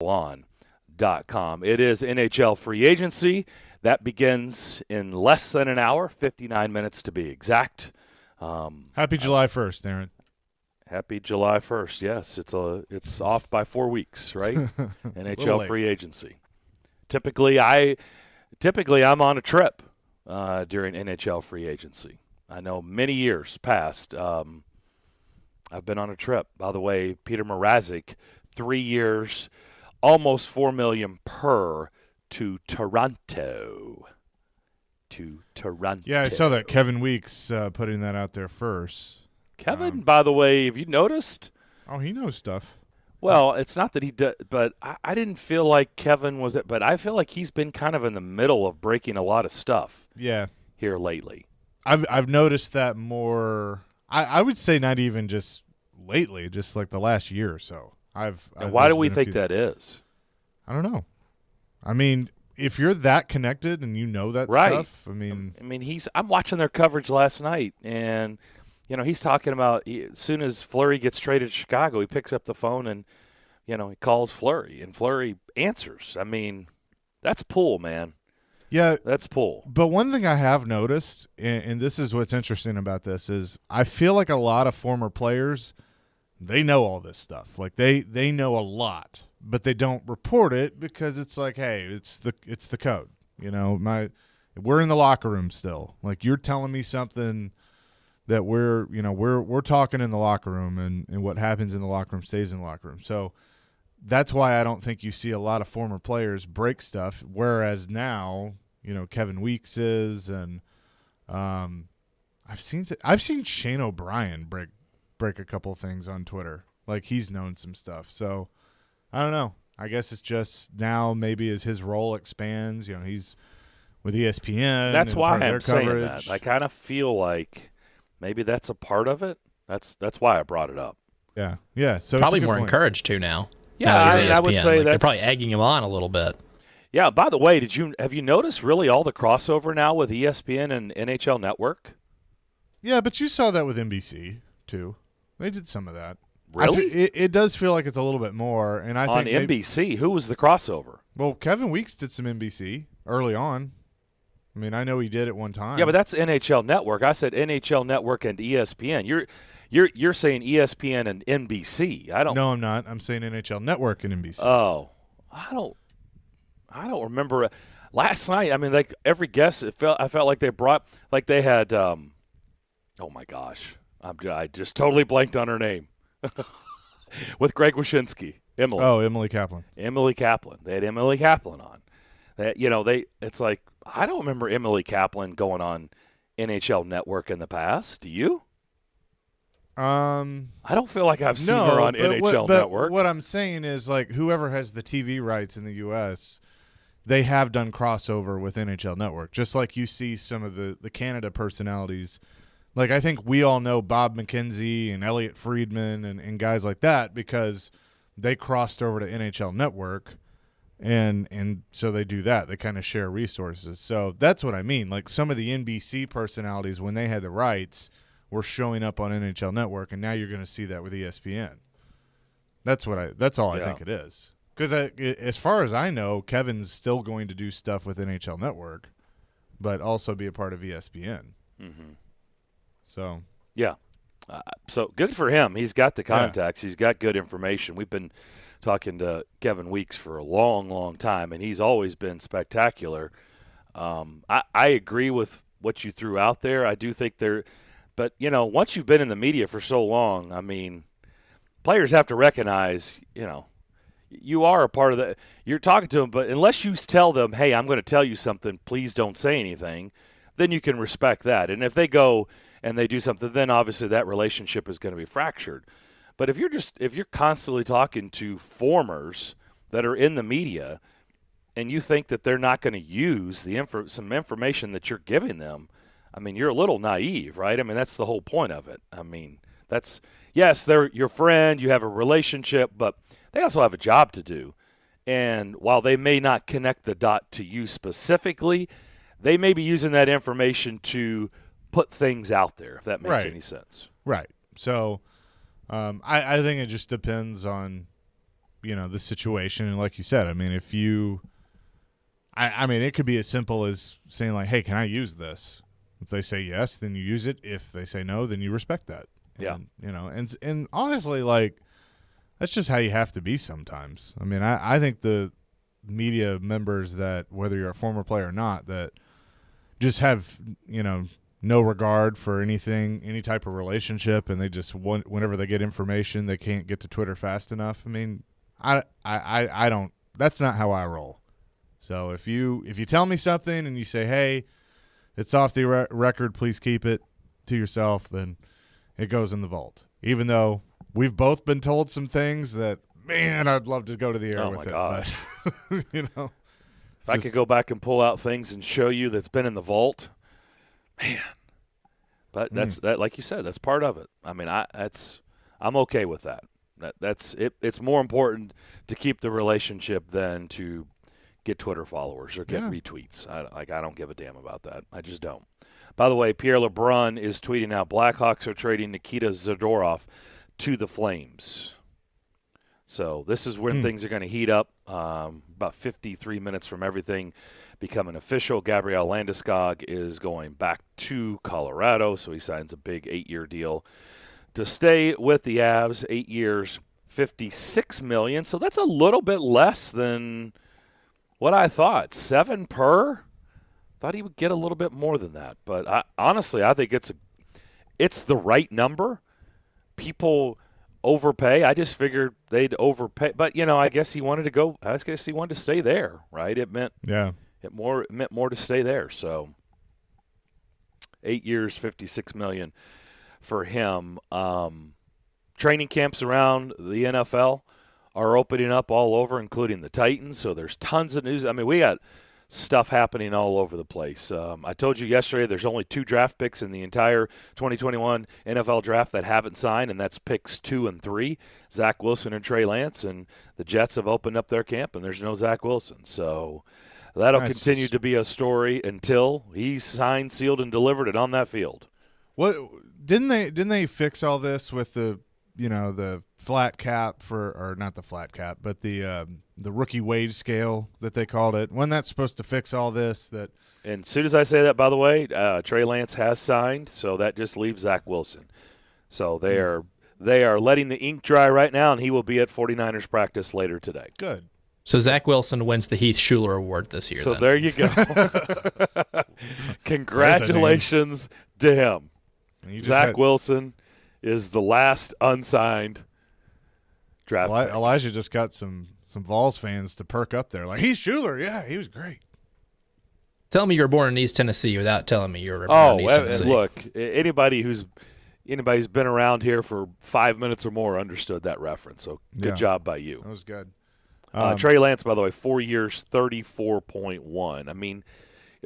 on.com. It is NHL free agency. That begins in less than an hour, 59 minutes to be exact. Happy July 1st, Darren. Happy July 1st. Yes, it's off by 4 weeks, right? NHL free agency. Typically I'm on a trip during NHL free agency. I know many years past I've been on a trip. By the way, Peter Mrazek, 3 years, almost $4 million per to Toronto. Yeah, I saw that Kevin Weeks putting that out there first. Kevin, by the way, have you noticed? Oh, he knows stuff. Well, it's not that he did, but I didn't feel like Kevin was it. But I feel like he's been kind of in the middle of breaking a lot of stuff. Yeah, here lately. I've noticed that more. I would say not even just lately, just like the last year or so. And why do we think that is? I don't know. I mean, if you're that connected and you know that stuff, I mean, I'm watching their coverage last night, and he's talking about as soon as Fleury gets traded to Chicago, he picks up the phone and he calls Fleury, and Fleury answers. I mean, that's pull, man. Yeah, that's pull. But one thing I have noticed, and this is what's interesting about this, is I feel like a lot of former players, they know all this stuff. Like they know a lot, but they don't report it because it's like, hey, it's the code. We're in the locker room still. Like you're telling me something that we're talking in the locker room, and what happens in the locker room stays in the locker room. So that's why I don't think you see a lot of former players break stuff, whereas now, Kevin Weeks is, and I've seen Shane O'Brien break a couple things on Twitter. Like he's known some stuff. So I don't know. I guess it's just now maybe as his role expands, he's with ESPN. That's why I'm saying coverage. that. I kind of feel like maybe that's a part of it. That's why I brought it up. Yeah. Yeah. So probably more encouraged to now. Yeah, I would say they're probably egging him on a little bit. Yeah. By the way, have you noticed really all the crossover now with ESPN and NHL Network? Yeah, but you saw that with NBC too. They did some of that. Really? It does feel like it's a little bit more. And I think on NBC, who was the crossover? Well, Kevin Weeks did some NBC early on. I mean, I know he did at one time. Yeah, but that's NHL Network. I said NHL Network and ESPN. You're saying ESPN and NBC. I don't. No, I'm not. I'm saying NHL Network and NBC. Oh, I don't remember. Last night, I mean, like every guest, I felt like they had. Oh my gosh, I just totally blanked on her name. With Greg Wyshynski, Emily. Oh, Emily Kaplan. Emily Kaplan. They had Emily Kaplan on. It's like I don't remember Emily Kaplan going on NHL Network in the past. Do you? I don't feel like I've seen her on NHL Network. What I'm saying is, like, whoever has the TV rights in the U.S., they have done crossover with NHL Network, just like you see some of the Canada personalities. Like, I think we all know Bob McKenzie and Elliot Friedman and guys like that because they crossed over to NHL Network, and so they do that. They kind of share resources. So that's what I mean. Like, some of the NBC personalities, when they had the rights, were showing up on NHL Network, and now you're going to see that with ESPN. That's all I think it is. Because as far as I know, Kevin's still going to do stuff with NHL Network, but also be a part of ESPN. Mm-hmm. So yeah, so good for him. He's got the contacts. Yeah. He's got good information. We've been talking to Kevin Weeks for a long, long time, and he's always been spectacular. I agree with what you threw out there. I do think but once you've been in the media for so long, I mean, players have to recognize, you are a part of the. You're talking to them, but unless you tell them, "Hey, I'm going to tell you something. Please don't say anything," then you can respect that. And if they go and they do something, then obviously that relationship is going to be fractured. But if you're constantly talking to formers that are in the media, and you think that they're not going to use some information that you're giving them, I mean, you're a little naive, right? I mean, that's the whole point of it. I mean, they're your friend, you have a relationship, but they also have a job to do. And while they may not connect the dot to you specifically, they may be using that information to put things out there, if that makes any sense. Right. So I think it just depends on the situation. And like you said, I mean, if you I mean, it could be as simple as saying like, hey, can I use this? If they say yes, then you use it. If they say no, then you respect that. And, and honestly, like, that's just how you have to be sometimes. I mean, I think the media members that, whether you're a former player or not, that just have, no regard for anything, any type of relationship, and they just want, whenever they get information, they can't get to Twitter fast enough. I mean, I don't. That's not how I roll. So if you tell me something and you say, hey, it's off the record, please keep it to yourself, then it goes in the vault. Even though we've both been told some things that, man, I'd love to go to the air with it. Gosh. But, if I could go back and pull out things and show you that's been in the vault, man. But that's that, like you said, that's part of it. I mean, I'm okay with that. That's it. It's more important to keep the relationship than to get Twitter followers or get retweets. I don't give a damn about that. I just don't. By the way, Pierre LeBrun is tweeting out Blackhawks are trading Nikita Zadorov to the Flames. So this is when things are going to heat up. About 53 minutes from everything becoming official, Gabriel Landeskog is going back to Colorado, so he signs a big 8-year deal to stay with the Avs. 8 years, $56 million. So that's a little bit less than what I thought. 7 per? Thought he would get a little bit more than that. But honestly, I think it's the right number. People overpay. I just figured they'd overpay. But, I guess he wanted to go. I guess he wanted to stay there, right? It meant more to stay there. So 8 years, $56 million for him. Training camps around the NFL are opening up all over, including the Titans. So there's tons of news. I mean, we got stuff happening all over the place. I told you yesterday there's only 2 draft picks in the entire 2021 NFL draft that haven't signed, and that's picks 2 and 3, Zach Wilson and Trey Lance. And the Jets have opened up their camp, and there's no Zach Wilson. So that'll continue to be a story until he's signed, sealed, and delivered and on that field. What didn't they fix all this with the the flat cap or not the flat cap, but the rookie wage scale that they called it? When that's supposed to fix all this? That, and as soon as I say that, by the way, Trey Lance has signed, so that just leaves Zach Wilson. So they are letting the ink dry right now, and he will be at 49ers practice later today. Good. So Zach Wilson wins the Heath Schuler Award this year. So then. there you go. Congratulations to him. Zach Wilson is the last unsigned draft pick. Elijah just got some Vols fans to perk up there. Like, he's Schuler. Yeah, he was great. Tell me you were born in East Tennessee without telling me you were born in East Tennessee. Look, anybody's been around here for 5 minutes or more understood that reference. So good job by you. That was good. Trey Lance, by the way, 4 years, $34.1. I mean,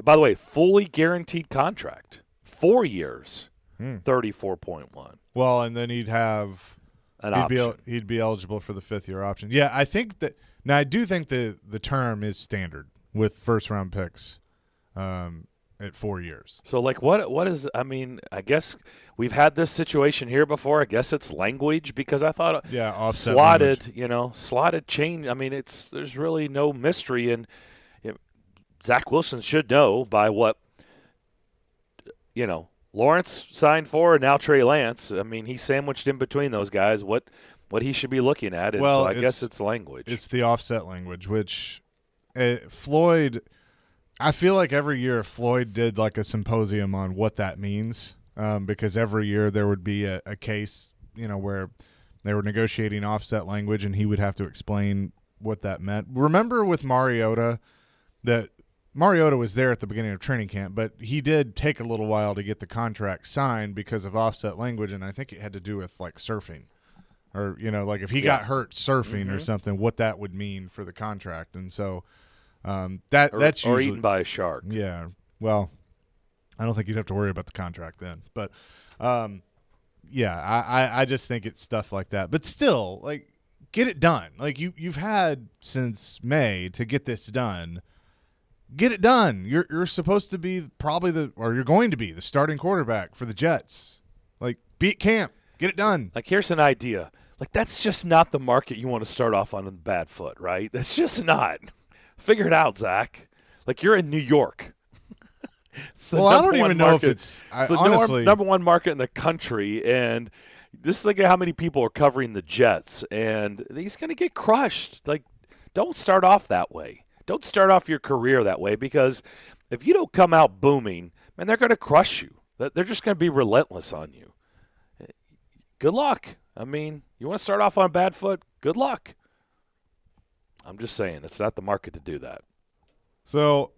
by the way, fully guaranteed contract. 4 years, $34.1. Well, and then he'd have an option. He'd be eligible for the 5th-year option. Yeah, I think that – now I do think the term is standard with first-round picks at 4 years. So, like, what is – I mean, I guess we've had this situation here before. I guess it's language because I thought slotted change. I mean, there's really no mystery. And Zach Wilson should know by what, Lawrence signed for, and now Trey Lance. I mean, he's sandwiched in between those guys. What he should be looking at. And so I guess it's language. It's the offset language, which Floyd – I feel like every year Floyd did like a symposium on what that means because every year there would be a case, where they were negotiating offset language and he would have to explain what that meant. Remember with Mariota that Mariota was there at the beginning of training camp, but he did take a little while to get the contract signed because of offset language, and I think it had to do with like surfing or, like if he got hurt surfing or something, what that would mean for the contract. And so that's usually eaten by a shark. Yeah. Well, I don't think you'd have to worry about the contract then. But, I just think it's stuff like that. But still, like, get it done. Like, you've had since May to get this done. Get it done. You're supposed to be you're going to be the starting quarterback for the Jets. Like, beat camp. Get it done. Like, here's an idea. Like, that's just not the market you want to start off on a bad foot, right? That's just not. Figure it out, Zach. Like, you're in New York. Well, I don't even know if it's the honestly number one market in the country, and just think of how many people are covering the Jets, and he's going to get crushed. Like, don't start off that way. Don't start off your career that way, because if you don't come out booming, man, they're going to crush you. They're just going to be relentless on you. Good luck. I mean, you want to start off on a bad foot? Good luck. I'm just saying, it's not the market to do that. So,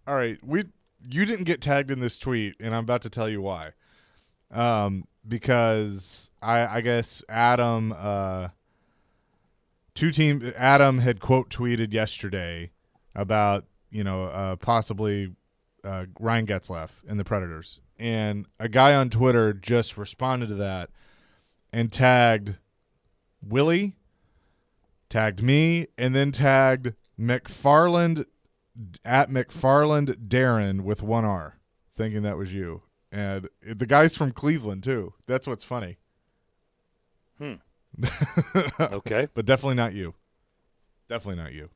all right, you didn't get tagged in this tweet, and I'm about to tell you why. Because I guess Adam Adam had quote tweeted yesterday about possibly Ryan Getzlaff and the Predators, and a guy on Twitter just responded to that and tagged Willie, tagged me, and then tagged McFarland at McFarland Darren with one R, thinking that was you. And the guy's from Cleveland too. That's what's funny. Okay. But definitely not you. Definitely not you.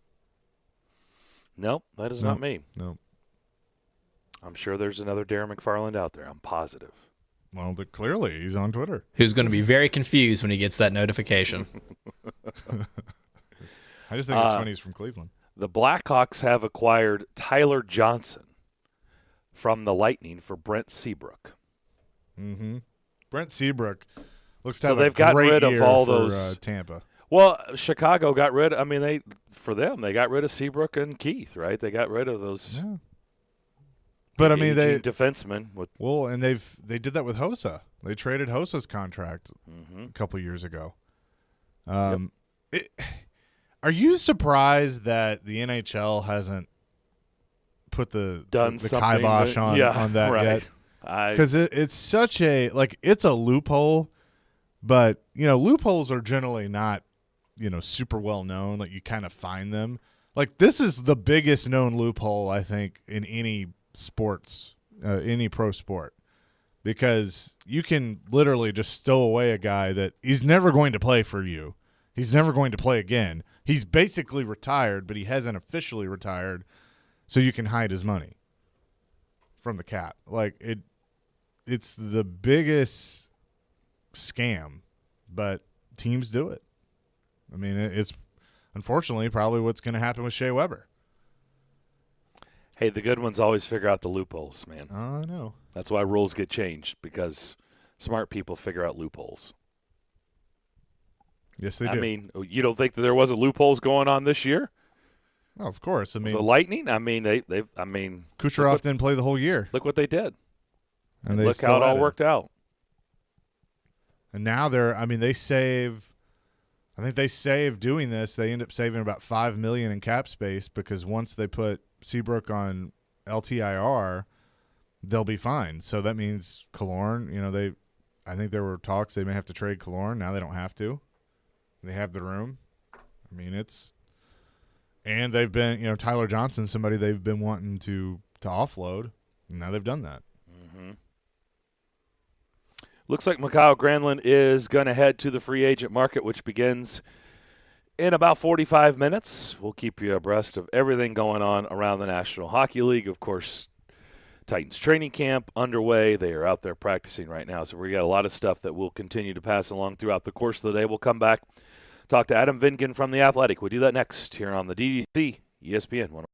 Nope, that is not me. No. I'm sure there's another Darren McFarland out there. I'm positive. Well, clearly he's on Twitter. Who's going to be very confused when he gets that notification. I just think it's funny he's from Cleveland. The Blackhawks have acquired Tyler Johnson from the Lightning for Brent Seabrook. Mm-hmm. Brent Seabrook looks to So have they've a gotten great rid of year all for, those Tampa. Well, Chicago got rid. I mean, they got rid of Seabrook and Keith, right? They got rid of those. Yeah. But I mean, they defensemen with. Well, and they did that with Hossa. They traded Hossa's contract a couple years ago. Are you surprised that the NHL hasn't put the kibosh on that right. yet? Because it's such a it's a loophole, but loopholes are generally not super well known. Like, you kind of find them. Like, this is the biggest known loophole, I think, in any sports, any pro sport, because you can literally just stow away a guy that he's never going to play for you. He's never going to play again. He's basically retired, but he hasn't officially retired, so you can hide his money from the cap. Like, it's the biggest scam, but teams do it. I mean, it's unfortunately probably what's going to happen with Shea Weber. Hey, the good ones always figure out the loopholes, man. I know. That's why rules get changed, because smart people figure out loopholes. Yes, they do. I mean, you don't think that there wasn't loopholes going on this year? Oh, of course. I mean, the Lightning. I mean, Kucherov didn't play the whole year. Look what they did, and look how it all worked out. And now they save. I think they save doing this. They end up saving about $5 million in cap space, because once they put Seabrook on LTIR, they'll be fine. So that means Killorn. I think there were talks they may have to trade Killorn. Now they don't have to. They have the room. I mean, and they've been Tyler Johnson, somebody they've been wanting to offload. And now they've done that. Mm-hmm. Looks like Mikhail Granlund is going to head to the free agent market, which begins in about 45 minutes. We'll keep you abreast of everything going on around the National Hockey League. Of course, Titans training camp underway. They are out there practicing right now. So we got a lot of stuff that we'll continue to pass along throughout the course of the day. We'll come back, talk to Adam Vingan from The Athletic. We'll do that next here on the DDC ESPN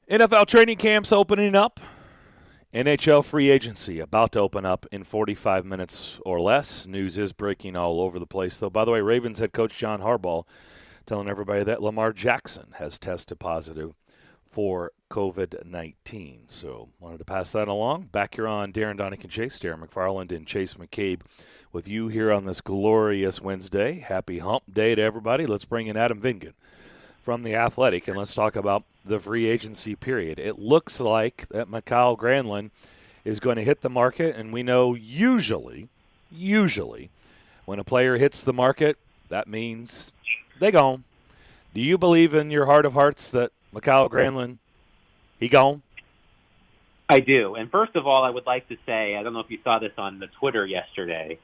NFL training camps opening up. NHL free agency about to open up in 45 minutes or less. News is breaking all over the place, though. By the way, Ravens head coach John Harbaugh telling everybody that Lamar Jackson has tested positive for COVID-19. So wanted to pass that along. Back here on Darren, Daunic, and Chase. Darren McFarland and Chase McCabe with you here on this glorious Wednesday. Happy hump day to everybody. Let's bring in Adam Vingan from The Athletic, and let's talk about the free agency period. It looks like that Mikael Granlund is going to hit the market, and we know usually, when a player hits the market, that means they gone. Do you believe in your heart of hearts that Mikael Granlund, he gone? I do. And first of all, I would like to say, I don't know if you saw this on the Twitter yesterday,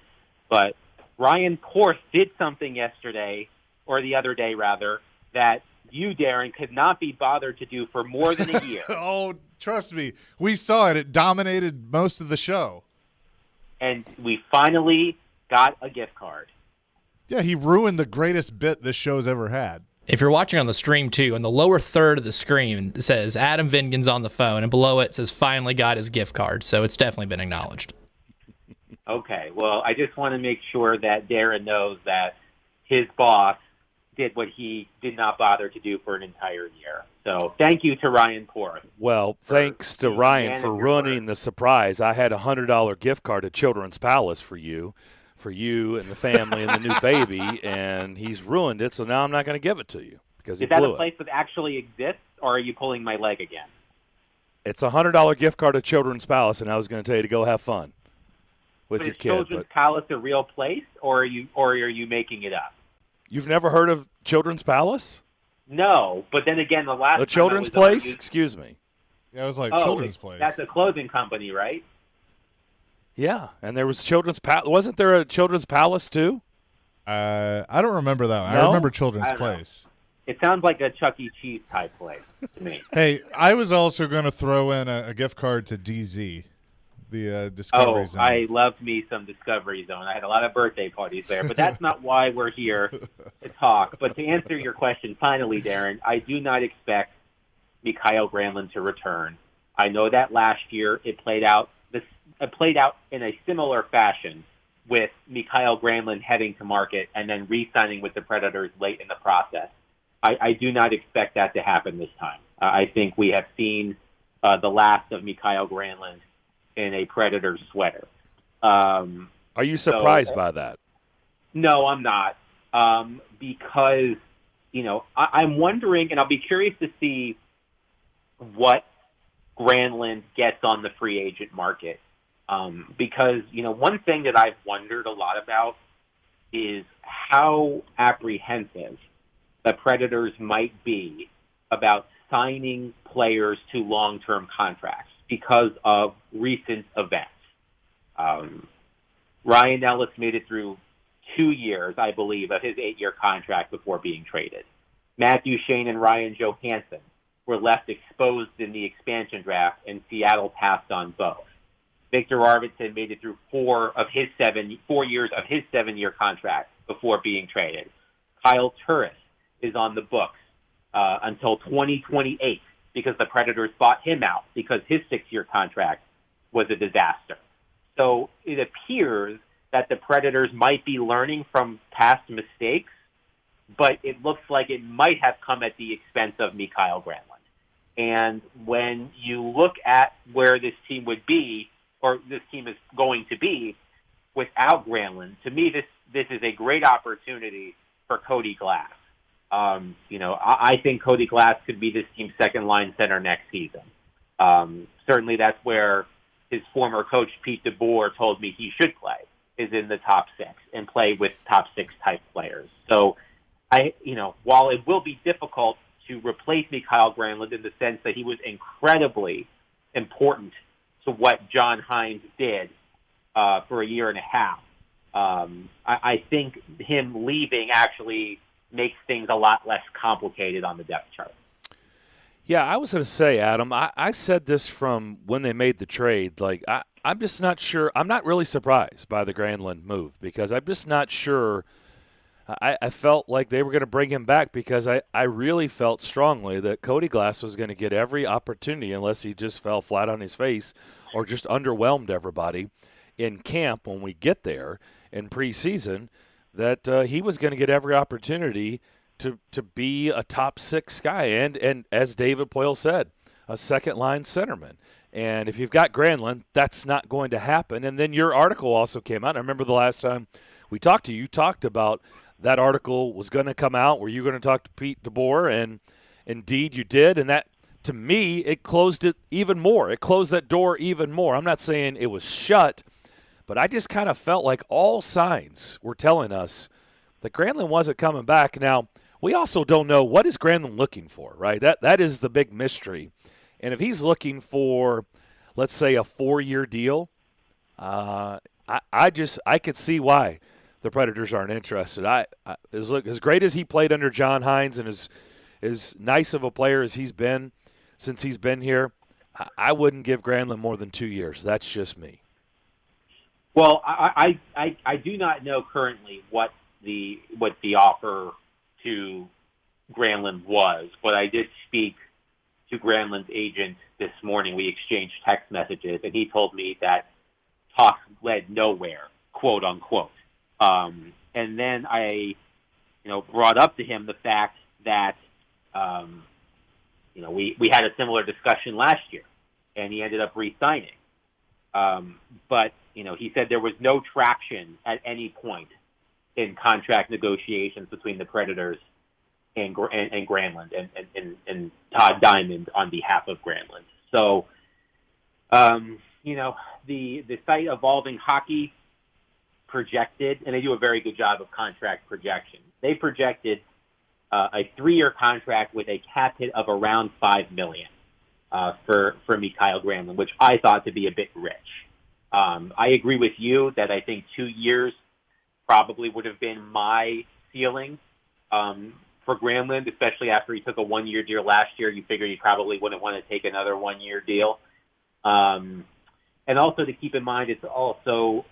but Ryan Porth did something yesterday, or the other day rather, that you, Darren, could not be bothered to do for more than a year. Oh, trust me. We saw it. It dominated most of the show. And we finally got a gift card. Yeah, he ruined the greatest bit this show's ever had. If you're watching on the stream, too, in the lower third of the screen, it says Adam Vingan's on the phone, and below it says finally got his gift card. So it's definitely been acknowledged. Okay, well, I just want to make sure that Darren knows that his boss did what he did not bother to do for an entire year. So thank you to Ryan Porth. Well, thanks to Ryan for ruining the surprise. I had a $100 gift card to Children's Palace for you and the family and the new baby, and he's ruined it, so now I'm not going to give it to you because he blew it. Is that a place that actually exists, or are you pulling my leg again? It's a $100 gift card to Children's Palace, and I was going to tell you to go have fun with your kid. Is Children's Palace a real place, or are you making it up? You've never heard of Children's Palace? No, but then again, the Children's Place? Excuse me. Yeah, it was like Children's Place. That's a clothing company, right? Yeah, and there was Children's Palace. Wasn't there a Children's Palace too? I don't remember that one. No? I remember Children's Place. It sounds like a Chuck E. Cheese type place to me. Hey, I was also going to throw in a gift card to DZ, the Discovery Zone. I loved me some Discovery Zone. I had a lot of birthday parties there, but that's not why we're here to talk. But to answer your question, finally, Darren, I do not expect Mikael Granlund to return. I know that last year it played out in a similar fashion with Mikael Granlund heading to market and then re-signing with the Predators late in the process. I do not expect that to happen this time. I think we have seen the last of Mikael Granlund in a Predators sweater. Are you surprised by that? No, I'm not. Because, I'm wondering, and I'll be curious to see what Granlund gets on the free agent market. Because, one thing that I've wondered a lot about is how apprehensive the Predators might be about signing players to long-term contracts because of recent events. Ryan Ellis made it through 2 years, I believe, of his 8-year contract before being traded. Matthew Shane and Ryan Johansson were left exposed in the expansion draft, and Seattle passed on both. Victor Arvidsson made it through 4 years of his 7-year contract before being traded. Kyle Turris is on the books until 2028 because the Predators bought him out because his 6-year contract was a disaster. So it appears that the Predators might be learning from past mistakes, but it looks like it might have come at the expense of Mikael Granlund. And when you look at where this team would be, or this team is going to be without Granlund, to me this is a great opportunity for Cody Glass. I think Cody Glass could be this team's second-line center next season. Certainly that's where his former coach, Pete DeBoer, told me he should play, is in the top 6 and play with top 6 type players. So, while it will be difficult to replace Mikael Granlund in the sense that he was incredibly important to what John Hines did for a year and a half, I think him leaving actually makes things a lot less complicated on the depth chart. Yeah, I was going to say, Adam, I said this from when they made the trade. Like, I'm just not sure. I'm not really surprised by the Granlund move because I'm just not sure. I felt like they were going to bring him back because I really felt strongly that Cody Glass was going to get every opportunity unless he just fell flat on his face or just underwhelmed everybody in camp when we get there in preseason, that he was going to get every opportunity to be a top 6 guy and as David Poyle said, a second-line centerman. And if you've got Granlund, that's not going to happen. And then your article also came out. I remember the last time we talked to you, you talked about that article was going to come out. Were you going to talk to Pete DeBoer? And indeed you did. And that, to me, it closed it even more. It closed that door even more. I'm not saying it was shut, but I just kind of felt like all signs were telling us that Granlund wasn't coming back. Now, we also don't know what is Granlund looking for, right? That is the big mystery. And if he's looking for, let's say, a 4-year deal, I could see why the Predators aren't interested. As great as he played under John Hines and as nice of a player as he's been since he's been here, I wouldn't give Granlund more than 2 years. That's just me. Well, I do not know currently what the offer to Granlund was, but I did speak to Granlund's agent this morning. We exchanged text messages, and he told me that talks led nowhere, quote unquote. And then I, brought up to him the fact that, we had a similar discussion last year, and he ended up re-signing. But he said there was no traction at any point in contract negotiations between the Predators and Granlund and Todd Diamond on behalf of Granlund. So, the site Evolving Hockey projected, and they do a very good job of contract projection. They projected a 3-year contract with a cap hit of around $5 million for Mikael Granlund, which I thought to be a bit rich. I agree with you that I think 2 years probably would have been my ceiling for Granlund, especially after he took a 1-year deal last year. You figure he probably wouldn't want to take another 1-year deal. And also to keep in mind, it's also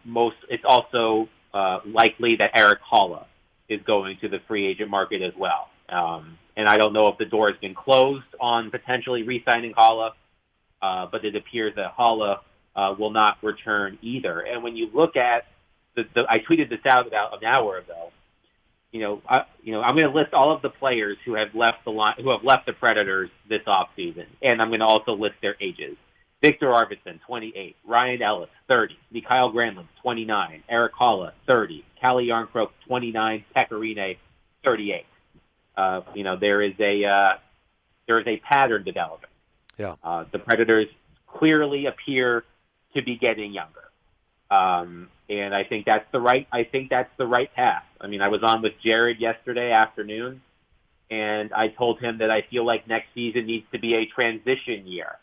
likely that Erik Haula is going to the free agent market as well. And I don't know if the door has been closed on potentially re-signing Haula, but it appears that Haula will not return either. And when you look at I tweeted this out about an hour ago. I'm going to list all of the players who have left the Predators this offseason, and I'm going to also list their ages. Victor Arvidsson, 28. Ryan Ellis, 30. Mikael Granlund, 29. Erik Haula, 30. Kalle Järnkrok, 29. Pekka Rinne, 38. There is a pattern developing. Yeah. The Predators clearly appear to be getting younger. And I think that's the right path. I mean, I was on with Jared yesterday afternoon, and I told him that I feel like next season needs to be a transition year.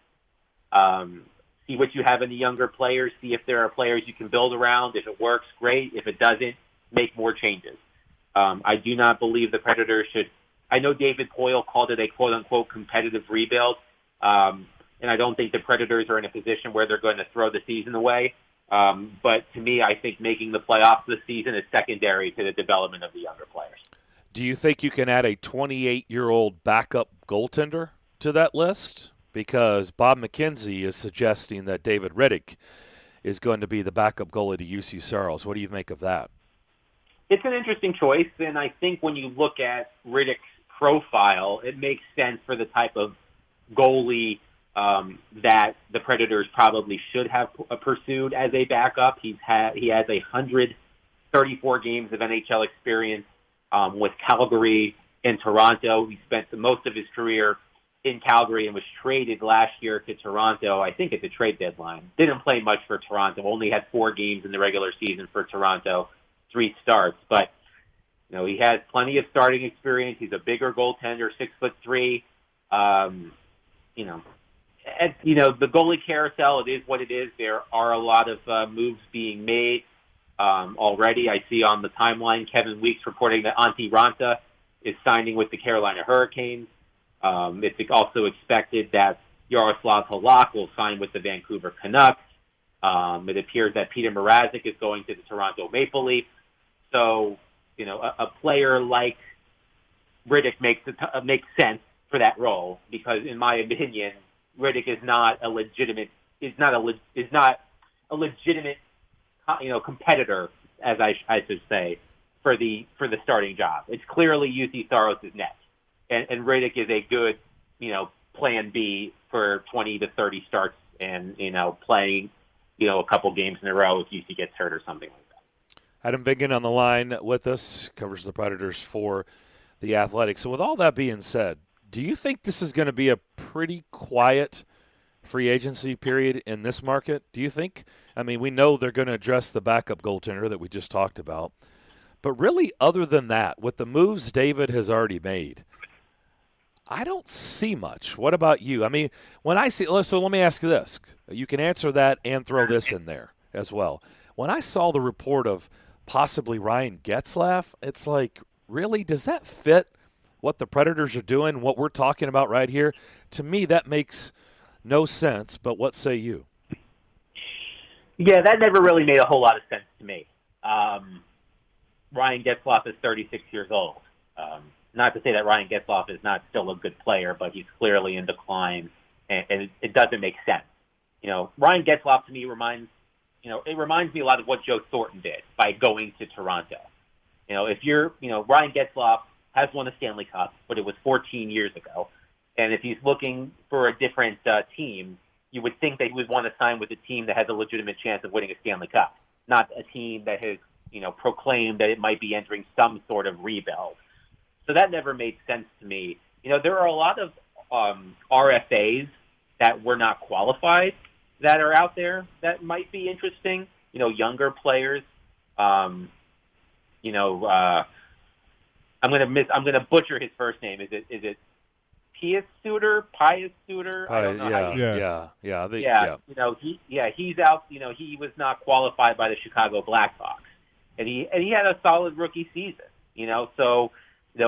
See what you have in the younger players, see if there are players you can build around. If it works, great. If it doesn't, make more changes. I do not believe the Predators should. I know David Poyle called it a quote-unquote competitive rebuild, and I don't think the Predators are in a position where they're going to throw the season away. But to me, I think making the playoffs this season is secondary to the development of the younger players. Do you think you can add a 28-year-old backup goaltender to that list? Because Bob McKenzie is suggesting that David Riddick is going to be the backup goalie to UC Saros. What do you make of that? It's an interesting choice, and I think when you look at Riddick's profile, it makes sense for the type of goalie that the Predators probably should have pursued as a backup. He has 134 games of NHL experience with Calgary and Toronto. He spent the most of his career in Calgary and was traded last year to Toronto, I think at the trade deadline. Didn't play much for Toronto, only had 4 games in the regular season for Toronto, 3 starts. But, he has plenty of starting experience. He's a bigger goaltender, 6'3". The goalie carousel, it is what it is. There are a lot of moves being made already. I see on the timeline Kevin Weeks reporting that Antti Ranta is signing with the Carolina Hurricanes. It's also expected that Yaroslav Halak will sign with the Vancouver Canucks. It appears that Peter Mrazek is going to the Toronto Maple Leafs. So, a player like Riddick makes sense for that role because, in my opinion, Riddick is not a legitimate competitor, as I should say, for the starting job. It's clearly UC Saros' net, and Riddick is a good plan B for 20 to 30 starts and playing a couple games in a row if UC gets hurt or something like that. Adam Vingan on the line with us, covers the Predators for the Athletics. So with all that being said, do you think this is going to be a pretty quiet free agency period in this market? Do you think? I mean, we know they're going to address the backup goaltender that we just talked about. But really, other than that, with the moves David has already made, I don't see much. What about you? I mean, when I see – so let me ask you this. You can answer that and throw this in there as well. When I saw the report of possibly Ryan Getzlaf, it's like, really, does that fit what the Predators are doing, what we're talking about right here? To me, that makes no sense, but what say you? Yeah, that never really made a whole lot of sense to me. Ryan Getzlaf is 36 years old. Not to say that Ryan Getzlaf is not still a good player, but he's clearly in decline, and it doesn't make sense. Ryan Getzlaf to me reminds me a lot of what Joe Thornton did by going to Toronto. If Ryan Getzlaf has won a Stanley Cup, but it was 14 years ago, and if he's looking for a different team, you would think that he would want to sign with a team that has a legitimate chance of winning a Stanley Cup, not a team that has proclaimed that it might be entering some sort of rebuild. So that never made sense to me. There are a lot of RFAs that were not qualified that are out there that might be interesting. Younger players. I'm gonna butcher his first name. Is it Pius Suter? I don't know how you. He's out. He was not qualified by the Chicago Blackhawks, and he had a solid rookie season. So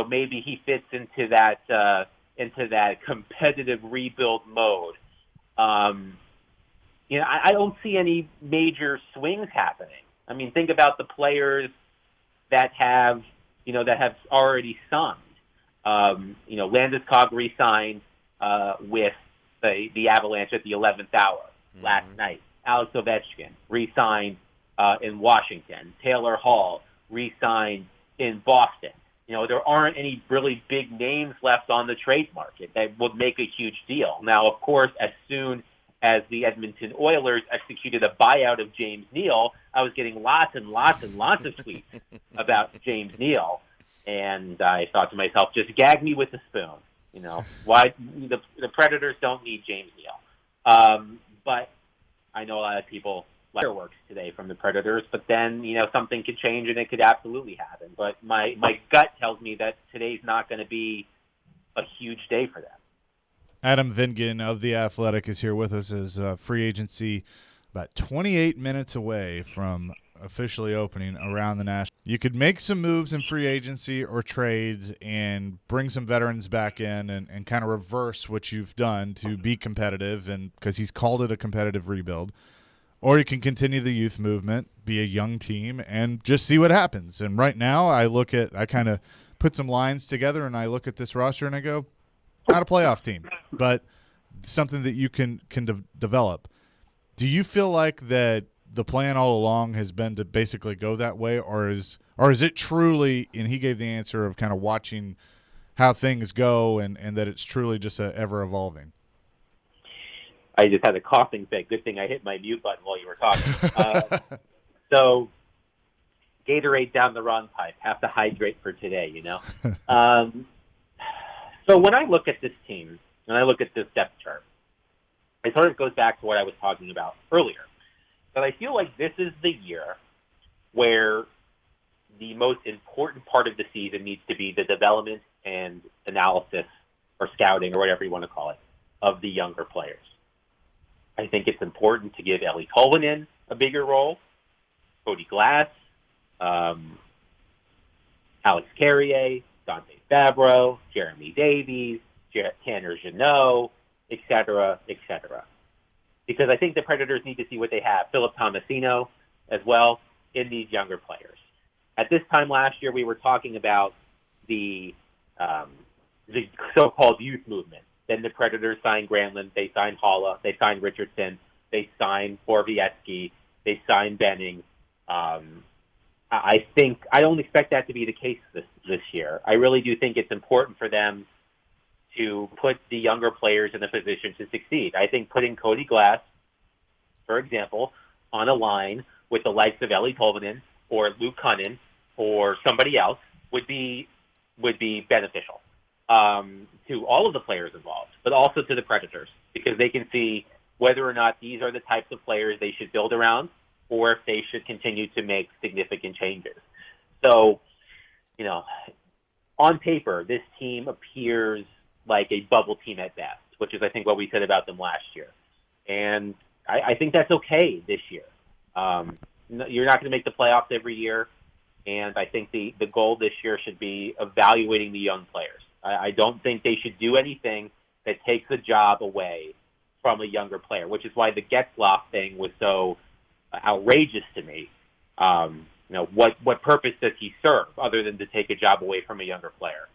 maybe he fits into that competitive rebuild mode. I don't see any major swings happening. I mean, think about the players that have already signed. Landeskog re-signed with the Avalanche at the 11th hour last night. Alex Ovechkin re-signed in Washington. Taylor Hall re-signed in Boston. There aren't any really big names left on the trade market that would make a huge deal. Now, of course, as soon as the Edmonton Oilers executed a buyout of James Neal, I was getting lots and lots and lots of tweets about James Neal. And I thought to myself, just gag me with a spoon. Why the Predators don't need James Neal. But I know a lot of people like fireworks today from the Predators, but then, something could change and it could absolutely happen. But my gut tells me that today's not going to be a huge day for them. Adam Vingan of The Athletic is here with us as free agency about 28 minutes away from officially opening around the National. You could make some moves in free agency or trades and bring some veterans back in and kind of reverse what you've done to be competitive, and because he's called it a competitive rebuild. Or you can continue the youth movement, be a young team, and just see what happens. And right now I kind of put some lines together and I look at this roster and I go, not a playoff team, but something that you can develop. Do you feel like that the plan all along has been to basically go that way, or is it truly, and he gave the answer of kind of watching how things go and that it's truly just ever evolving? I just had a coughing fit. Good thing I hit my mute button while you were talking. So Gatorade down the wrong pipe. Have to hydrate for today, So when I look at this team, and I look at this depth chart, it sort of goes back to what I was talking about earlier. But I feel like this is the year where the most important part of the season needs to be the development and analysis or scouting or whatever you want to call it of the younger players. I think it's important to give Ellie Tolvanen a bigger role, Cody Glass, Alex Carrier, Dante Fabro, Jeremy Davies, Tanner Jeannot, et cetera, because I think the Predators need to see what they have. Philip Tomasino as well in these younger players. At this time last year, we were talking about the so-called youth movement. Then the Predators signed Granlund, they signed Holla, they signed Richardson, they signed Borowiecki, they signed Benning. I don't expect that to be the case this year. I really do think it's important for them to put the younger players in a position to succeed. I think putting Cody Glass, for example, on a line with the likes of Ellie Tolvanen or Luke Cunnin or somebody else would be beneficial to all of the players involved, but also to the Predators, because they can see whether or not these are the types of players they should build around or if they should continue to make significant changes. So, on paper, this team appears like a bubble team at best, which is, I think, what we said about them last year. And I think that's okay this year. You're not going to make the playoffs every year, and I think the goal this year should be evaluating the young players. I don't think they should do anything that takes a job away from a younger player, which is why the Getzlaf thing was so outrageous to me. What purpose does he serve other than to take a job away from a younger player?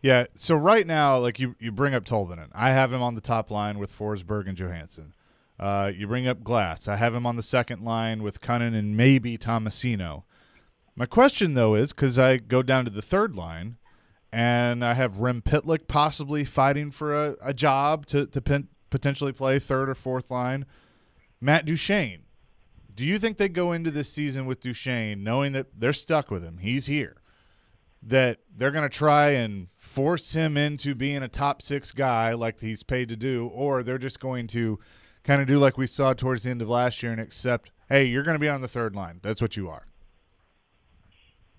Yeah, so right now, like you bring up Tolvanen. I have him on the top line with Forsberg and Johansson. You bring up Glass. I have him on the second line with Cunnin and maybe Tomasino. My question, though, is because I go down to the third line, and I have Rem Pitlick possibly fighting for a job to potentially play third or fourth line. Matt Duchene. Do you think they go into this season with Duchene knowing that they're stuck with him? He's here. That they're going to try and force him into being a top six guy like he's paid to do, or they're just going to kind of do like we saw towards the end of last year and accept, hey, you're going to be on the third line. That's what you are.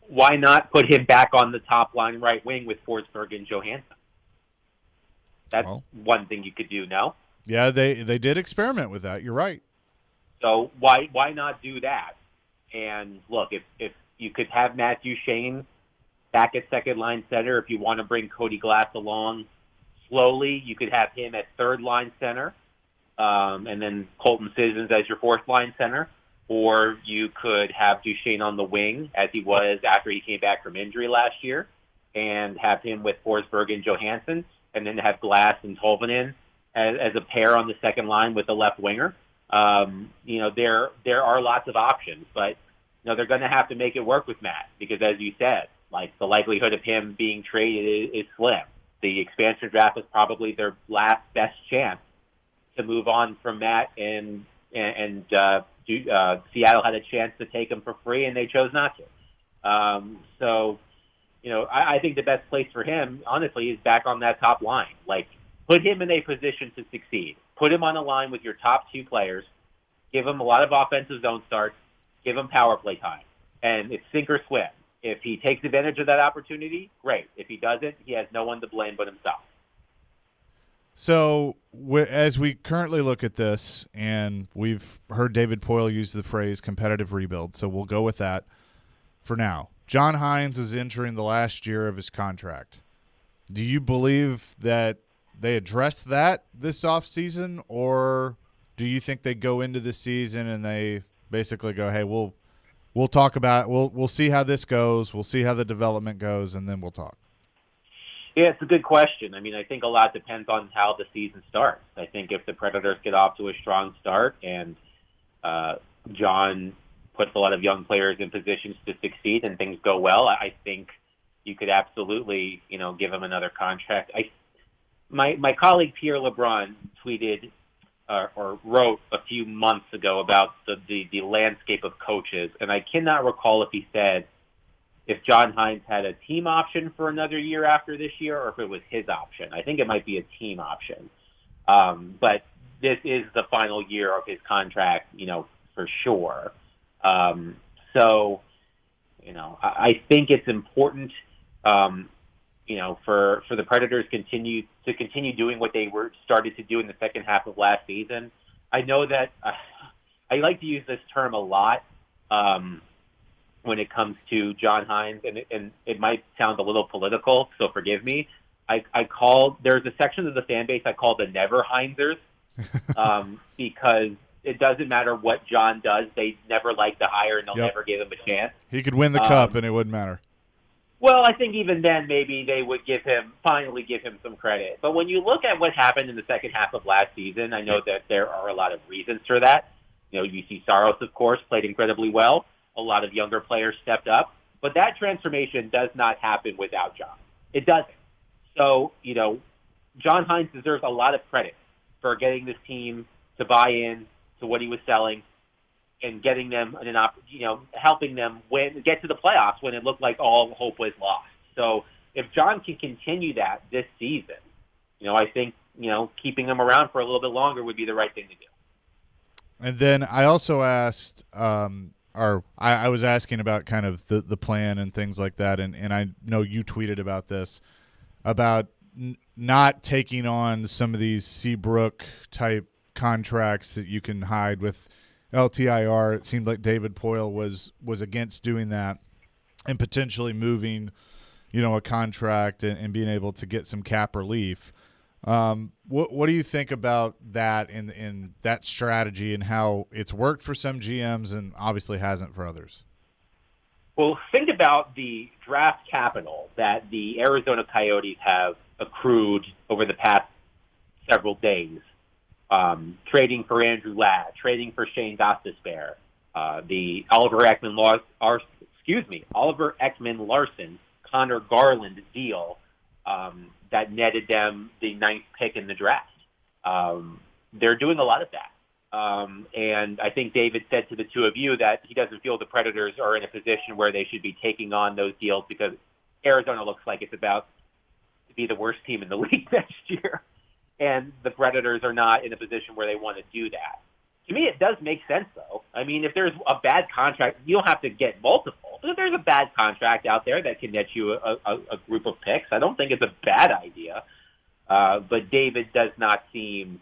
Why not put him back on the top line right wing with Forsberg and Johansson? That's one thing you could do, no? Yeah, they did experiment with that. You're right. So why not do that? And look, if you could have Matt Duchene back at second line center, if you want to bring Cody Glass along slowly, you could have him at third line center, and then Colton Sissons as your fourth line center. Or you could have Duchene on the wing, as he was after he came back from injury last year, and have him with Forsberg and Johansson, and then have Glass and Tolvanen as a pair on the second line with the left winger. There are lots of options, but they're going to have to make it work with Matt, because as you said, like, the likelihood of him being traded is slim. The expansion draft was probably their last best chance to move on from Matt, and Seattle had a chance to take him for free, and they chose not to. I think the best place for him, honestly, is back on that top line. Like, put him in a position to succeed. Put him on a line with your top two players. Give him a lot of offensive zone starts. Give him power play time. And it's sink or swim. If he takes advantage of that opportunity, great. If he doesn't, he has no one to blame but himself. So as we currently look at this, and we've heard David Poile use the phrase competitive rebuild, so we'll go with that for now. John Hines is entering the last year of his contract. Do you believe that they address that this offseason, or do you think they go into the season and they basically go, hey, we'll talk about we'll see how this goes, we'll see how the development goes, and then we'll talk? Yeah, it's a good question. I mean, I think a lot depends on how the season starts. I think if the Predators get off to a strong start and John puts a lot of young players in positions to succeed and things go well, I think you could absolutely, give him another contract. My colleague Pierre LeBrun tweeted or wrote a few months ago about the landscape of coaches, and I cannot recall if he said if John Hines had a team option for another year after this year, or if it was his option. I think it might be a team option. But this is the final year of his contract, for sure. I think it's important, for the Predators to continue doing what they were started to do in the second half of last season. I know that I like to use this term a lot, when it comes to John Hines, and it might sound a little political, so forgive me. There's a section of the fan base I call the Never Hinesers, because it doesn't matter what John does. They never like the hire, and they'll Yep. never give him a chance. He could win the cup, and it wouldn't matter. Well, I think even then maybe they would finally give him some credit. But when you look at what happened in the second half of last season, I know that there are a lot of reasons for that. UC Saros, of course, played incredibly well. A lot of younger players stepped up. But that transformation does not happen without John. It doesn't. So, John Hines deserves a lot of credit for getting this team to buy in to what he was selling and getting them helping them get to the playoffs when it looked like all hope was lost. So if John can continue that this season, I think, keeping him around for a little bit longer would be the right thing to do. And then I also asked, I was asking about kind of the plan and things like that, and I know you tweeted about this, about not taking on some of these Seabrook-type contracts that you can hide with LTIR. It seemed like David Poyle was against doing that and potentially moving, a contract and being able to get some cap relief. What do you think about that in that strategy and how it's worked for some GMs and obviously hasn't for others? Well, think about the draft capital that the Arizona Coyotes have accrued over the past several days. Trading for Andrew Ladd, trading for Shane Gostisbehere, the Oliver Ekman-Larson, Connor Garland deal that netted them the 9th pick in the draft. They're doing a lot of that. And I think David said to the two of you that he doesn't feel the Predators are in a position where they should be taking on those deals because Arizona looks like it's about to be the worst team in the league next year. And the Predators are not in a position where they want to do that. To me, it does make sense, though. I mean, if there's a bad contract, you don't have to get multiple. But if there's a bad contract out there that can net you a group of picks, I don't think it's a bad idea. But David does not seem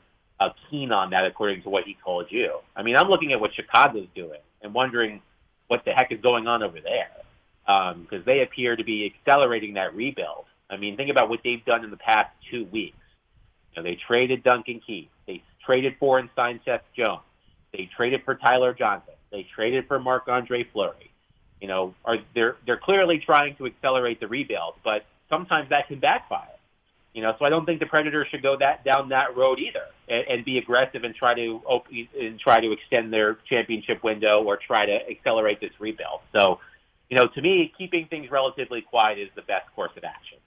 keen on that, according to what he told you. I mean, I'm looking at what Chicago's doing and wondering what the heck is going on over there, because they appear to be accelerating that rebuild. I mean, think about what they've done in the past 2 weeks. They traded Duncan Keith. They traded for and signed Seth Jones. They traded for Tyler Johnson. They traded for Marc-Andre Fleury. They're clearly trying to accelerate the rebuild, but sometimes that can backfire. So I don't think the Predators should go down that road either and be aggressive and try to extend their championship window or try to accelerate this rebuild. So, to me, keeping things relatively quiet is the best course of action.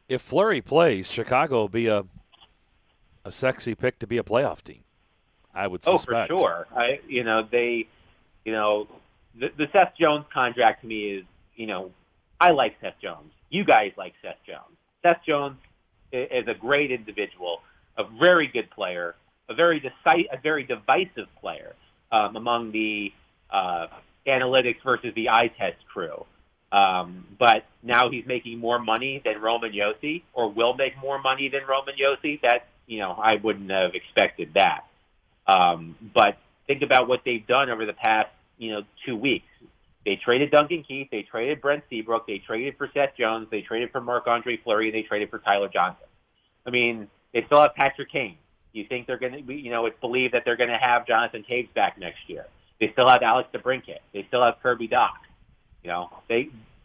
If Fleury plays, Chicago will be a sexy pick to be a playoff team, I would suspect. Oh, for sure. The Seth Jones contract to me is, I like Seth Jones. You guys like Seth Jones. Seth Jones is a great individual, a very good player, a very divisive player among the analytics versus the eye test crew. But now he's making more money than Roman Josi, or will make more money than Roman Josi. That, I wouldn't have expected that. But think about what they've done over the past, 2 weeks. They traded Duncan Keith. They traded Brent Seabrook. They traded for Seth Jones. They traded for Marc-Andre Fleury. They traded for Tyler Johnson. I mean, they still have Patrick Kane. You think they're going to be, it's believed that they're going to have Jonathan Taves back next year. They still have Alex DeBrincat. They still have Kirby Dach.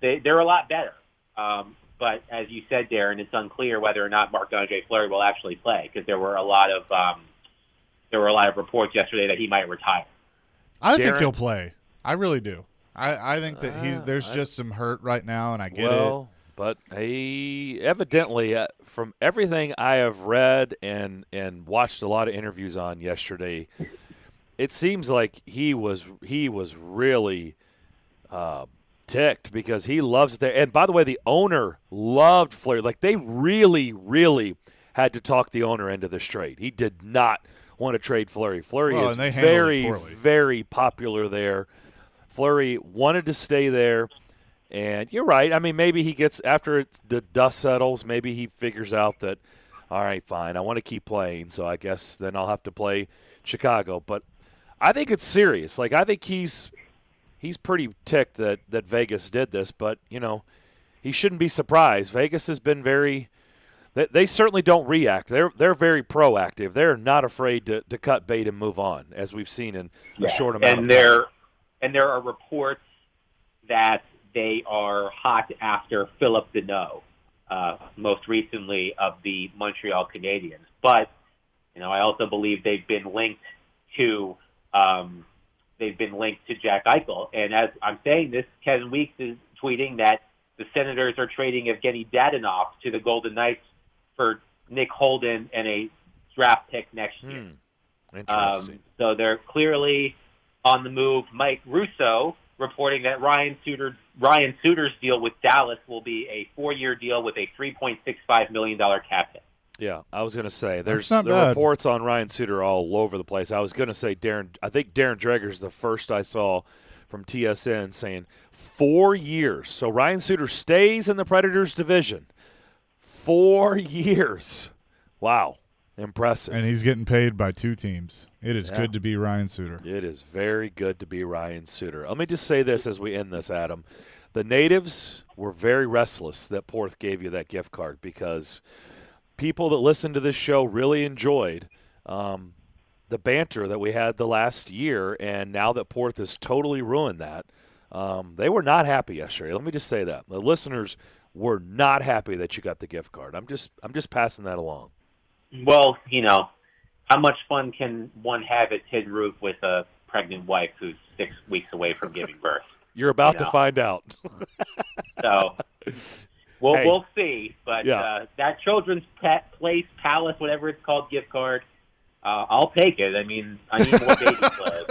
They're a lot better. But as you said, Darren, it's unclear whether or not Marc-Andre Fleury will actually play because there were a lot of reports yesterday that he might retire. I think he'll play. I really do. I think that there's just some hurt right now, and I get it. But he evidently, from everything I have read and watched a lot of interviews on yesterday, it seems like he was really ticked because he loves it there. And by the way, the owner loved Fleury. Like, they really, really had to talk the owner into this trade. He did not want to trade Fleury. Fleury is very, very popular there. Fleury wanted to stay there. And you're right. I mean, maybe he gets, after the dust settles, maybe he figures out that, all right, fine, I want to keep playing, so I guess then I'll have to play Chicago. But I think it's serious. Like, I think he's pretty ticked that Vegas did this, but, he shouldn't be surprised. Vegas has been very They certainly don't react. They're very proactive. They're not afraid to cut bait and move on, as we've seen in a short amount of time. And there are reports that they are hot after Philip Deneau, most recently of the Montreal Canadiens. But I also believe they've been linked to Jack Eichel. And as I'm saying this, Kevin Weeks is tweeting that the Senators are trading Evgeny Dadonov to the Golden Knights for Nick Holden and a draft pick next year. Interesting. So they're clearly on the move. Mike Russo reporting that Ryan Suter's deal with Dallas will be a 4-year deal with a $3.65 million cap hit. Yeah, I was going to say, there's not bad. reports on Ryan Suter all over the place. I was going to say I think Darren Dreger's the first I saw from TSN saying 4 years. So Ryan Suter stays in the Predators division. 4 years. Wow. Impressive. And he's getting paid by 2 teams. It is good to be Ryan Suter. It is very good to be Ryan Suter. Let me just say this as we end this, Adam. The natives were very restless that Porth gave you that gift card because people that listen to this show really enjoyed the banter that we had the last year, and now that Porth has totally ruined that, they were not happy yesterday. Let me just say that. The listeners were not happy that you got the gift card. I'm just passing that along. Well, how much fun can one have at Tin Roof with a pregnant wife who's 6 weeks away from giving birth? You're about to find out. So, we'll see. But that Children's Place, Palace, whatever it's called, gift card, I'll take it. I mean, I need more baby clothes.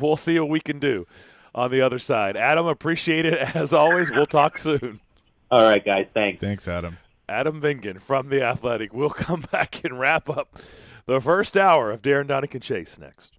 We'll see what we can do on the other side. Adam, appreciate it as always. We'll talk soon. All right, guys. Thanks. Thanks, Adam. Adam Vingan from The Athletic. We'll come back and wrap up the first hour of Darren, Daunic, and Chase next.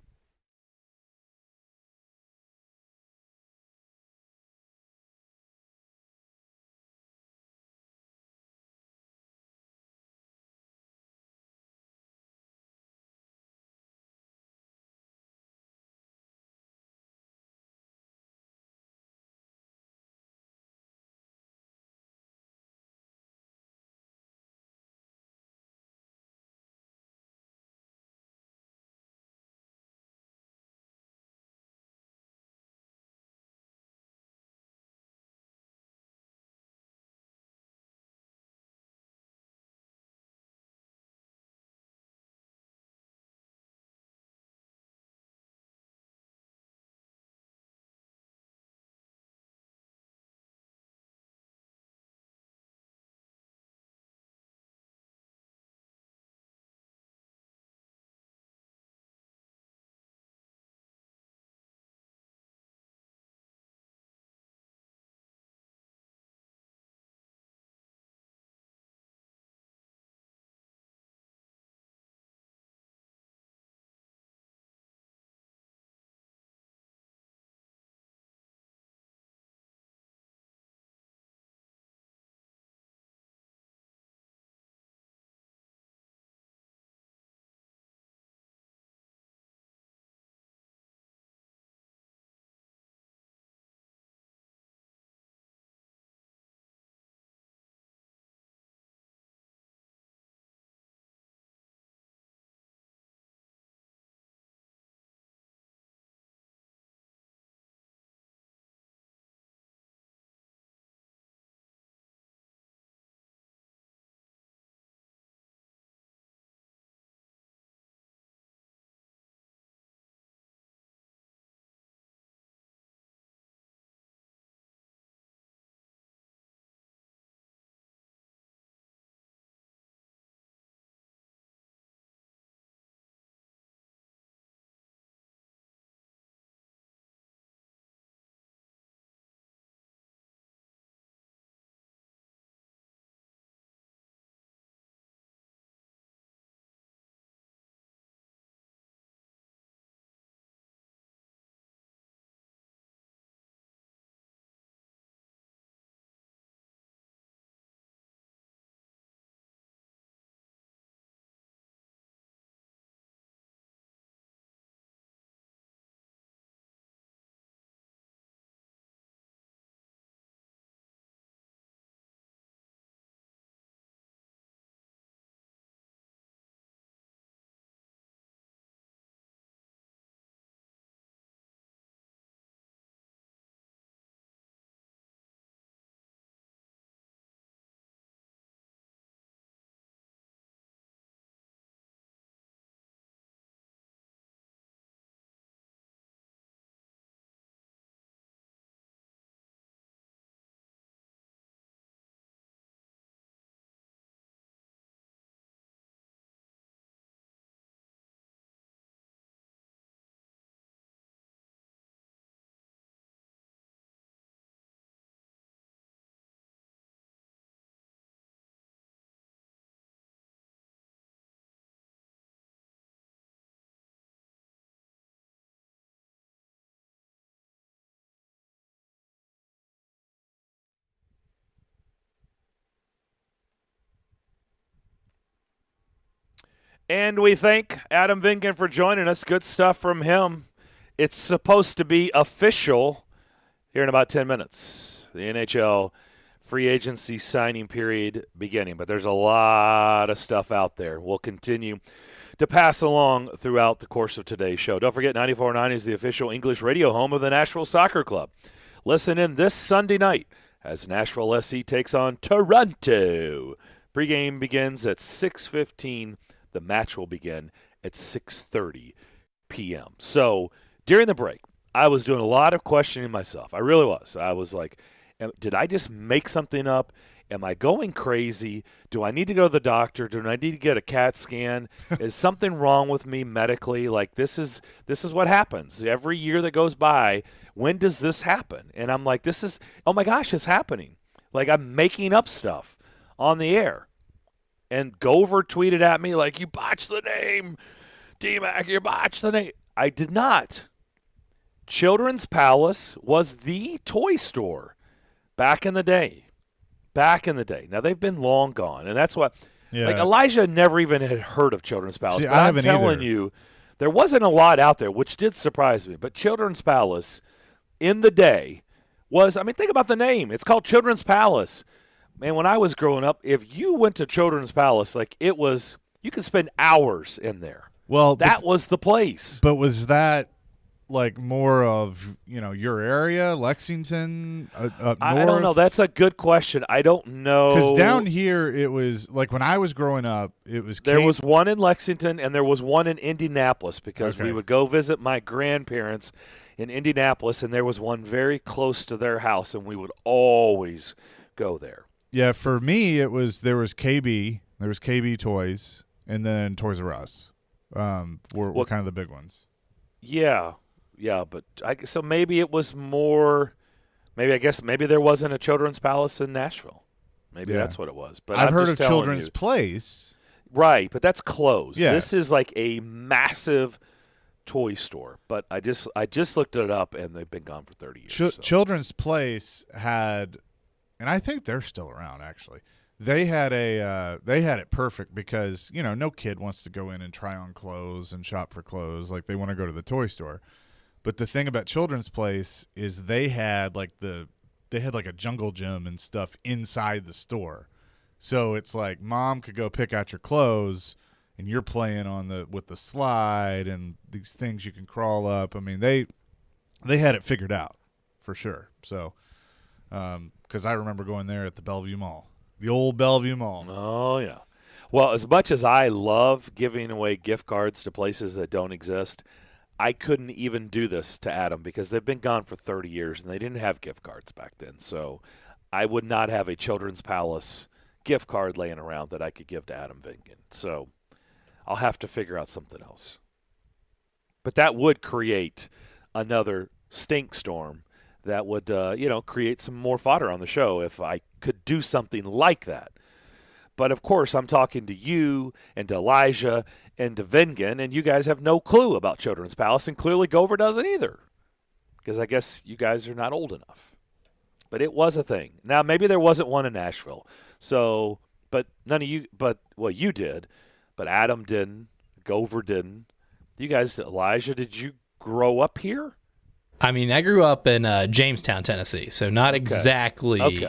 And we thank Adam Vingan for joining us. Good stuff from him. It's supposed to be official here in about 10 minutes. The NHL free agency signing period beginning. But there's a lot of stuff out there. We'll continue to pass along throughout the course of today's show. Don't forget, 94.9 is the official English radio home of the Nashville Soccer Club. Listen in this Sunday night as Nashville SC takes on Toronto. Pregame begins at 6:15. The match will begin at 6:30 p.m. So during the break, I was doing a lot of questioning myself. I really was. I was like, did I just make something up? Am I going crazy? Do I need to go to the doctor? Do I need to get a CAT scan? Is something wrong with me medically? Like, this is what happens. Every year that goes by, when does this happen? And I'm like, oh my gosh, it's happening. Like, I'm making up stuff on the air. And Gover tweeted at me like, you botched the name. D-Mac, you botched the name. I did not. Children's Palace was the toy store back in the day. Now, they've been long gone. And that's what, like, Elijah never even had heard of Children's Palace. See, but I I'm haven't telling either. you, there wasn't a lot out there, which did surprise me. But Children's Palace in the day was, I mean, think about the name. It's called Children's Palace. Man, when I was growing up, if you went to Children's Palace, like, it was, you could spend hours in there. Well, that was the place. But was that like more of, your area, Lexington, up north? I don't know. That's a good question. I don't know. Because down here, it was like when I was growing up, it was there was one in Lexington and there was one in Indianapolis because Okay. we would go visit my grandparents in Indianapolis, and there was one very close to their house, and we would always go there. Yeah, for me, there was KB, there was KB Toys, and then Toys R Us were kind of the big ones. Yeah, but so maybe it was more. Maybe there wasn't a Children's Palace in Nashville. Maybe that's what it was. But I've I'm heard just of telling Children's you. Place. Right, but that's closed. Yeah. This is like a massive toy store. But I just looked it up, and they've been gone for 30 years. So. Children's Place had, and I think they're still around actually. They had it perfect because no kid wants to go in and try on clothes and shop for clothes, like they want to go to the toy store. But the thing about Children's Place is they had like a jungle gym and stuff inside the store. So it's like mom could go pick out your clothes and you're playing with the slide and these things you can crawl up. I mean, they had it figured out for sure. So, because I remember going there at the Bellevue Mall, the old Bellevue Mall. Oh, yeah. Well, as much as I love giving away gift cards to places that don't exist, I couldn't even do this to Adam because they've been gone for 30 years and they didn't have gift cards back then. So I would not have a Children's Palace gift card laying around that I could give to Adam Vingan. So I'll have to figure out something else. But that would create another stink storm that would, create some more fodder on the show if I could do something like that. But, of course, I'm talking to you and to Elijah and to Vingan, and you guys have no clue about Children's Palace, and clearly Gover doesn't either because I guess you guys are not old enough. But it was a thing. Now, maybe there wasn't one in Nashville. So, but none of you, you did, but Adam didn't, Gover didn't. You guys, Elijah, did you grow up here? I mean, I grew up in Jamestown, Tennessee, so not exactly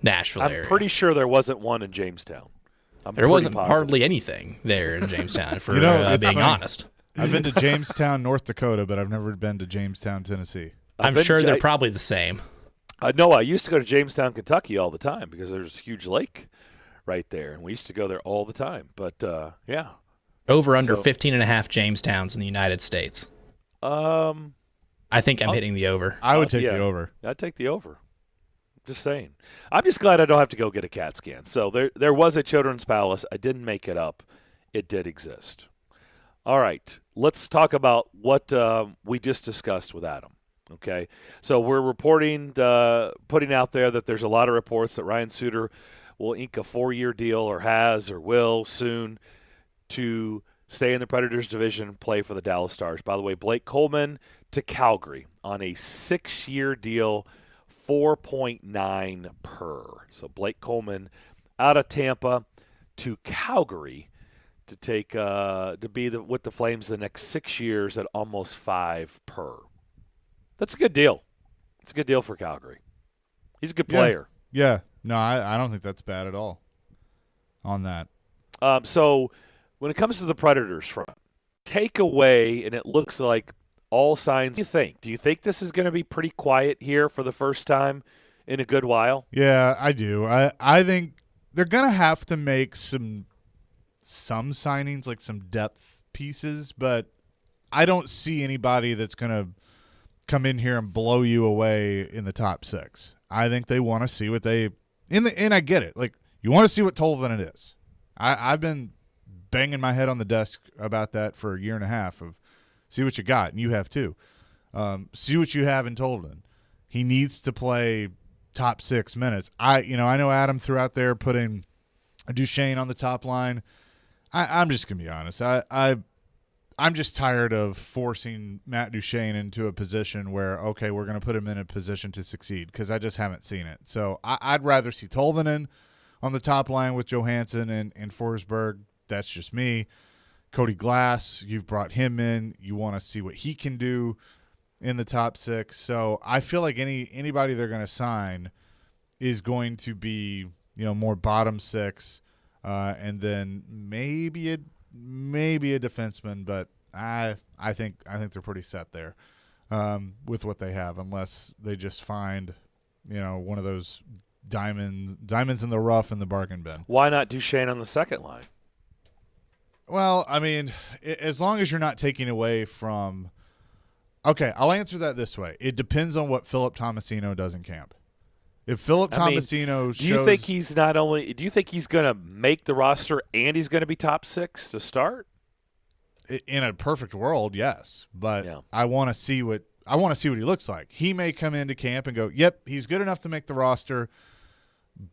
Nashville area. I'm pretty sure there wasn't one in Jamestown. There wasn't hardly anything there in Jamestown, for being honest. I've been to Jamestown, North Dakota, but I've never been to Jamestown, Tennessee. I'm sure they're probably the same. No, I used to go to Jamestown, Kentucky all the time because there's a huge lake right there, and we used to go there all the time. But, yeah. Over under 15 and a half Jamestowns in the United States. I think I'm hitting the over. I would take the over. I'd take the over. Just saying. I'm just glad I don't have to go get a CAT scan. So there was a Children's Palace. I didn't make it up. It did exist. All right. Let's talk about what we just discussed with Adam. Okay. So we're reporting, putting out there that there's a lot of reports that Ryan Suter will ink a 4-year deal or has or will soon to stay in the Predators division, play for the Dallas Stars. By the way, Blake Coleman to Calgary on a 6-year deal, 4.9 per. So Blake Coleman out of Tampa to Calgary to take to be with the Flames the next 6 years at almost $5 per. That's a good deal. It's a good deal for Calgary. He's a good player. Yeah. No, I don't think that's bad at all on that. So when it comes to the Predators front, take away, and it looks like all signs. What do you think? Do you think this is going to be pretty quiet here for the first time in a good while? Yeah, I do. I think they're going to have to make some signings, like some depth pieces, but I don't see anybody that's going to come in here and blow you away in the top 6. I think they want to see what they and I get it. Like, you want to see what Tolvanen it is. I've been banging my head on the desk about that for a year and a half of see what you got, and you have too. See what you have in Tolvanen. He needs to play top 6 minutes. I know Adam threw out there putting Duchesne on the top line. I'm just gonna be honest. I'm just tired of forcing Matt Duchesne into a position where, okay, we're going to put him in a position to succeed because I just haven't seen it. So I'd rather see Tolvanen on the top line with Johansson and Forsberg. That's just me. Cody Glass, you've brought him in. You want to see what he can do in the top 6. So I feel like anybody they're going to sign is going to be, more bottom 6, and then maybe a defenseman, but I think they're pretty set there with what they have, unless they just find one of those diamonds in the rough in the bargain bin. Why not Duchesne on the second line? Well, I mean, as long as you're not taking away from – okay, I'll answer that this way. It depends on what Philip Tomasino does in camp. If Philip Tomasino shows – do you think he's not only – do you think he's going to make the roster and he's going to be top 6 to start? In a perfect world, yes. But I want to see what he looks like. He may come into camp and go, yep, he's good enough to make the roster,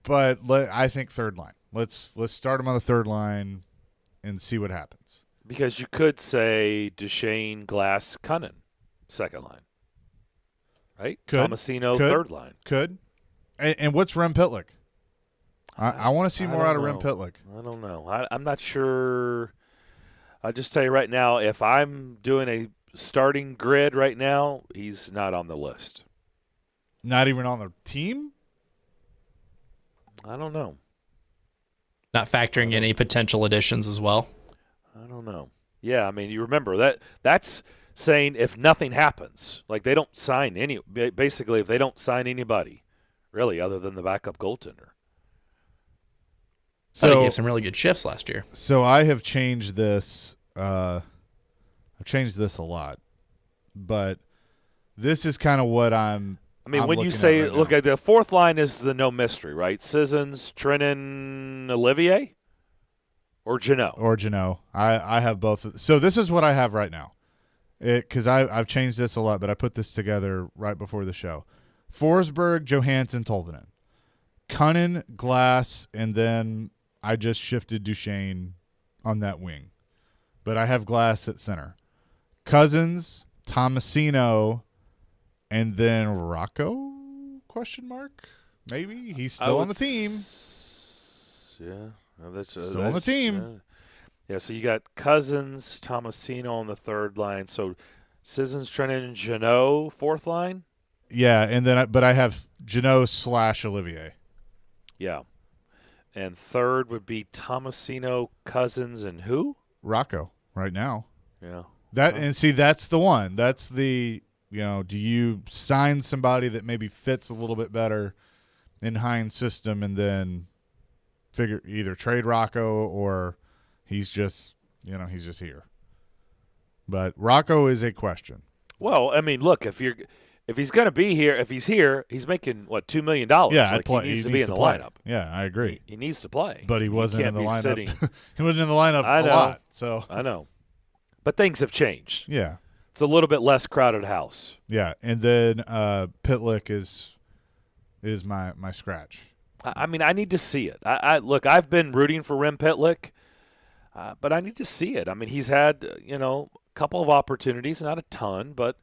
but I think third line. Let's start him on the third line and see what happens. Because you could say Duchesne, Glass, Cunnin, second line. Right? Tomasino, third line. Could. And what's Rem Pitlick? I want to see more out of Rem Pitlick. I don't know. I'm not sure. I'll just tell you right now, if I'm doing a starting grid right now, he's not on the list. Not even on the team? I don't know. Not factoring any potential additions as well? I don't know. Yeah, I mean, you remember that's saying if nothing happens. Like, they don't sign basically, if they don't sign anybody, really, other than the backup goaltender. So he gave some really good shifts last year. So I have changed this. I've changed this a lot, but this is kind of what I'm. I mean, when you say look at the fourth line is the no mystery, right? Sissons, Trennan, Olivier, or Jeannot. I have both. So this is what I have right now, because I've changed this a lot, but I put this together right before the show. Forsberg, Johansson, Tolvanen, Cunnin, Glass, and then I just shifted Duchesne on that wing. But I have Glass at center. Cousins, Tomasino, and then Rocco? Question mark? Maybe he's still on the team. Yeah, that's still on the team. Yeah, so you got Cousins, Tomasino on the third line. So Sissons, Trennan, and Jeannot, fourth line. Yeah, and then but I have Jeannot / Olivier. Yeah, and third would be Tomasino, Cousins, and who? Rocco right now. Yeah. And see, that's the one. That's the, do you sign somebody that maybe fits a little bit better in Hines' system and then figure either trade Rocco or he's just here. But Rocco is a question. Well, I mean, look, if he's going to be here, if he's here, he's making, what, $2 million? Yeah, he needs to be in the lineup. Yeah, I agree. He needs to play. But he wasn't in the lineup. He wasn't in the lineup a lot. So I know. But things have changed. Yeah. It's a little bit less crowded house. Yeah, and then Pitlick is my scratch. I mean, I need to see it. Look, I've been rooting for Rem Pitlick, but I need to see it. I mean, he's had, a couple of opportunities, not a ton, but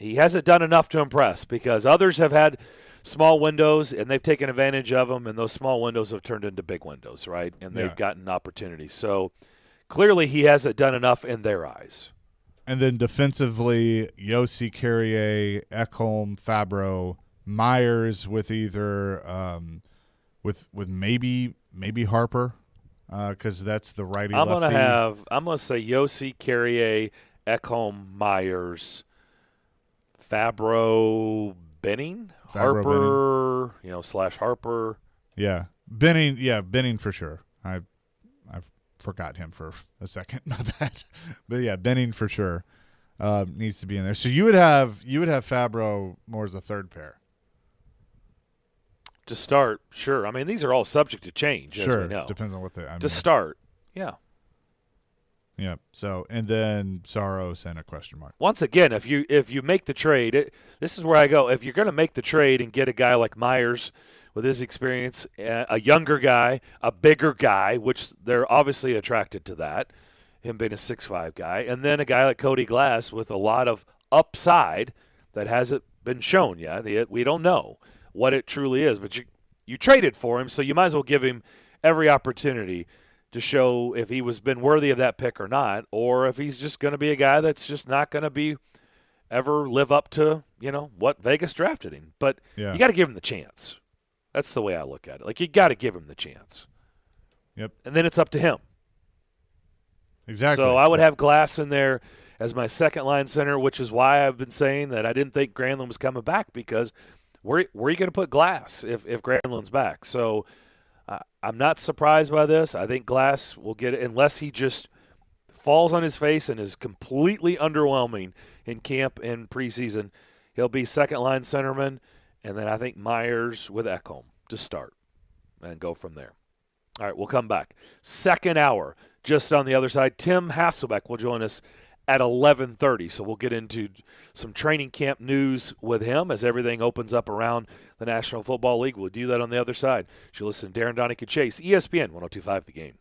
he hasn't done enough to impress because others have had small windows and they've taken advantage of them, and those small windows have turned into big windows, right? And they've gotten opportunities. So clearly he hasn't done enough in their eyes. And then defensively, Yossi, Carrier, Ekholm, Fabro, Myers with either with maybe Harper, because that's the righty lefty. I'm gonna say Yossi, Carrier, Ekholm, Myers, Fabro, Benning, Harper, / Harper. Yeah, Benning for sure. I forgot him for a second. My bad. But yeah, Benning for sure needs to be in there. So you would have Fabro more as a third pair. To start, sure. I mean, these are all subject to change, as we know. Depends on what they. To start, yeah. Yeah. So, and then Saros and a question mark. Once again, if you make the trade, this is where I go. If you're going to make the trade and get a guy like Myers with his experience, a younger guy, a bigger guy, which they're obviously attracted to that, him being a 6'5" guy, and then a guy like Cody Glass with a lot of upside that hasn't been shown yet. We don't know what it truly is, but you traded for him, so you might as well give him every opportunity to show if he was been worthy of that pick or not, or if he's just going to be a guy that's just not going to ever live up to, what Vegas drafted him. But you got to give him the chance. That's the way I look at it. Like, you got to give him the chance. Yep. And then it's up to him. Exactly. So I would have Glass in there as my second line center, which is why I've been saying that I didn't think Granlund was coming back, because where are you going to put Glass if Granlund's back? So I'm not surprised by this. I think Glass will get it unless he just falls on his face and is completely underwhelming in camp and preseason. He'll be second-line centerman, and then I think Myers with Ekholm to start and go from there. All right, we'll come back. Second hour, just on the other side. Tim Hasselbeck will join us at 11:30. So we'll get into some training camp news with him as everything opens up around the National Football League. We'll do that on the other side. You'll listen to Darren, Daunic, and Chase, ESPN 102.5 The Game.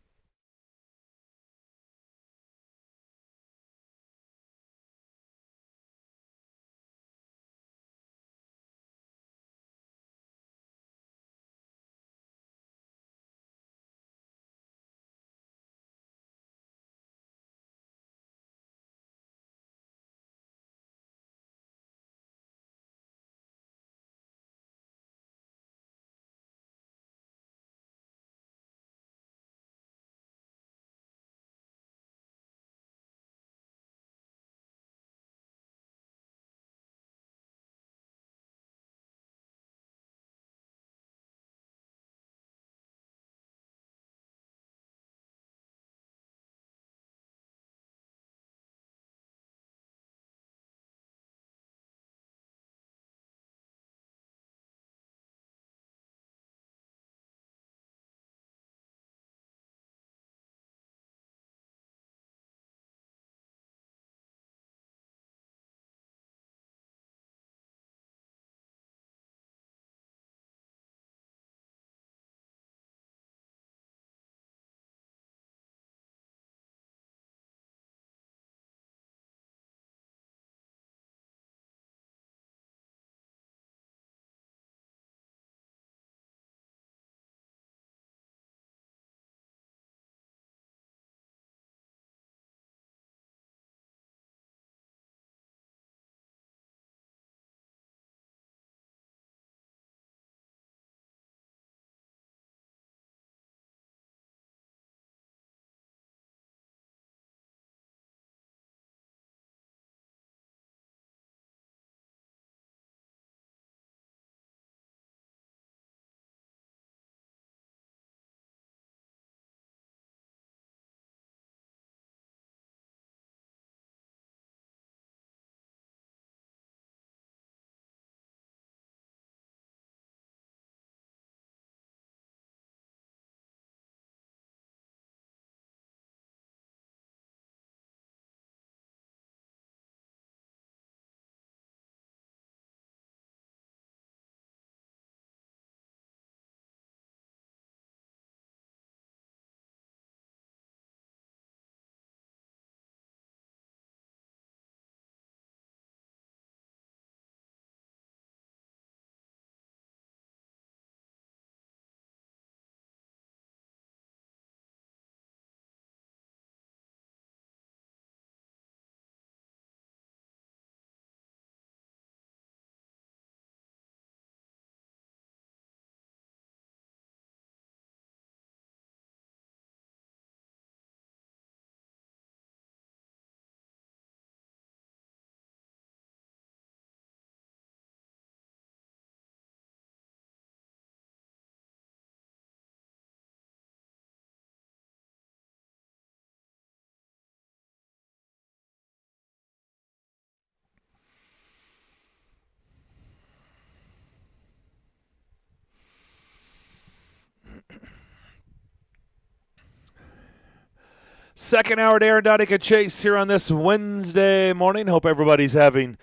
Second hour, Darren, Daunic, and Chase here on this Wednesday morning. Hope everybody's having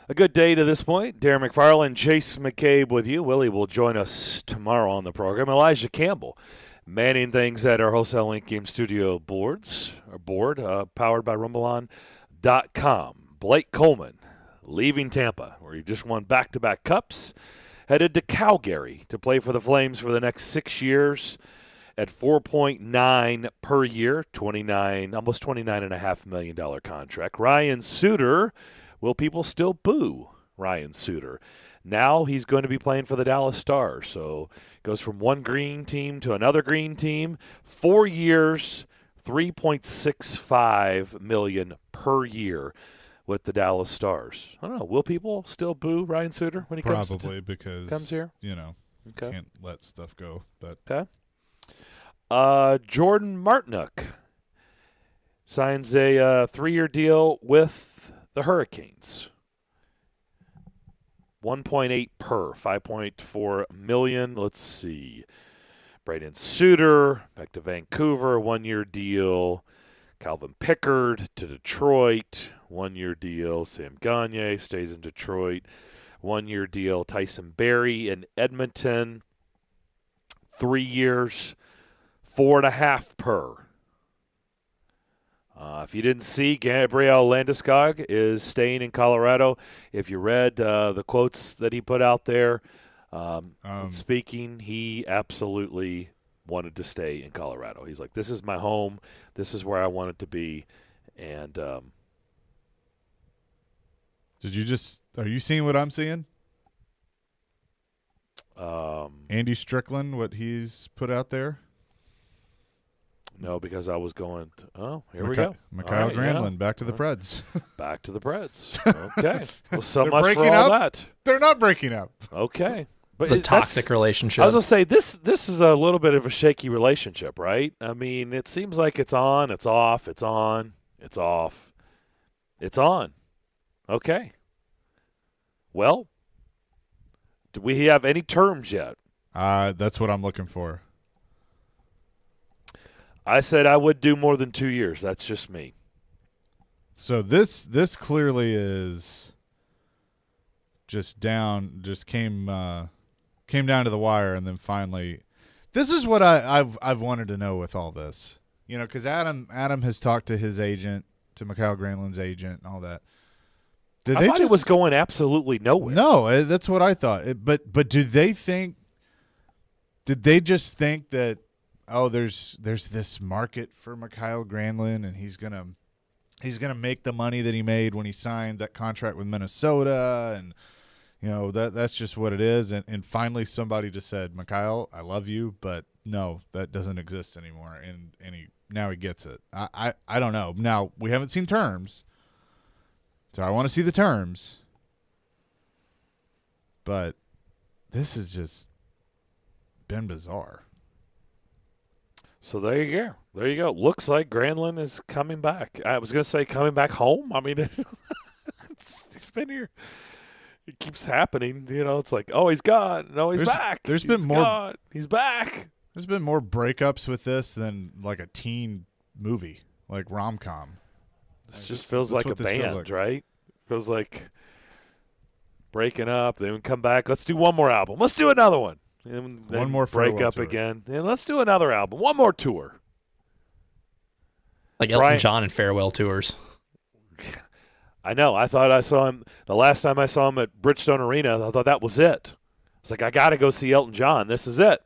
a good day to this point. Darren McFarland, Chase McCabe with you. Willie will join us tomorrow on the program. Elijah Campbell manning things at our Wholesale Link Game Studio board, powered by Rumblon.com. Blake Coleman leaving Tampa, where he just won back-to-back cups, headed to Calgary to play for the Flames for the next 6 years at $4.9 per year, almost $29.5 million contract. Ryan Suter, will people still boo Ryan Suter? Now he's going to be playing for the Dallas Stars. So goes from one green team to another green team. 4 years, $3.65 million per year with the Dallas Stars. I don't know. Will people still boo Ryan Suter when he comes here? Okay. Can't let stuff go. But okay. Jordan Martinook signs a 3-year deal with the Hurricanes. 1.8 per, $5.4 million. Let's see. Braden Suter back to Vancouver, 1-year deal. Calvin Pickard to Detroit, 1-year deal. Sam Gagner stays in Detroit, 1-year deal. Tyson Barrie in Edmonton, 3 years, $4.5 per. If you didn't see, Gabriel Landeskog is staying in Colorado. If you read the quotes that he put out there, speaking, he absolutely wanted to stay in Colorado. He's like, this is my home. This is where I want it to be. And are you seeing what I'm seeing? Andy Strickland, what he's put out there? No, because I was going, here we go. Mikael Granlund, back to the Preds. Back to the Preds. Okay. Well, so much for up. all that. They're not breaking up. Okay. But it's a toxic relationship. I was going to say, this is a little bit of a shaky relationship, right? I mean, it seems like it's on, it's off, it's on, it's off. It's on. Okay. Well, do we have any terms yet? That's what I'm looking for. I said I would do more than 2 years. That's just me. So this clearly is just came down to the wire, and then finally, this is what I've wanted to know with all this, because Adam has talked to his agent, to Mikael Granlund's agent, and all that. I thought it was going absolutely nowhere. No, that's what I thought. But did they just think that? Oh, there's this market for Mikael Granlund, and he's gonna make the money that he made when he signed that contract with Minnesota, and that's just what it is. And finally, somebody just said, Mikael, I love you, but no, that doesn't exist anymore. And now he gets it. I don't know. Now we haven't seen terms, so I want to see the terms. But this has just been bizarre. So there you go. There you go. Looks like Granlund is coming back. I was going to say coming back home. I mean, he's been here. It keeps happening. It's like, oh, he's gone. No, he's back. He's back. There's been more breakups with this than like a teen movie, like rom-com. This just feels like a band, right? Feels like breaking up. Then come back. Let's do one more album. Let's do another one. And then one more break up tour again. And let's do another album. One more tour. Like Elton John and farewell tours. I know. I thought I saw him the last time I saw him at Bridgestone Arena. I thought that was it. It's like, I got to go see Elton John. This is it.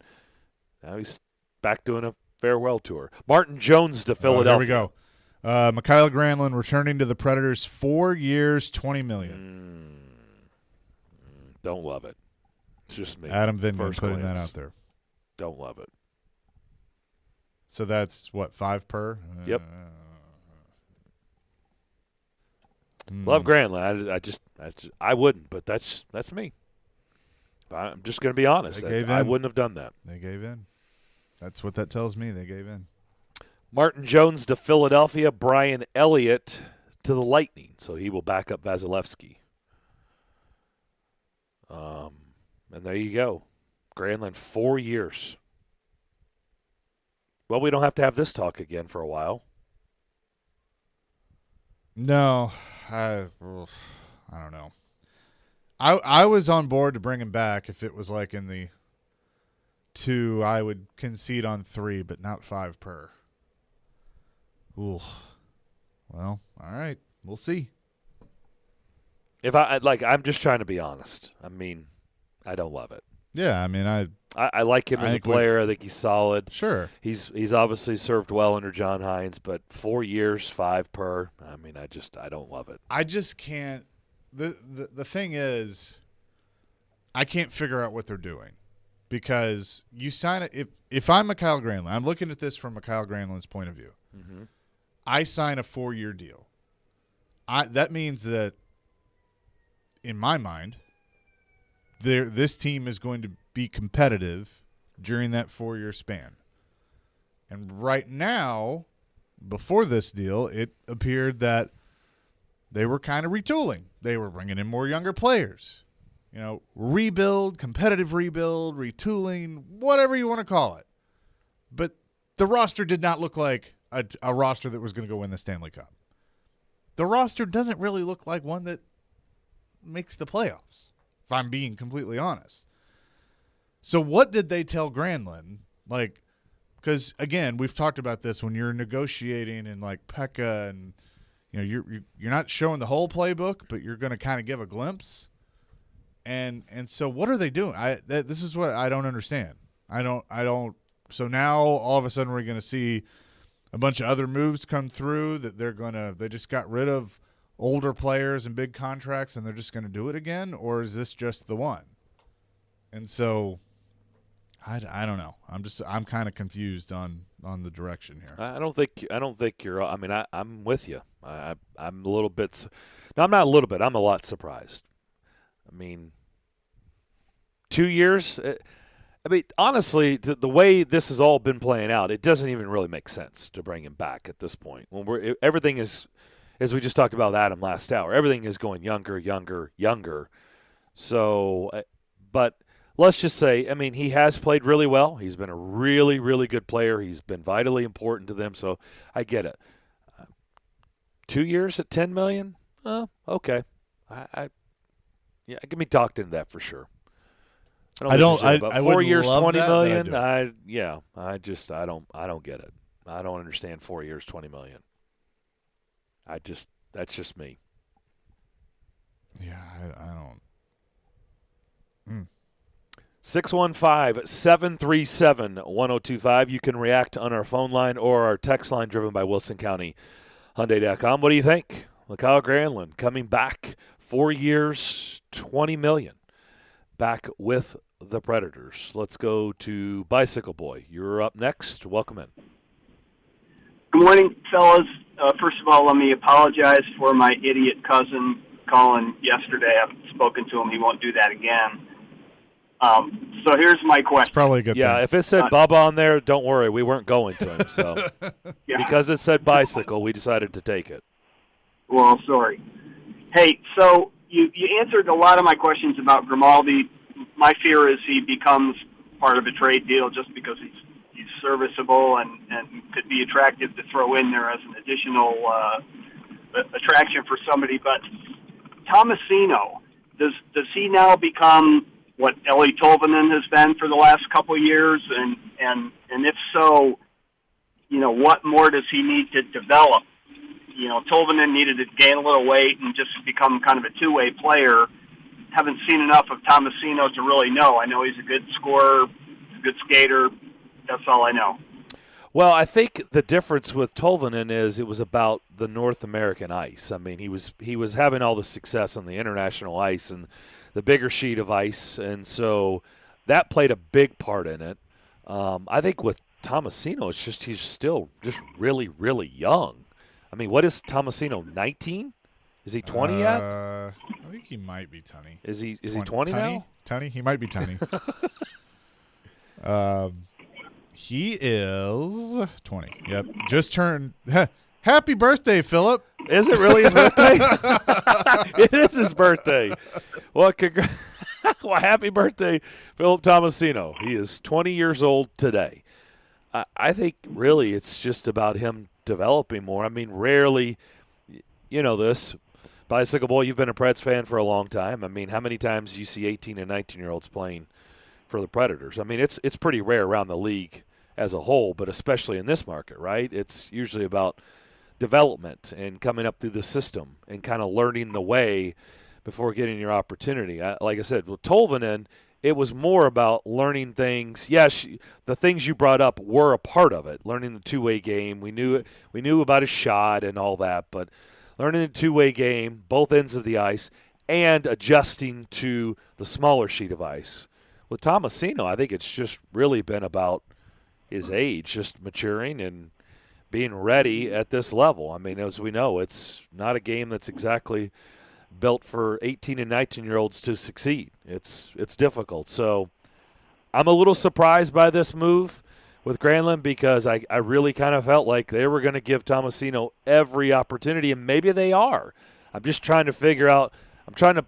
Now he's back doing a farewell tour. Martin Jones to Philadelphia. Here we go. Mikael Granlund returning to the Predators, 4 years, $20 million. Don't love it. It's just me. Adam Vingan putting that out there. Don't love it. So that's what, 5 per? Yep. Love Granlund. I wouldn't, but that's me. I'm just going to be honest. I wouldn't have done that. They gave in. That's what that tells me. They gave in. Martin Jones to Philadelphia. Brian Elliott to the Lightning. So he will back up Vasilevsky. And there you go. Granlund, 4 years. Well, we don't have to have this talk again for a while. No, I don't know. I was on board to bring him back if it was like in the 2. I would concede on 3, but not 5 per. Ooh. Well, all right. We'll see. If I'm just trying to be honest. I mean, I don't love it. Yeah, I mean, I like him as a player. I think he's solid. Sure. He's obviously served well under John Hines, but 4 years, 5 per. I mean, I don't love it. I just can't. The thing is, I can't figure out what they're doing, because you sign it. If I'm Kyle Granlund, I'm looking at this from Kyle Granlund's point of view. Mm-hmm. I sign a 4-year deal. That means that, in my mind, this team is going to be competitive during that 4-year span. And right now, before this deal, it appeared that they were kind of retooling. They were bringing in more younger players. Rebuild, competitive rebuild, retooling, whatever you want to call it. But the roster did not look like a roster that was going to go win the Stanley Cup. The roster doesn't really look like one that makes the playoffs, if I'm being completely honest. So what did they tell Granlund? Because, again, we've talked about this when you're negotiating and Pekka, and you're not showing the whole playbook, but you're going to kind of give a glimpse. And so what are they doing? This is what I don't understand. I don't. So now all of a sudden we're going to see a bunch of other moves come through that they just got rid of older players and big contracts and they're just going to do it again, or is this just the one? And so I don't know. I'm kind of confused on the direction here. I don't think you're. I mean, I'm with you. I'm a little bit. No, I'm not a little bit. I'm a lot surprised. I mean, 2 years. I mean, honestly, the way this has all been playing out, it doesn't even really make sense to bring him back at this point. When everything is, as we just talked about Adam last hour, everything is going younger. So, but let's just say, I mean, he has played really well. He's been a really, really good player. He's been vitally important to them. So I get it. 2 years at $10 million? Okay. Yeah, I can be talked into that for sure. I 4 years, $20 million. I don't get it. I don't understand 4 years, $20 million. That's just me. Yeah, I don't. 615-737-1025. You can react on our phone line or our text line driven by WilsonCountyHyundai.com. What do you think? Kyle Granlund coming back 4 years, $20 million. Back with the Predators. Let's go to Bicycle Boy. You're up next. Welcome in. Good morning, fellas. First of all, let me apologize for my idiot cousin calling yesterday. I've spoken to him. He won't do that again. So here's my question. It's probably a good thing. If it said Bubba on there, don't worry. We weren't going to him. So yeah. Because it said bicycle, we decided to take it. Well, sorry. Hey, so you answered a lot of my questions about Grimaldi. My fear is he becomes part of a trade deal just because he's serviceable and could be attractive to throw in there as an additional attraction for somebody. But Tomasino, does he now become what Ellie Tolvanen has been for the last couple of years? And if so, what more does he need to develop? Tolvanen needed to gain a little weight and just become kind of a two-way player. Haven't seen enough of Tomasino to really know. I know he's a good scorer, he's a good skater. That's all I know. Well, I think the difference with Tolvanen is it was about the North American ice. I mean, he was having all the success on the international ice and the bigger sheet of ice, and so that played a big part in it. I think with Tomasino, it's just he's still just really, really young. I mean, what is Tomasino, 19? Is he 20 yet? I think he might be 20. Is he 20 now? 20? He might be 20. He is 20. Yep. Just turned. Happy birthday, Philip. Is it really his birthday? It is his birthday. Well, well, happy birthday, Philip Tomasino. He is 20 years old today. I think really it's just about him developing more. I mean, rarely you know this. Bicycle Boy, you've been a Preds fan for a long time. I mean, how many times do you see 18 and 19-year-olds playing for the Predators? I mean, it's pretty rare around the league as a whole, but especially in this market, right? It's usually about development and coming up through the system and kind of learning the way before getting your opportunity. Like I said, with Tolvanen, it was more about learning things. Yes, the things you brought up were a part of it, learning the two-way game. We knew about his shot and all that, but learning the two-way game, both ends of the ice, and adjusting to the smaller sheet of ice. With Tomasino, I think it's just really been about his age, just maturing and being ready at this level. I mean, as we know, it's not a game that's exactly built for 18 and 19-year-olds to succeed. It's difficult. So I'm a little surprised by this move with Granlund because I really kind of felt like they were going to give Tomasino every opportunity, and maybe they are. I'm just trying to figure out – I'm trying to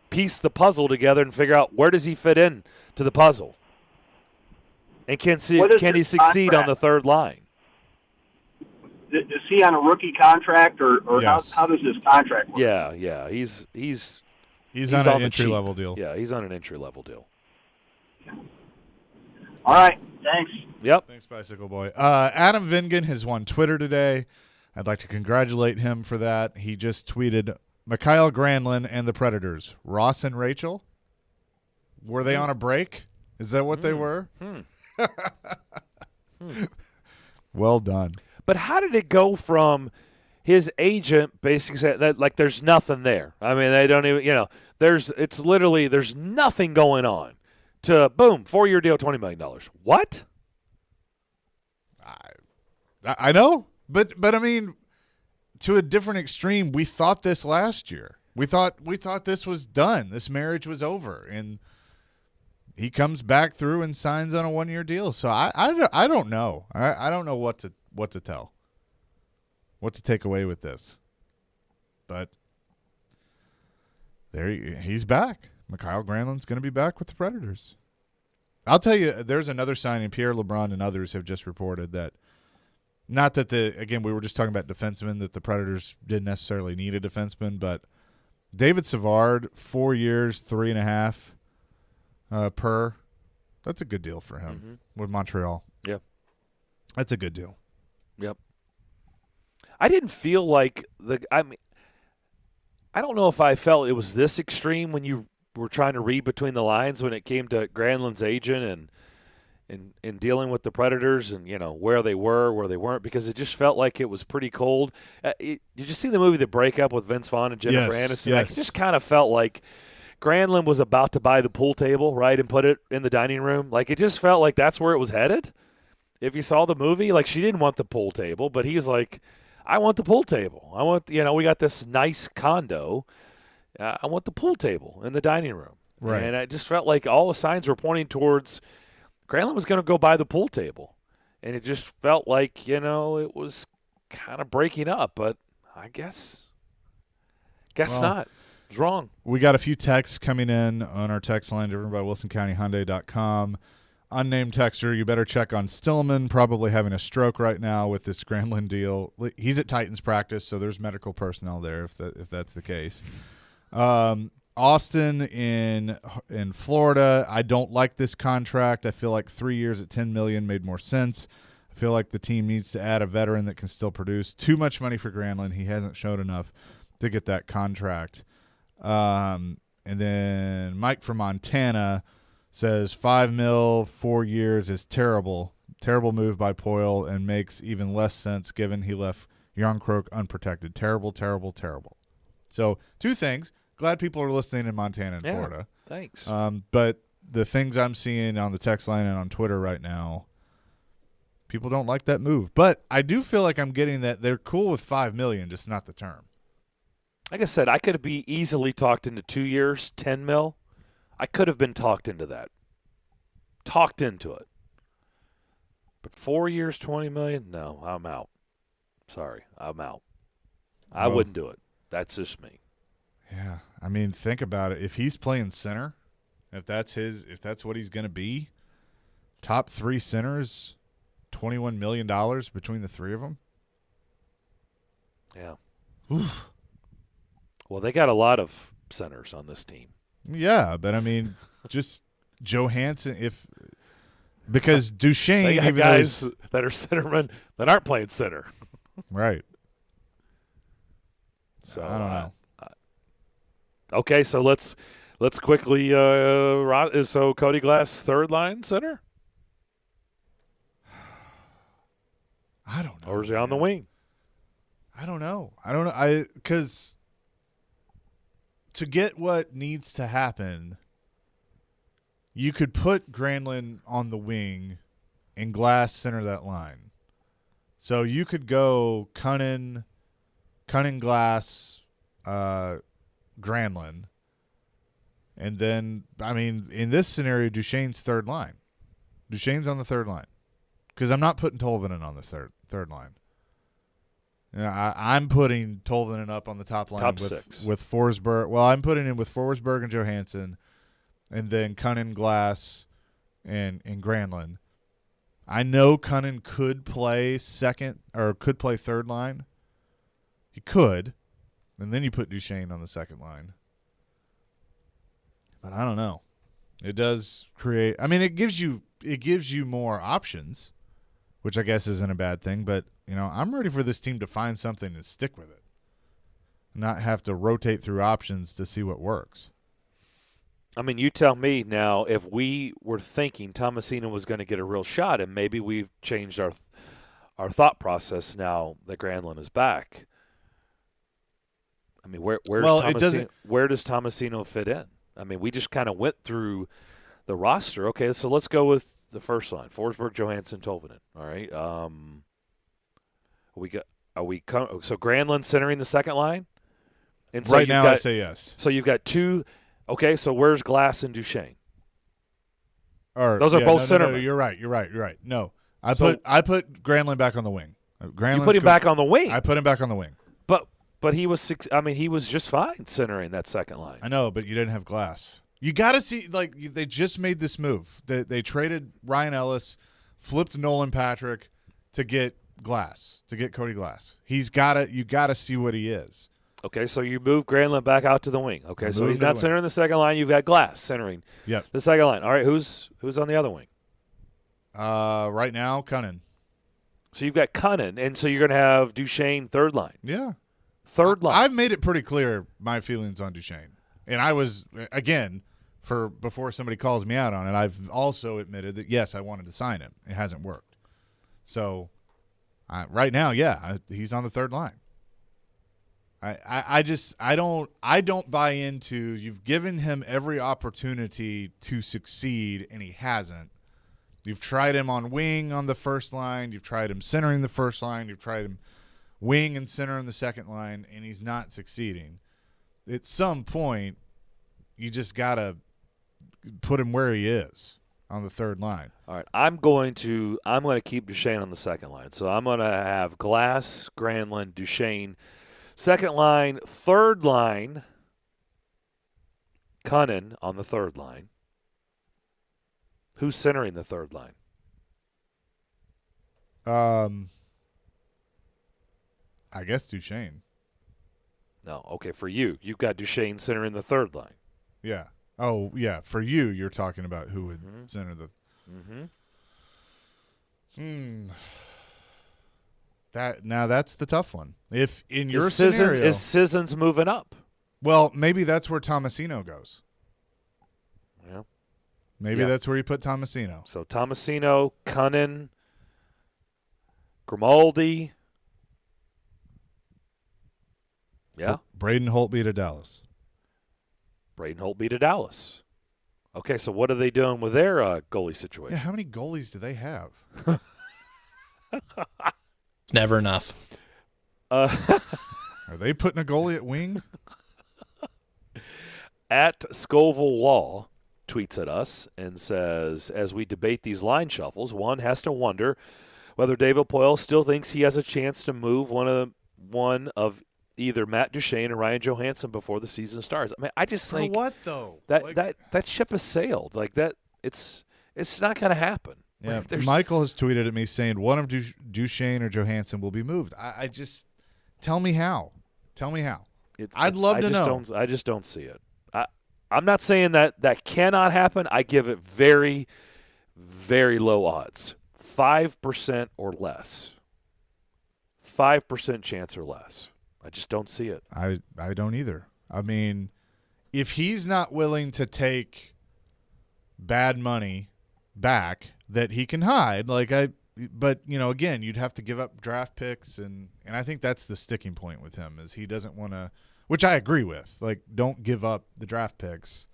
piece the puzzle together and figure out where does he fit in to the puzzle. And can he succeed on the third line? Is he on a rookie contract, or Yes. how does his contract work? Yeah. He's on an entry-level deal. Yeah, he's on an entry-level deal. All right, thanks. Yep. Thanks, Bicycle Boy. Adam Vingan has won Twitter today. I'd like to congratulate him for that. He just tweeted, Mikhail Granlund and the Predators, Ross and Rachel, were they on a break? Is that what they were? Well done. But how did it go from his agent basically saying that like there's nothing there? I mean, they don't even there's nothing going on to boom, 4-year deal, $20 million. What? I know, but I mean, to a different extreme, we thought this last year. We thought this was done. This marriage was over, and he comes back through and signs on a 1-year deal. So I don't know. I don't know what to tell, what to take away with this. But he's back. Mikhail Granlund's going to be back with the Predators. I'll tell you, there's another signing. Pierre LeBrun and others have just reported that, not that again, we were just talking about defensemen, that the Predators didn't necessarily need a defenseman, but David Savard, 4 years, 3.5 per. That's a good deal for him with Montreal. Yeah. That's a good deal. Yep. I didn't feel like I don't know if I felt it was this extreme when you were trying to read between the lines when it came to Granlund's agent and dealing with the Predators and, where they were, where they weren't, because it just felt like it was pretty cold. Did you see the movie The Breakup with Vince Vaughn and Jennifer Aniston? Yes. I just kind of felt like Granlund was about to buy the pool table, right, and put it in the dining room. Like, it just felt like that's where it was headed. If you saw the movie, like, she didn't want the pool table, but he's like, I want the pool table. I want, we got this nice condo. I want the pool table in the dining room. Right. And I just felt like all the signs were pointing towards Granlund was going to go buy the pool table. And it just felt like, it was kind of breaking up. But I guess not. It was wrong. We got a few texts coming in on our text line driven by WilsonCountyHyundai.com. Unnamed texter, you better check on Stillman, probably having a stroke right now with this Granlund deal. He's at Titans practice, so there's medical personnel there if that's the case. Austin in Florida, I don't like this contract. I feel like 3 years at $10 million made more sense. I feel like the team needs to add a veteran that can still produce. Too much money for Granlund. He hasn't showed enough to get that contract. And then Mike from Montana says $5 million, 4 years is terrible. Terrible move by Poyle and makes even less sense given he left Jarnkrok unprotected. Terrible, terrible, terrible. So 2 things. Glad people are listening in Montana and Florida. Thanks. But the things I'm seeing on the text line and on Twitter right now, people don't like that move. But I do feel like I'm getting that they're cool with $5 million, just not the term. Like I said, I could be easily talked into 2 years, $10 million. I could have been talked into that. Talked into it. But 4 years, $20 million? No, I'm out. Sorry, I'm out. I wouldn't do it. That's just me. Yeah. I mean, think about it. If he's playing center, if that's what he's going to be, top 3 centers, $21 million between the 3 of them. Yeah. Oof. Well, they got a lot of centers on this team. Yeah, but I mean, just Johansson because Duchesne They got even guys that are centermen that aren't playing center. right. So I don't know. Okay, so let's quickly. So Cody Glass, third line center, I don't know. or is he on the wing? I don't know. Because to get what needs to happen, you could put Granlund on the wing and Glass center that line. So you could go Cunnin, Glass, Granlund. And then, I mean, in this scenario, Duchesne's third line. Duchesne's on the third line. Because I'm not putting Tolvanen on the third line. You know, I'm putting Tolvanen up on the top line Top six. with Forsberg. Well, I'm putting him with Forsberg and Johansson, and then Cunnin, Glass, and Granlund. I know Cunnin could play second or could play third line. He could, and then you put Duchesne on the second line. But I don't know. It does create. I mean, it gives you more options, which I guess isn't a bad thing. But you know, I'm ready for this team to find something and stick with it, not have to rotate through options to see what works. I mean, you tell me now. If we were thinking Tomasino was going to get a real shot, and maybe we've changed our thought process now that Granlund is back. I mean, where does Tomasino fit in? I mean, we just kind of went through the roster. Okay, so let's go with the first line: Forsberg, Johansson, Tolvanen. All right. So Granlund centering the second line? And so right now, I say yes. So you've got two. Okay, so where's Glass and Duchesne? Those are both centermen. No, you're right. No, I put Granlund back on the wing. You put him back on the wing. I put him back on the wing. But he was he was just fine centering that second line. I know, but you didn't have Glass. You got to see, like, they just made this move. They traded Ryan Ellis, flipped Nolan Patrick to get Glass, to get Cody Glass. You got to see what he is. Okay, so you move Granlund back out to the wing. Okay, so he's not centering the second line. You've got Glass centering the second line. All right, who's on the other wing? Right now, Cunnin. So you've got Cunnin, and so you're going to have Duchesne third line. Yeah. Third line. I've made it pretty clear my feelings on Duchesne. And I was, again, before somebody calls me out on it, I've also admitted that, yes, I wanted to sign him. It hasn't worked. So right now, he's on the third line. I don't buy into, you've given him every opportunity to succeed, and he hasn't. You've tried him on wing on the first line. You've tried him centering the first line. You've tried him wing and center in the second line, and he's not succeeding. At some point, you just got to put him where he is on the third line. All right, I'm going to keep Duchesne on the second line. So I'm going to have Glass, Granlund, Duchesne, second line, third line, Cunnin on the third line. Who's centering the third line? I guess Duchesne. No, okay, for you. You've got Duchesne centering the third line. Yeah. Oh, yeah. For you, you're talking about who would center the. That's the tough one. If in your scenario, is Sissons moving up? Well, maybe that's where Tomasino goes. Yeah. Maybe that's where you put Tomasino. So Tomasino, Cunnin, Grimaldi. Yeah. Braden Holtby to Dallas. Okay, so what are they doing with their goalie situation? Yeah, how many goalies do they have? It's never enough. Are they putting a goalie at wing? At Scoville Law tweets at us and says, as we debate these line shuffles, one has to wonder whether David Poile still thinks he has a chance to move one of either Matt Duchesne or Ryan Johansson before the season starts. I mean, I just think what though? That ship has sailed. Like that, it's not going to happen. Yeah, like, Michael has tweeted at me saying one of Duchesne or Johansson will be moved. I just tell me how. I'd love to know. I just don't see it. I'm not saying that cannot happen. I give it very, very low odds, 5% or less, 5% chance or less. I just don't see it. I don't either. I mean, if he's not willing to take bad money back that he can hide, but again, you'd have to give up draft picks, and I think that's the sticking point with him is he doesn't want to, which I agree with. Like, don't give up the draft picks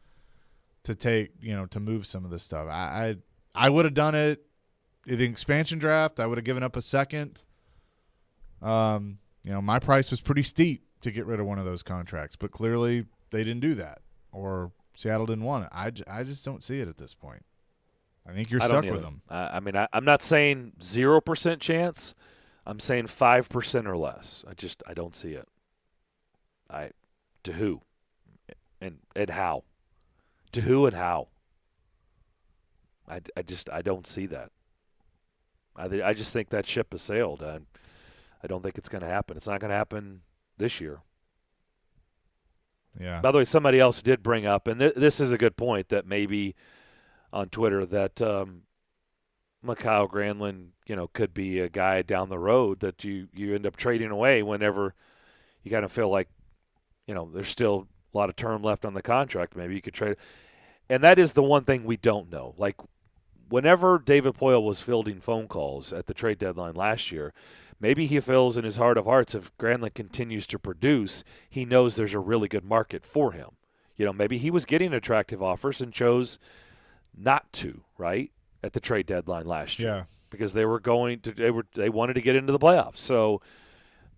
to take, to move some of this stuff. I would have done it in the expansion draft. I would have given up a second. My price was pretty steep to get rid of one of those contracts, but clearly they didn't do that, or Seattle didn't want it. I just don't see it at this point. I think you're stuck with them. I'm not saying 0% chance. I'm saying 5% or less. I don't see it. To who? And how? To who and how? I don't see that. I just think that ship has sailed. I don't think it's going to happen. It's not going to happen this year. Yeah. By the way, somebody else did bring up, and this is a good point, that maybe on Twitter that Mikhail Granlund, could be a guy down the road that you end up trading away whenever you kind of feel like, there's still a lot of term left on the contract. Maybe you could trade. And that is the one thing we don't know. Like, whenever David Poile was fielding phone calls at the trade deadline last year, maybe he feels in his heart of hearts, if Granlund continues to produce, he knows there's a really good market for him. Maybe he was getting attractive offers and chose not to, right, at the trade deadline last year. Yeah. Because they wanted to get into the playoffs. So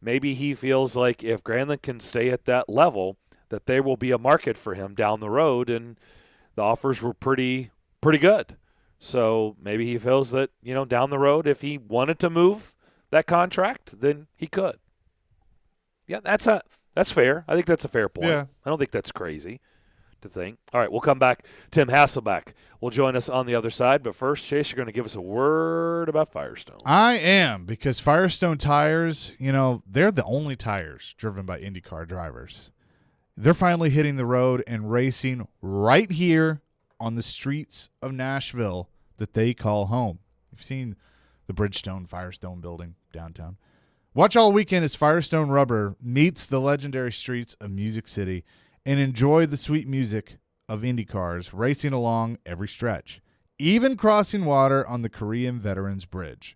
maybe he feels like if Granlund can stay at that level, that there will be a market for him down the road, and the offers were pretty good. So maybe he feels that, down the road, if he wanted to move that contract, then he could. Yeah, that's fair. I think that's a fair point. Yeah. I don't think that's crazy to think. All right, we'll come back. Tim Hasselback will join us on the other side. But first, Chase, you're going to give us a word about Firestone. I am, because Firestone tires, they're the only tires driven by IndyCar drivers. They're finally hitting the road and racing right here on the streets of Nashville that they call home. You've seen the Bridgestone Firestone building downtown. Watch all weekend as Firestone Rubber meets the legendary streets of Music City and enjoy the sweet music of Indy cars racing along every stretch, even crossing water on the Korean Veterans Bridge.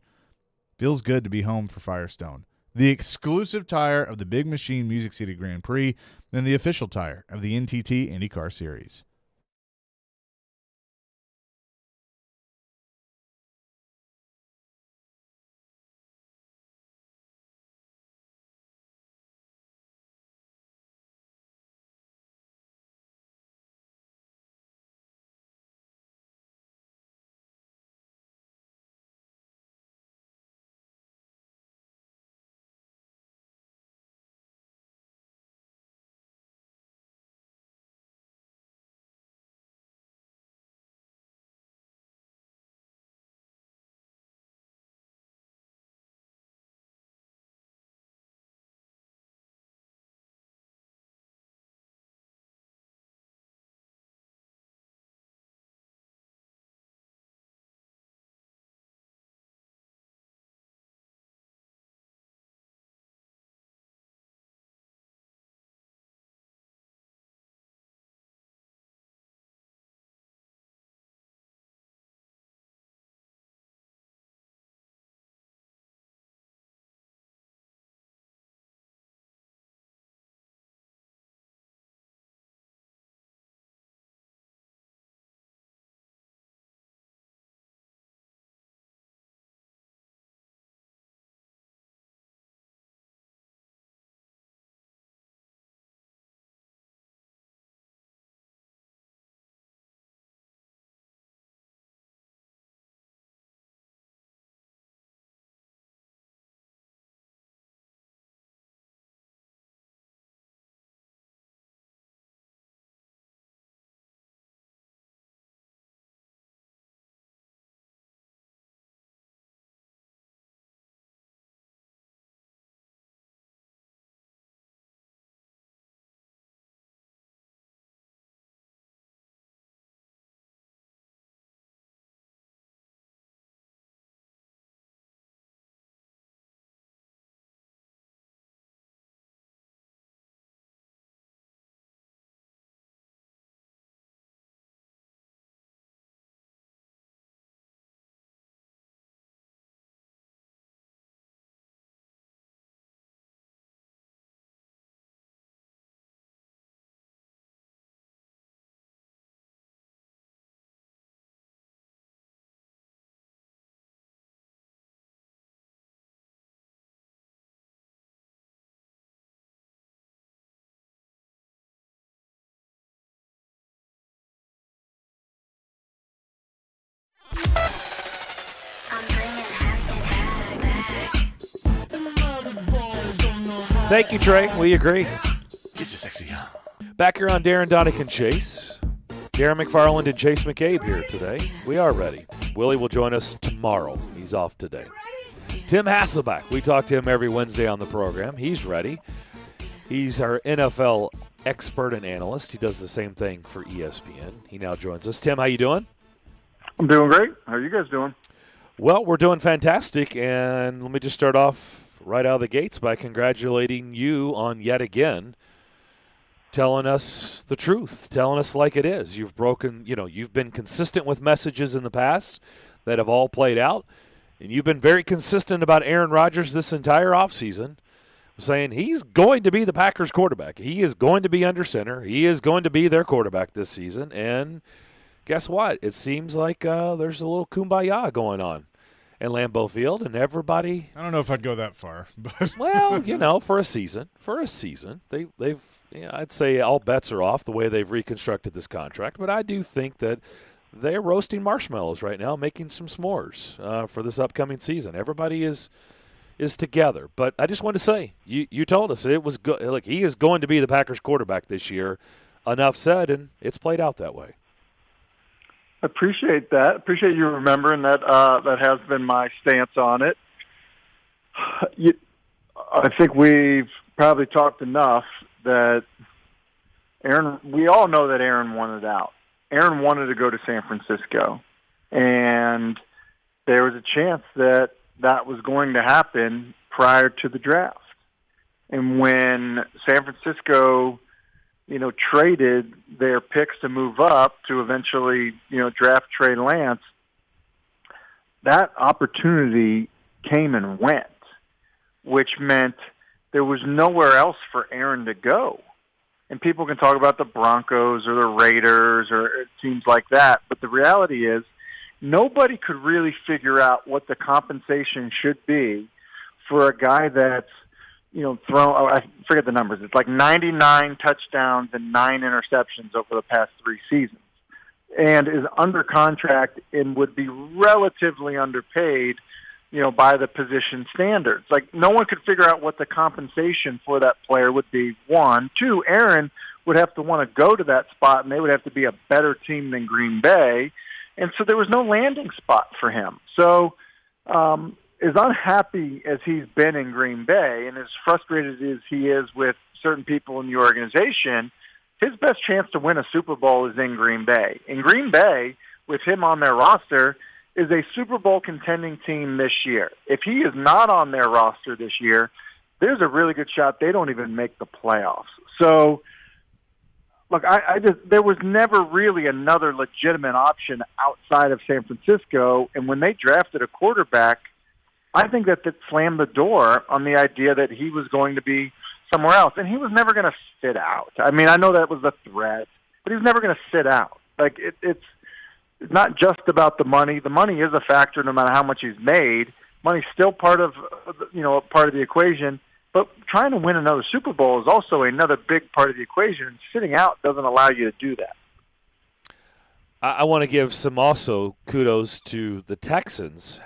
Feels good to be home for Firestone, the exclusive tire of the Big Machine Music City Grand Prix and the official tire of the NTT IndyCar Series. Thank you, Trey. We agree. Get your sexy on. Back here on Darren, Daunic, and Chase. Darren McFarland and Chase McCabe here today. We are ready. Willie will join us tomorrow. He's off today. Tim Hasselbeck. We talk to him every Wednesday on the program. He's ready. He's our NFL expert and analyst. He does the same thing for ESPN. He now joins us. Tim, how you doing? I'm doing great. How are you guys doing? Well, we're doing fantastic, and let me just start off right out of the gates by congratulating you on yet again telling us the truth, telling us like it is. You've been consistent with messages in the past that have all played out, and you've been very consistent about Aaron Rodgers this entire offseason, saying he's going to be the Packers quarterback. He is going to be under center. He is going to be their quarterback this season, and guess what? It seems like there's a little kumbaya going on in Lambeau Field, and everybody. I don't know if I'd go that far, but well, for a season, they've I'd say all bets are off the way they've reconstructed this contract. But I do think that they're roasting marshmallows right now, making some s'mores for this upcoming season. Everybody is together. But I just want to say, you told us it was good. Look, he is going to be the Packers quarterback this year. Enough said, and it's played out that way. Appreciate that. Appreciate you remembering that. That has been my stance on it. I think we've probably talked enough that Aaron. We all know that Aaron wanted out. Aaron wanted to go to San Francisco, and there was a chance that that was going to happen prior to the draft. And when San Francisco traded their picks to move up to eventually, draft Trey Lance, that opportunity came and went, which meant there was nowhere else for Aaron to go. And people can talk about the Broncos or the Raiders or teams like that, but the reality is nobody could really figure out what the compensation should be for a guy that's I forget the numbers. It's like 99 touchdowns and 9 interceptions over the past 3 seasons, and is under contract and would be relatively underpaid, by the position standards. Like, no one could figure out what the compensation for that player would be, 1. 2, Aaron would have to want to go to that spot, and they would have to be a better team than Green Bay, and so there was no landing spot for him. So, as unhappy as he's been in Green Bay and as frustrated as he is with certain people in the organization, his best chance to win a Super Bowl is in Green Bay. In Green Bay, with him on their roster, is a Super Bowl contending team this year. If he is not on their roster this year, there's a really good shot they don't even make the playoffs. So, look, there was never really another legitimate option outside of San Francisco, and when they drafted a quarterback, I think that slammed the door on the idea that he was going to be somewhere else. And he was never going to sit out. I mean, I know that was a threat, but he was never going to sit out. Like, it's not just about the money. The money is a factor no matter how much he's made. Money's still part of the equation. But trying to win another Super Bowl is also another big part of the equation. And sitting out doesn't allow you to do that. I want to give some also kudos to the Texans,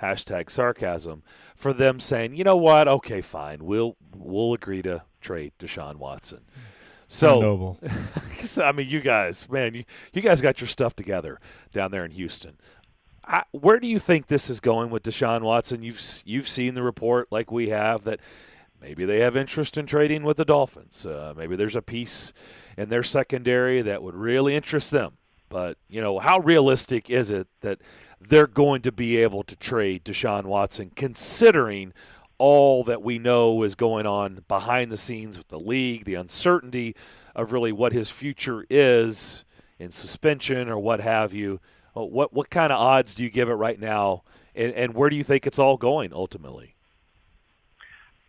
#sarcasm, for them saying, you know what, okay, fine, we'll agree to trade Deshaun Watson. So, noble. I mean, you guys, man, you guys got your stuff together down there in Houston. Where do you think this is going with Deshaun Watson? You've seen the report like we have that maybe they have interest in trading with the Dolphins. Maybe there's a piece in their secondary that would really interest them. But, how realistic is it that they're going to be able to trade Deshaun Watson, considering all that we know is going on behind the scenes with the league, the uncertainty of really what his future is in suspension or what have you? What kind of odds do you give it right now, and where do you think it's all going ultimately?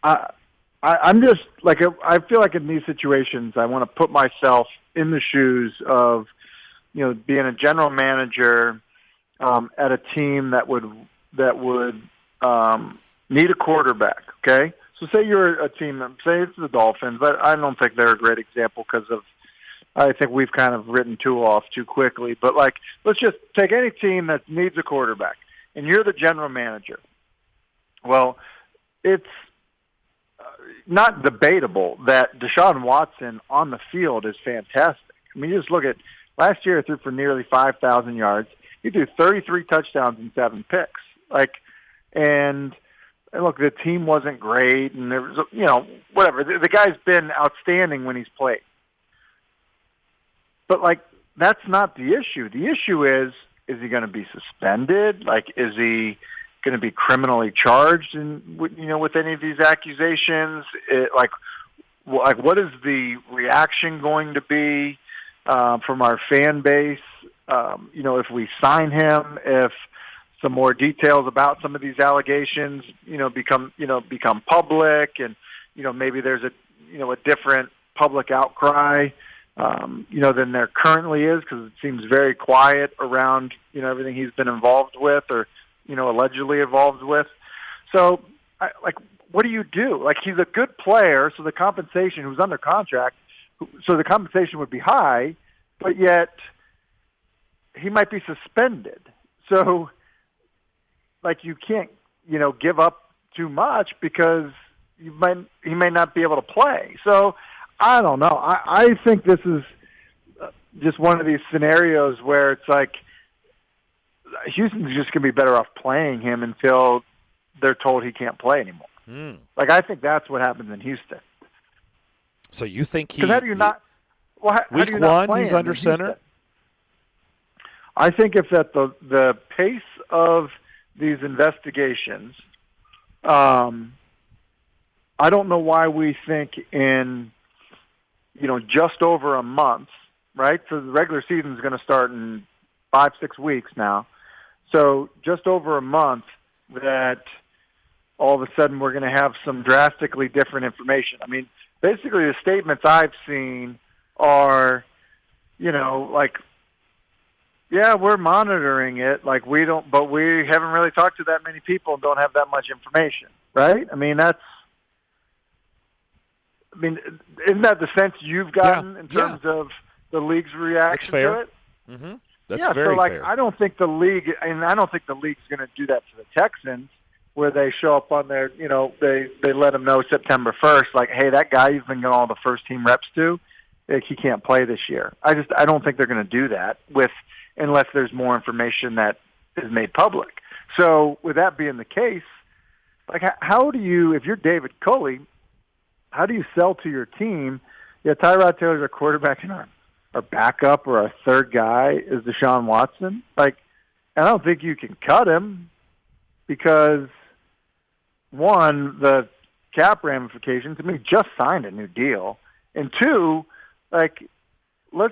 I'm just like, I feel like in these situations, I want to put myself in the shoes of, being a general manager at a team that would need a quarterback. Okay, so say you're a team, say it's the Dolphins, but I don't think they're a great example because I think we've kind of written two off too quickly. But like, let's just take any team that needs a quarterback, and you're the general manager. Well, it's not debatable that Deshaun Watson on the field is fantastic. I mean, you just look at last year, he threw for nearly 5,000 yards. He threw 33 touchdowns and 7 picks. And look, the team wasn't great, and there was, whatever. The guy's been outstanding when he's played. But, that's not the issue. The issue is he going to be suspended? Is he going to be criminally charged with any of these accusations? What is the reaction going to be from our fan base? If we sign him, if some more details about some of these allegations, become public, and maybe there's a different public outcry, than there currently is, because it seems very quiet around everything he's been involved with or allegedly involved with. So, what do you do? He's a good player, so the compensation, who's under contract, so the compensation would be high, but yet he might be suspended. So, you can't, give up too much because he may not be able to play. So, I don't know. I think this is just one of these scenarios where it's Houston's just going to be better off playing him until they're told he can't play anymore. I think that's what happens in Houston. So you think because how do you not? Well, how do you not play he's him under in center. Houston? I think if at the pace of these investigations, I don't know why we think in just over a month, right? So the regular season is going to start in 5-6 weeks now. So just over a month that all of a sudden we're going to have some drastically different information. I mean, basically the statements I've seen are, yeah, we're monitoring it. But we haven't really talked to that many people and don't have that much information, right? I mean, isn't that the sense you've gotten in terms of the league's reaction to it? Mm-hmm. That's very fair. I don't think the league's going to do that to the Texans, where they show up on their, they let them know September 1st, hey, that guy you've been getting all the first team reps to, he can't play this year. I don't think they're going to do that unless there's more information that is made public. So with that being the case, how do you, if you're David Culley, how do you sell to your team? Yeah, Tyrod Taylor's our quarterback, and our backup or our third guy is Deshaun Watson. I don't think you can cut him because, one, the cap ramifications. I mean, he just signed a new deal. And two, let's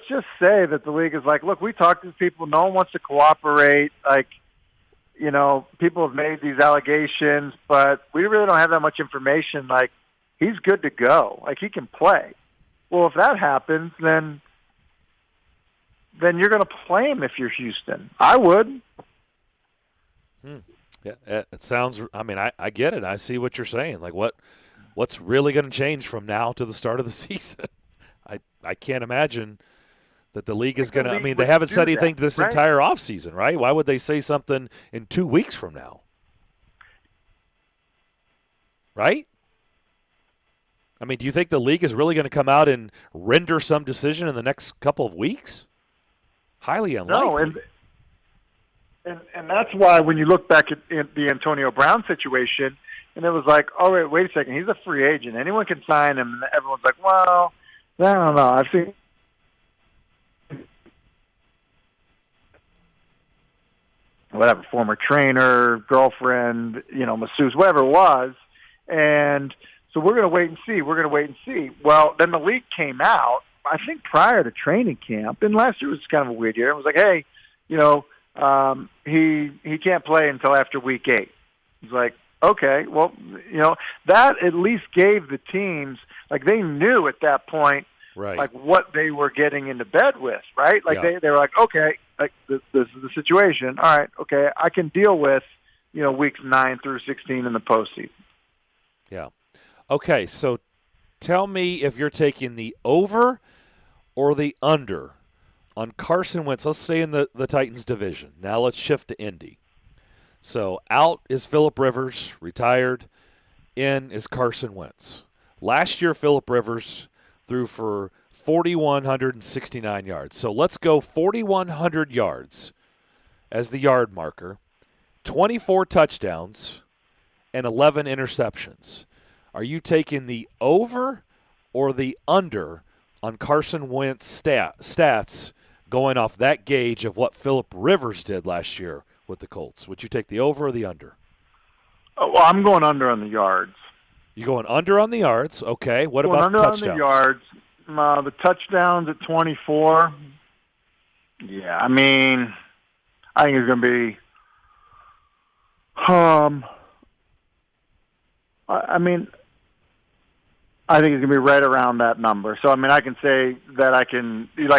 just say that the league is look, we talked to people. No one wants to cooperate. People have made these allegations, but we really don't have that much information. He's good to go. He can play. Well, if that happens, then you're going to play him if you're Houston. I would. Yeah, it sounds. I mean, I get it. I see what you're saying. What's really going to change from now to the start of the season? I can't imagine that the league is going to. I mean, they haven't said anything this entire offseason, right? Why would they say something in 2 weeks from now? Right? I mean, do you think the league is really going to come out and render some decision in the next couple of weeks? Highly unlikely. No, and that's why when you look back at the Antonio Brown situation, and it was oh, wait a second, he's a free agent. Anyone can sign him. And everyone's well, I don't know. I've seen whatever, former trainer, girlfriend, masseuse, whatever it was, and so we're going to wait and see. Well, then the league came out, I think prior to training camp, and last year was kind of a weird year. It was hey, he can't play until after week 8. It's okay, well, that at least gave the teams, they knew at that point, right, what they were getting into bed with, right? They were okay, this is the situation. All right, okay, I can deal with, weeks 9 through 16 in the postseason. Yeah. Okay, so tell me if you're taking the over or the under on Carson Wentz. Let's stay in the Titans division. Now let's shift to Indy. So out is Phillip Rivers, retired. In is Carson Wentz. Last year, Phillip Rivers threw for 4,169 yards. So let's go 4,100 yards as the yard marker, 24 touchdowns, and 11 interceptions. Are you taking the over or the under on Carson Wentz stats going off that gauge of what Phillip Rivers did last year with the Colts? Would you take the over or the under? Oh, well, I'm going under on the yards. You going under on the yards? Okay. What about under touchdowns? On the yards. The touchdowns at 24. Yeah, I mean, I think it's going to be. I think it's going to be right around that number. So, I mean, I can say that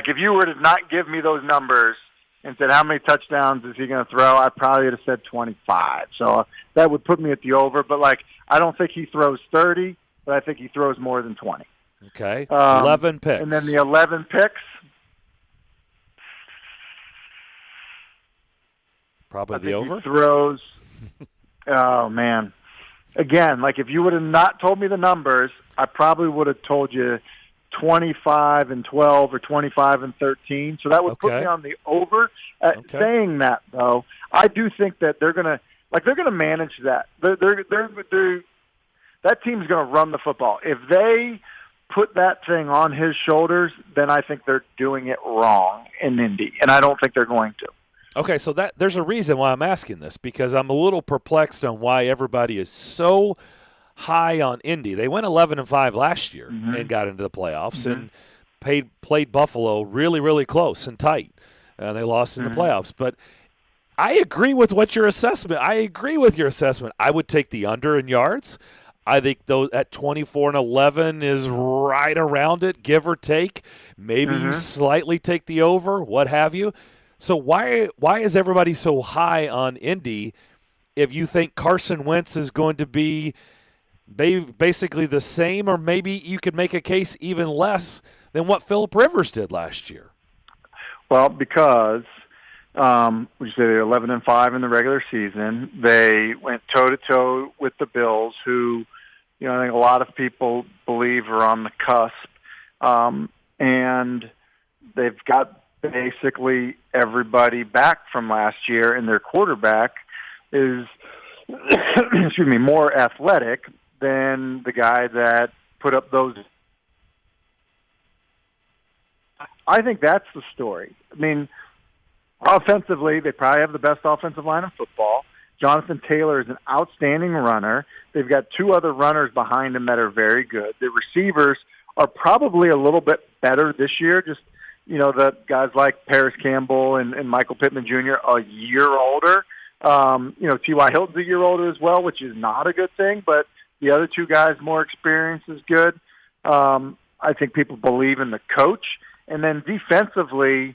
if you were to not give me those numbers and said how many touchdowns is he going to throw, I probably would have said 25. So that would put me at the over. But, I don't think he throws 30, but I think he throws more than 20. Okay. 11 picks. And then the 11 picks. Probably the over? He throws. Oh, man. Again, if you would have not told me the numbers, I probably would have told you 25 and 12 or 25 and 13. So that would put me on the over. Saying that, though, I do think that they're going to manage that. That team's going to run the football. If they put that thing on his shoulders, then I think they're doing it wrong in Indy, and I don't think they're going to. Okay, so there's a reason why I'm asking this, because I'm a little perplexed on why everybody is so high on Indy. They went 11-5 last year and got into the playoffs and played Buffalo really, really close and tight. They lost in the playoffs. But I agree with your assessment. I would take the under in yards. I think at 24 and 11 is right around it, give or take. Maybe you slightly take the over, what have you. So why is everybody so high on Indy if you think Carson Wentz is going to be basically the same, or maybe you could make a case even less than what Phillip Rivers did last year? Well, because we say they're 11-5 in the regular season. They went toe-to-toe with the Bills, who, I think a lot of people believe are on the cusp. And they've got basically everybody back from last year, and their quarterback is, more athletic than the guy that put up those. I think that's the story. I mean, offensively, they probably have the best offensive line in football. Jonathan Taylor is an outstanding runner. They've got two other runners behind him that are very good. The receivers are probably a little bit better this year. Just, the guys like Paris Campbell and Michael Pittman Jr. a year older. T.Y. Hilton's a year older as well, which is not a good thing, but the other two guys more experience is good. I think people believe in the coach. And then defensively,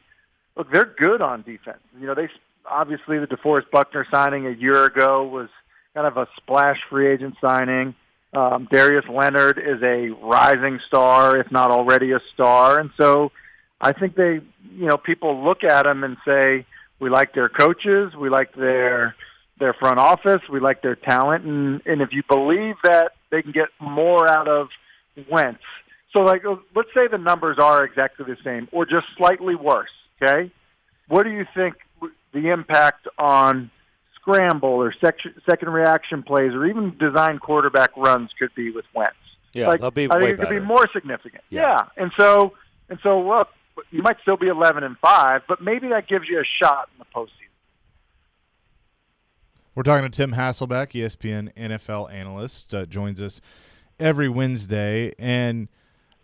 look, they're good on defense. They obviously the DeForest Buckner signing a year ago was kind of a splash free agent signing. Darius Leonard is a rising star, if not already a star. And so I think people look at them and say, we like their coaches, we like their front office, we like their talent. And if you believe that they can get more out of Wentz, so let's say the numbers are exactly the same or just slightly worse, okay? What do you think the impact on scramble or second reaction plays or even design quarterback runs could be with Wentz? Yeah, they'll be way better. I think it could be more significant. Yeah. And so look, you might still be 11-5, but maybe that gives you a shot in the postseason. We're talking to Tim Hasselbeck, ESPN NFL analyst, joins us every Wednesday. And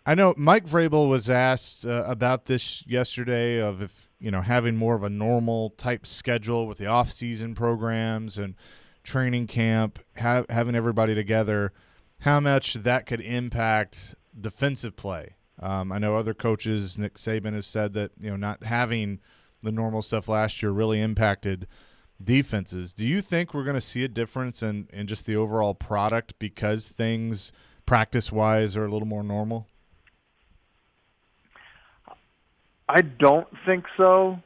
I know Mike Vrabel was asked about this yesterday of if, having more of a normal type schedule with the off-season programs and training camp, having everybody together, how much that could impact defensive play. I know other coaches, Nick Saban has said that, not having the normal stuff last year really impacted defenses. Do you think we're going to see a difference in just the overall product because things practice-wise are a little more normal? I don't think so.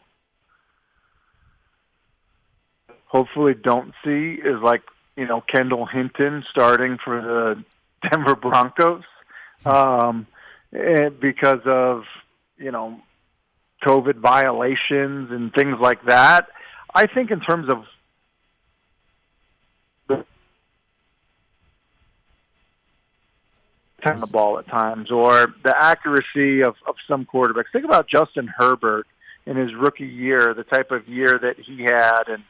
Hopefully don't see is Kendall Hinton starting for the Denver Broncos. because of, COVID violations and things like that. I think in terms of the ball at times, or the accuracy of some quarterbacks. Think about Justin Herbert in his rookie year, the type of year that he had. And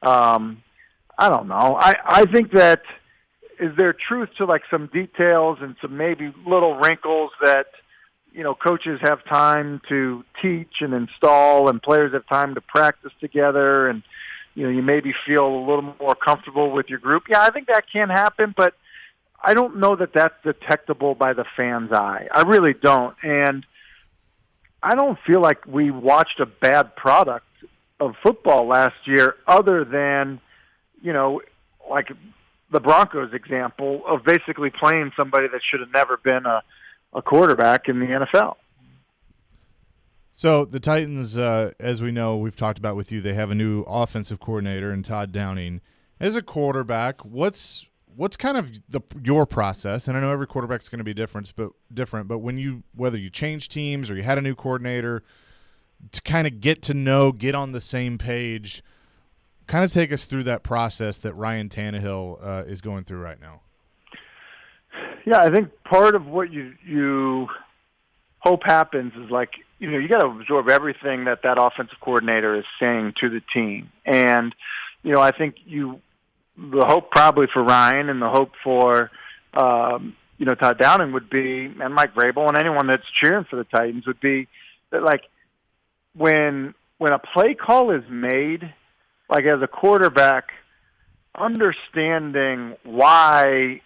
I don't know. I think that is there truth to like some details and some maybe little wrinkles that, coaches have time to teach and install and players have time to practice together and, you maybe feel a little more comfortable with your group. Yeah, I think that can happen, but I don't know that that's detectable by the fan's eye. I really don't. And I don't feel like we watched a bad product of football last year other than, like the Broncos example of basically playing somebody that should have never been a quarterback in the NFL. So the Titans, as we know, we've talked about with you, they have a new offensive coordinator in Todd Downing. As a quarterback, what's kind of your process? And I know every quarterback's going to be different, but whether you change teams or you had a new coordinator, to kind of get on the same page, kind of take us through that process that Ryan Tannehill is going through right now. Yeah, I think part of what you hope happens is like, you got to absorb everything that offensive coordinator is saying to the team. And, I think the hope probably for Ryan and the hope for, Todd Downing would be, and Mike Vrabel and anyone that's cheering for the Titans would be that like when a play call is made, like as a quarterback, understanding why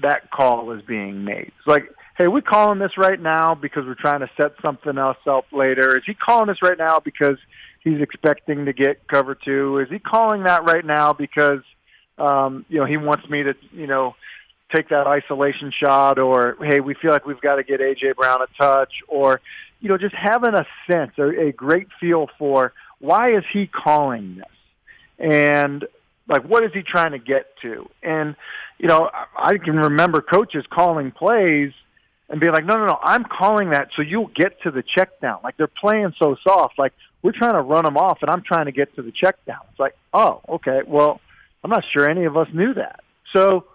that call is being made. It's like, hey, we're calling this right now because we're trying to set something else up later. Is he calling this right now because he's expecting to get cover two? Is he calling that right now because, he wants me to, take that isolation shot, or, hey, we feel like we've got to get A.J. Brown a touch, or, just having a sense, a great feel for why is he calling this? And, like, what is he trying to get to? And, I can remember coaches calling plays and being like, no, I'm calling that so you'll get to the check down. Like, they're playing so soft. Like, we're trying to run them off, and I'm trying to get to the check down. It's like, oh, okay, well, I'm not sure any of us knew that. So,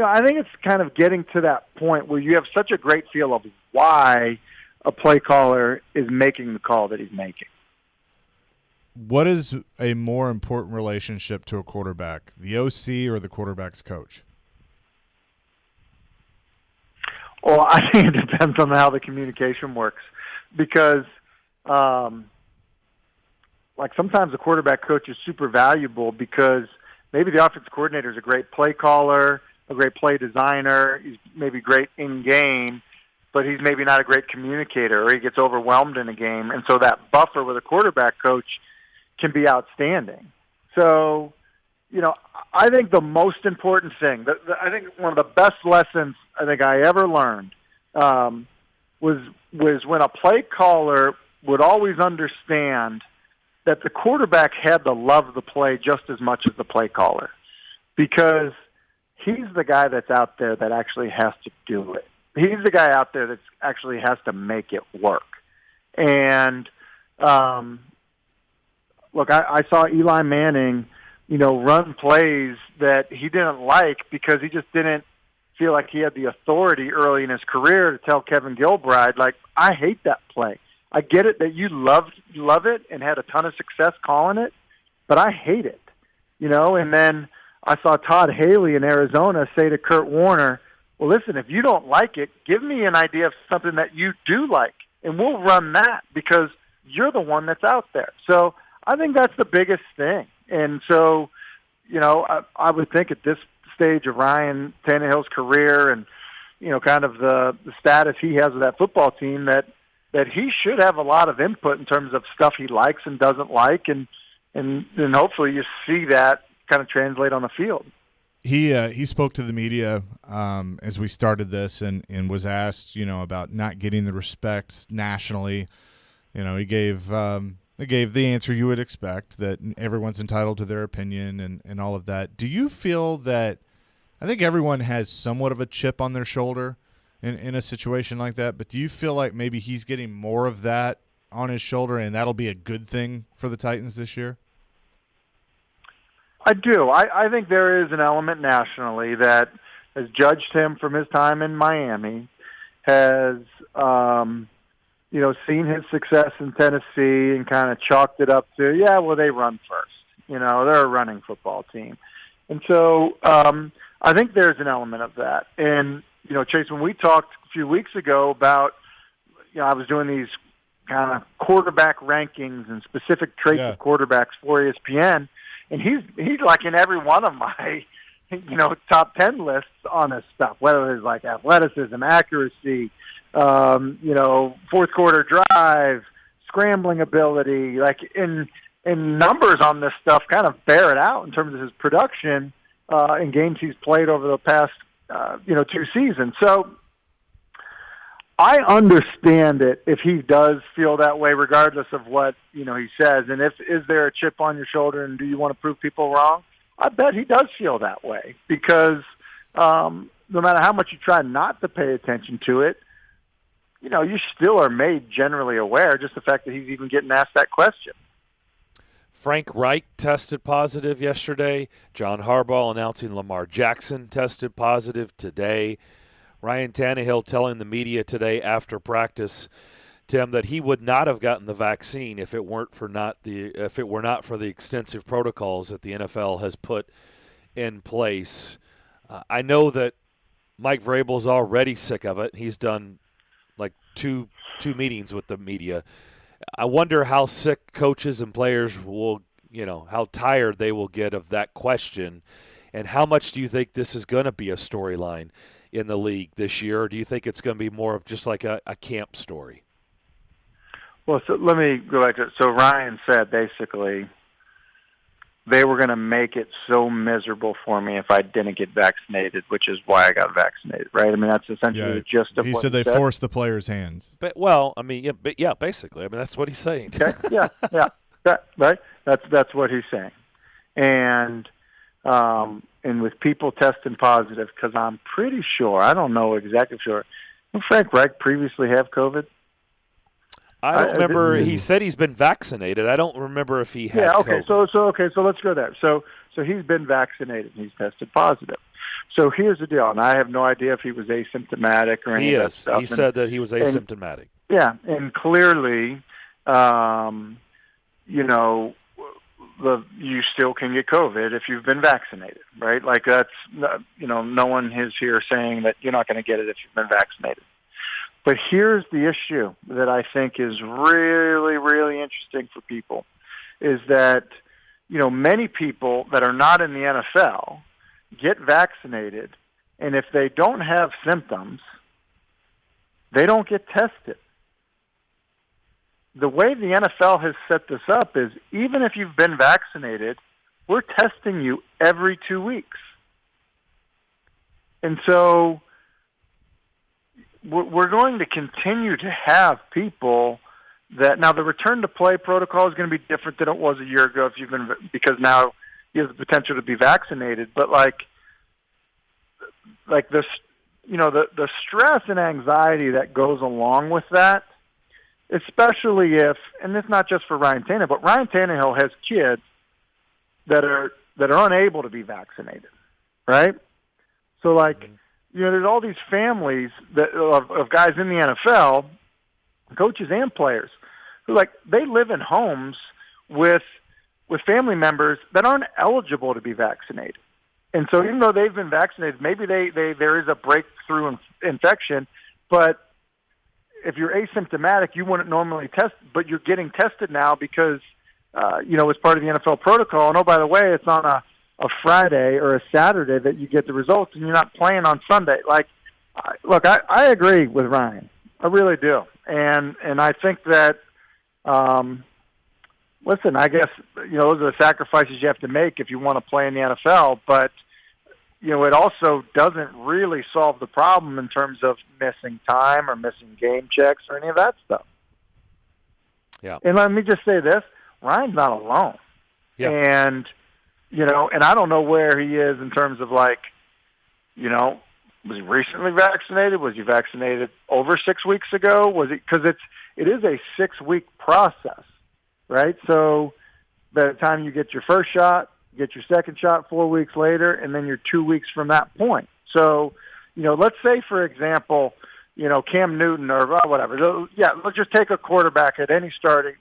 I think it's kind of getting to that point where you have such a great feel of why a play caller is making the call that he's making. What is a more important relationship to a quarterback, the OC or the quarterback's coach? Well, I think it depends on how the communication works because, like sometimes the quarterback coach is super valuable because maybe the offensive coordinator is a great play caller, a great play designer, he's maybe great in-game, but he's maybe not a great communicator, or he gets overwhelmed in a game. And so that buffer with a quarterback coach can be outstanding. So, I think the most important thing, I think one of the best lessons I think I ever learned was when a play caller would always understand that the quarterback had to love the play just as much as the play caller, because he's the guy that's out there that actually has to do it. He's the guy out there that actually has to make it work. And look, I saw Eli Manning, run plays that he didn't like because he just didn't feel like he had the authority early in his career to tell Kevin Gilbride, like, I hate that play. I get it that you love it and had a ton of success calling it, but I hate it, And then I saw Todd Haley in Arizona say to Kurt Warner, well, listen, if you don't like it, give me an idea of something that you do like, and we'll run that because you're the one that's out there. So I think that's the biggest thing. And so, I would think at this stage of Ryan Tannehill's career and, kind of the status he has with that football team that he should have a lot of input in terms of stuff he likes and doesn't like. And hopefully you see that kind of translate on the field. He spoke to the media as we started this and was asked, about not getting the respect nationally. He gave the answer you would expect, that everyone's entitled to their opinion and all of that. Do you feel that – I think everyone has somewhat of a chip on their shoulder, in a situation like that. But do you feel like maybe he's getting more of that on his shoulder, and that'll be a good thing for the Titans this year? I do. I think there is an element nationally that has judged him from his time in Miami, has seen his success in Tennessee and kind of chalked it up to, they run first. They're a running football team. And so I think there's an element of that. And, Chase, when we talked a few weeks ago about, I was doing these kind of quarterback rankings and specific traits of quarterbacks for ESPN, and he's like in every one of my, top 10 lists on this stuff, whether it's like athleticism, accuracy, fourth quarter drive, scrambling ability, like in numbers on this stuff kind of bear it out in terms of his production in games he's played over the past, 2 seasons. So I understand it if he does feel that way, regardless of what, he says. And is there a chip on your shoulder and do you want to prove people wrong? I bet he does feel that way because no matter how much you try not to pay attention to it, you still are made generally aware, just the fact that he's even getting asked that question. Frank Reich tested positive yesterday. John Harbaugh announcing Lamar Jackson tested positive today. Ryan Tannehill telling the media today after practice, Tim, that he would not have gotten the vaccine if it were not for the extensive protocols that the NFL has put in place. I know that Mike Vrabel's already sick of it. He's done like two meetings with the media. I wonder how sick coaches and players will, how tired they will get of that question, and how much do you think this is going to be a storyline in the league this year, or do you think it's going to be more of just like a camp story? Well, so let me go back to it. So Ryan said basically they were going to make it so miserable for me if I didn't get vaccinated, which is why I got vaccinated, right? I mean, that's essentially the gist of he what said. They forced the players' hands. But, basically. I mean, that's what he's saying. Okay, right? That's what he's saying. And with people testing positive, because I'm pretty sure, I don't know exactly sure, did Frank Reich previously have COVID? I don't remember. He said he's been vaccinated. I don't remember if he had COVID. So let's go there. So he's been vaccinated and he's tested positive. So here's the deal, and I have no idea if he was asymptomatic or any of that stuff. He said that he was asymptomatic. And clearly, you still can get COVID if you've been vaccinated, right? Like that's, no one is here saying that you're not going to get it if you've been vaccinated. But here's the issue that I think is really, really interesting for people is that, many people that are not in the NFL get vaccinated, and if they don't have symptoms, they don't get tested. The way the NFL has set this up is even if you've been vaccinated, we're testing you every 2 weeks. And so we're going to continue to have people that now the return to play protocol is going to be different than it was a year ago because now you have the potential to be vaccinated. But like this, the stress and anxiety that goes along with that, especially if, and it's not just for Ryan Tannehill, but Ryan Tannehill has kids that are unable to be vaccinated, right? So there's all these families of guys in the NFL, coaches and players, who they live in homes with family members that aren't eligible to be vaccinated. And so even though they've been vaccinated, maybe there is a breakthrough infection, but if you're asymptomatic, you wouldn't normally test, but you're getting tested now because, it's part of the NFL protocol. And, oh, by the way, it's on a Friday or a Saturday that you get the results, and you're not playing on Sunday. I agree with Ryan. I really do. And I think that, listen, I guess, those are the sacrifices you have to make if you want to play in the NFL, but, it also doesn't really solve the problem in terms of missing time or missing game checks or any of that stuff. Yeah. And let me just say this, Ryan's not alone. Yeah. And, and I don't know where he is in terms of Was he recently vaccinated? Was he vaccinated over 6 weeks ago? Was it because it is a 6-week process, right? So by the time you get your first shot, you get your second shot 4 weeks later, and then you're 2 weeks from that point. So, let's say, for example, Cam Newton or whatever. Yeah, let's just take a quarterback at any starting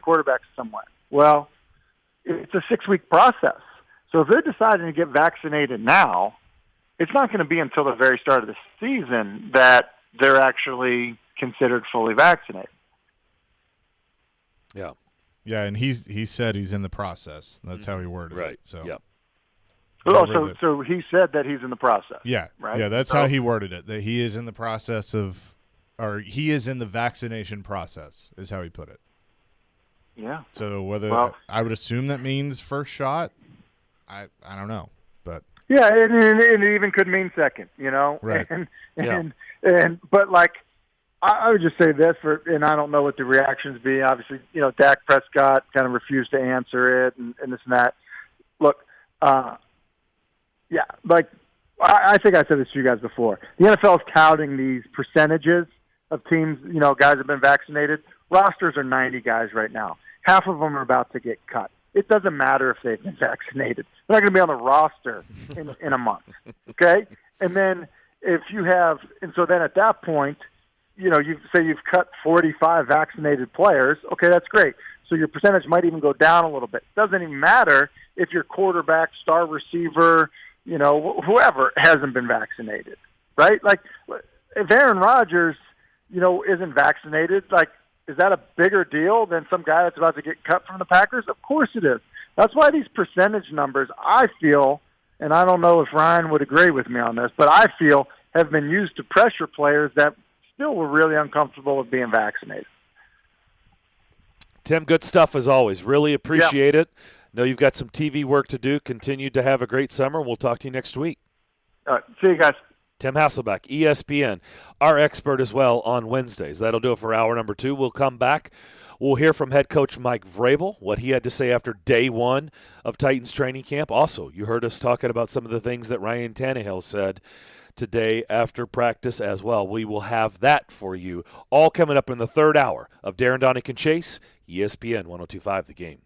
quarterback somewhere. Well, it's a 6-week process. So if they're deciding to get vaccinated now, it's not going to be until the very start of the season that they're actually considered fully vaccinated. Yeah. Yeah, and he said he's in the process. That's how he worded right. it. So. Yep. So he said that he's in the process. Yeah. Right? Yeah, that's how he worded it. That he is in the process he is in the vaccination process is how he put it. Yeah. So I would assume that means first shot. I don't know, but yeah, it even could mean second, Right. But like I would just say this and I don't know what the reactions be. Obviously, Dak Prescott kind of refused to answer it and this and that. Look, yeah, like I think I said this to you guys before. The NFL is touting these percentages of teams, guys have been vaccinated. Rosters are 90 guys right now. Half of them are about to get cut. It doesn't matter if they've been vaccinated. They're not going to be on the roster in a month, okay? And then so then at that point, you say you've cut 45 vaccinated players. Okay, that's great. So your percentage might even go down a little bit. Doesn't even matter if your quarterback, star receiver, whoever hasn't been vaccinated, right? Like if Aaron Rodgers, isn't vaccinated, like, is that a bigger deal than some guy that's about to get cut from the Packers? Of course it is. That's why these percentage numbers, I feel, and I don't know if Ryan would agree with me on this, but I feel have been used to pressure players that still were really uncomfortable with being vaccinated. Tim, good stuff as always. Really appreciate it. Know you've got some TV work to do. Continue to have a great summer, and we'll talk to you next week. See you guys. Tim Hasselbeck, ESPN, our expert as well on Wednesdays. That'll do it for hour number 2. We'll come back. We'll hear from head coach Mike Vrabel, what he had to say after day 1 of Titans training camp. Also, you heard us talking about some of the things that Ryan Tannehill said today after practice as well. We will have that for you all coming up in the third hour of Darren, Daunic, and Chase, ESPN 102.5 The Game.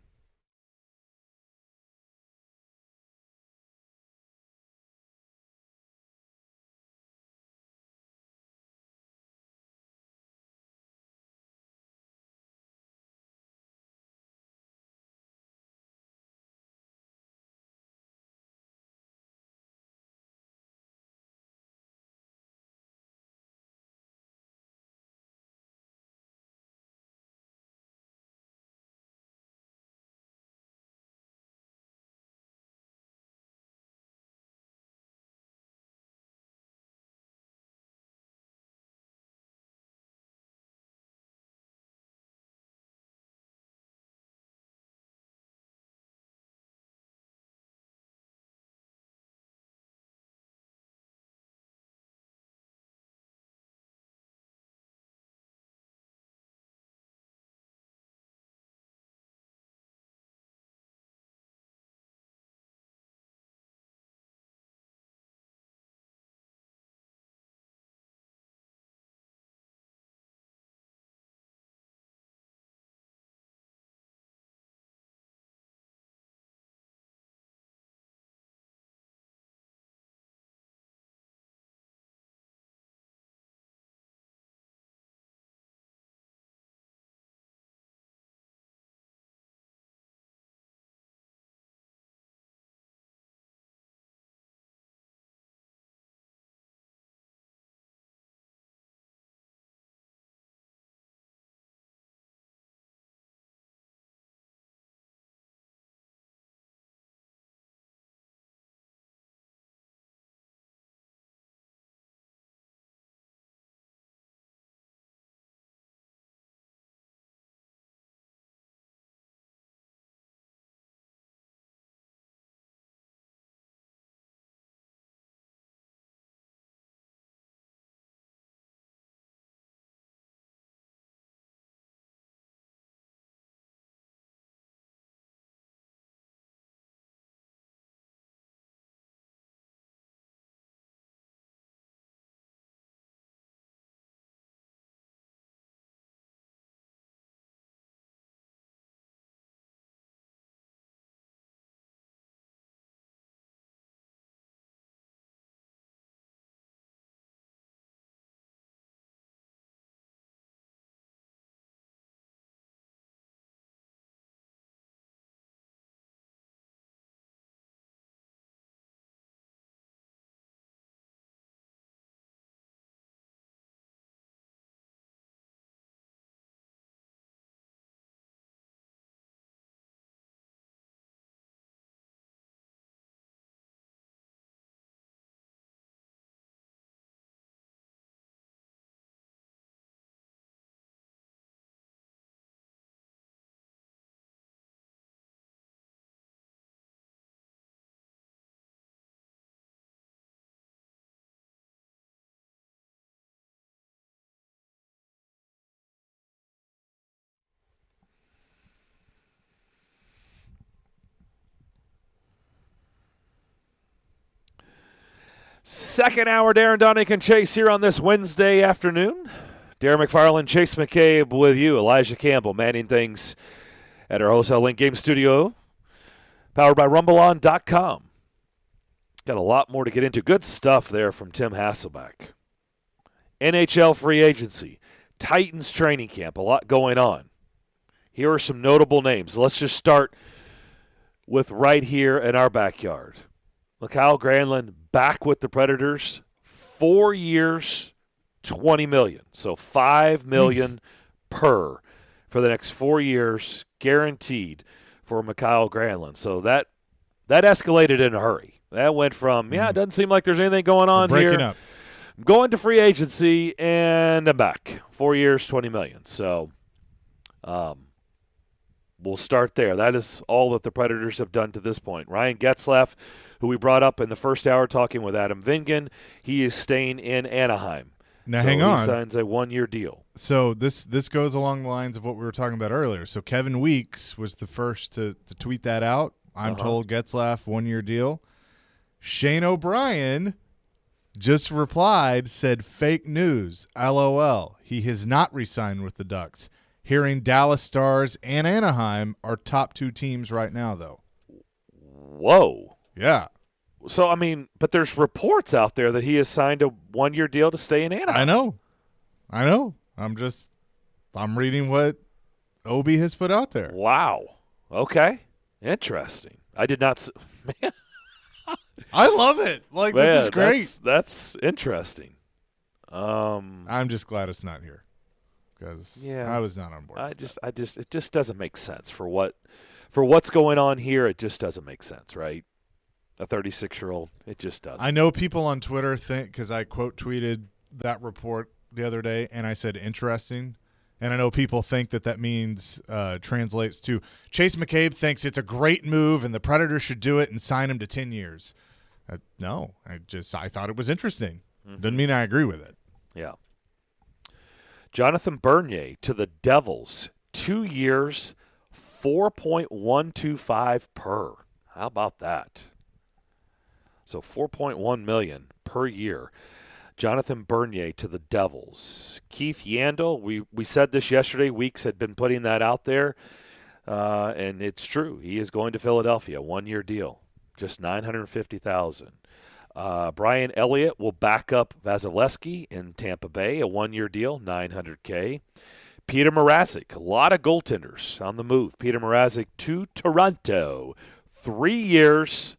Second hour, Darren, Daunic, and Chase here on this Wednesday afternoon. Darren McFarland, Chase McCabe with you. Elijah Campbell manning things at our Wholesale Link Game Studio, powered by RumbleOn.com. Got a lot more to get into. Good stuff there from Tim Hasselbeck. NHL free agency, Titans training camp, a lot going on. Here are some notable names. Let's just start with right here in our backyard. Mikael Granlund back with the Predators, 4 years, $20 million. So $5 million per for the next 4 years, guaranteed for Mikael Granlund. So that escalated in a hurry. That went from, it doesn't seem like there's anything going on here. Up. I'm going to free agency, and I'm back. 4 years, $20 million. So we'll start there. That is all that the Predators have done to this point. Ryan Getzlaf, who we brought up in the first hour talking with Adam Vingan, he is staying in Anaheim. Now, hang on. He signs a 1-year deal. So this goes along the lines of what we were talking about earlier. So Kevin Weeks was the first to tweet that out. I'm told Getzlaf, 1-year deal. Shane O'Brien just replied, said, fake news, LOL. He has not re-signed with the Ducks. Hearing Dallas Stars and Anaheim are top 2 teams right now, though. Whoa. Yeah. So, I mean, but there's reports out there that he has signed a 1-year deal to stay in Anaheim. I know. I'm reading what Obi has put out there. Wow. Okay. Interesting. I did not – man. I love it. Like, man, this is great. That's interesting. I'm just glad it's not here because I was not on board. It just doesn't make sense for what's going on here. It just doesn't make sense, right? A 36-year-old, it just doesn't. I know people on Twitter think, because I quote tweeted that report the other day and I said interesting, and I know people think that means translates to Chase McCabe thinks it's a great move and the Predators should do it and sign him to 10 years. No, I thought it was interesting. Doesn't mean I agree with it. Yeah. Jonathan Bernier to the Devils, 2 years, $4.125 per. How about that? So $4.1 million per year. Jonathan Bernier to the Devils. Keith Yandel, we said this yesterday. Weeks had been putting that out there, and it's true. He is going to Philadelphia, 1-year deal, just $950,000. Brian Elliott will back up Vasilevsky in Tampa Bay, a 1-year deal, $900K. Peter Mrazek, a lot of goaltenders on the move. Peter Mrazek to Toronto, 3 years,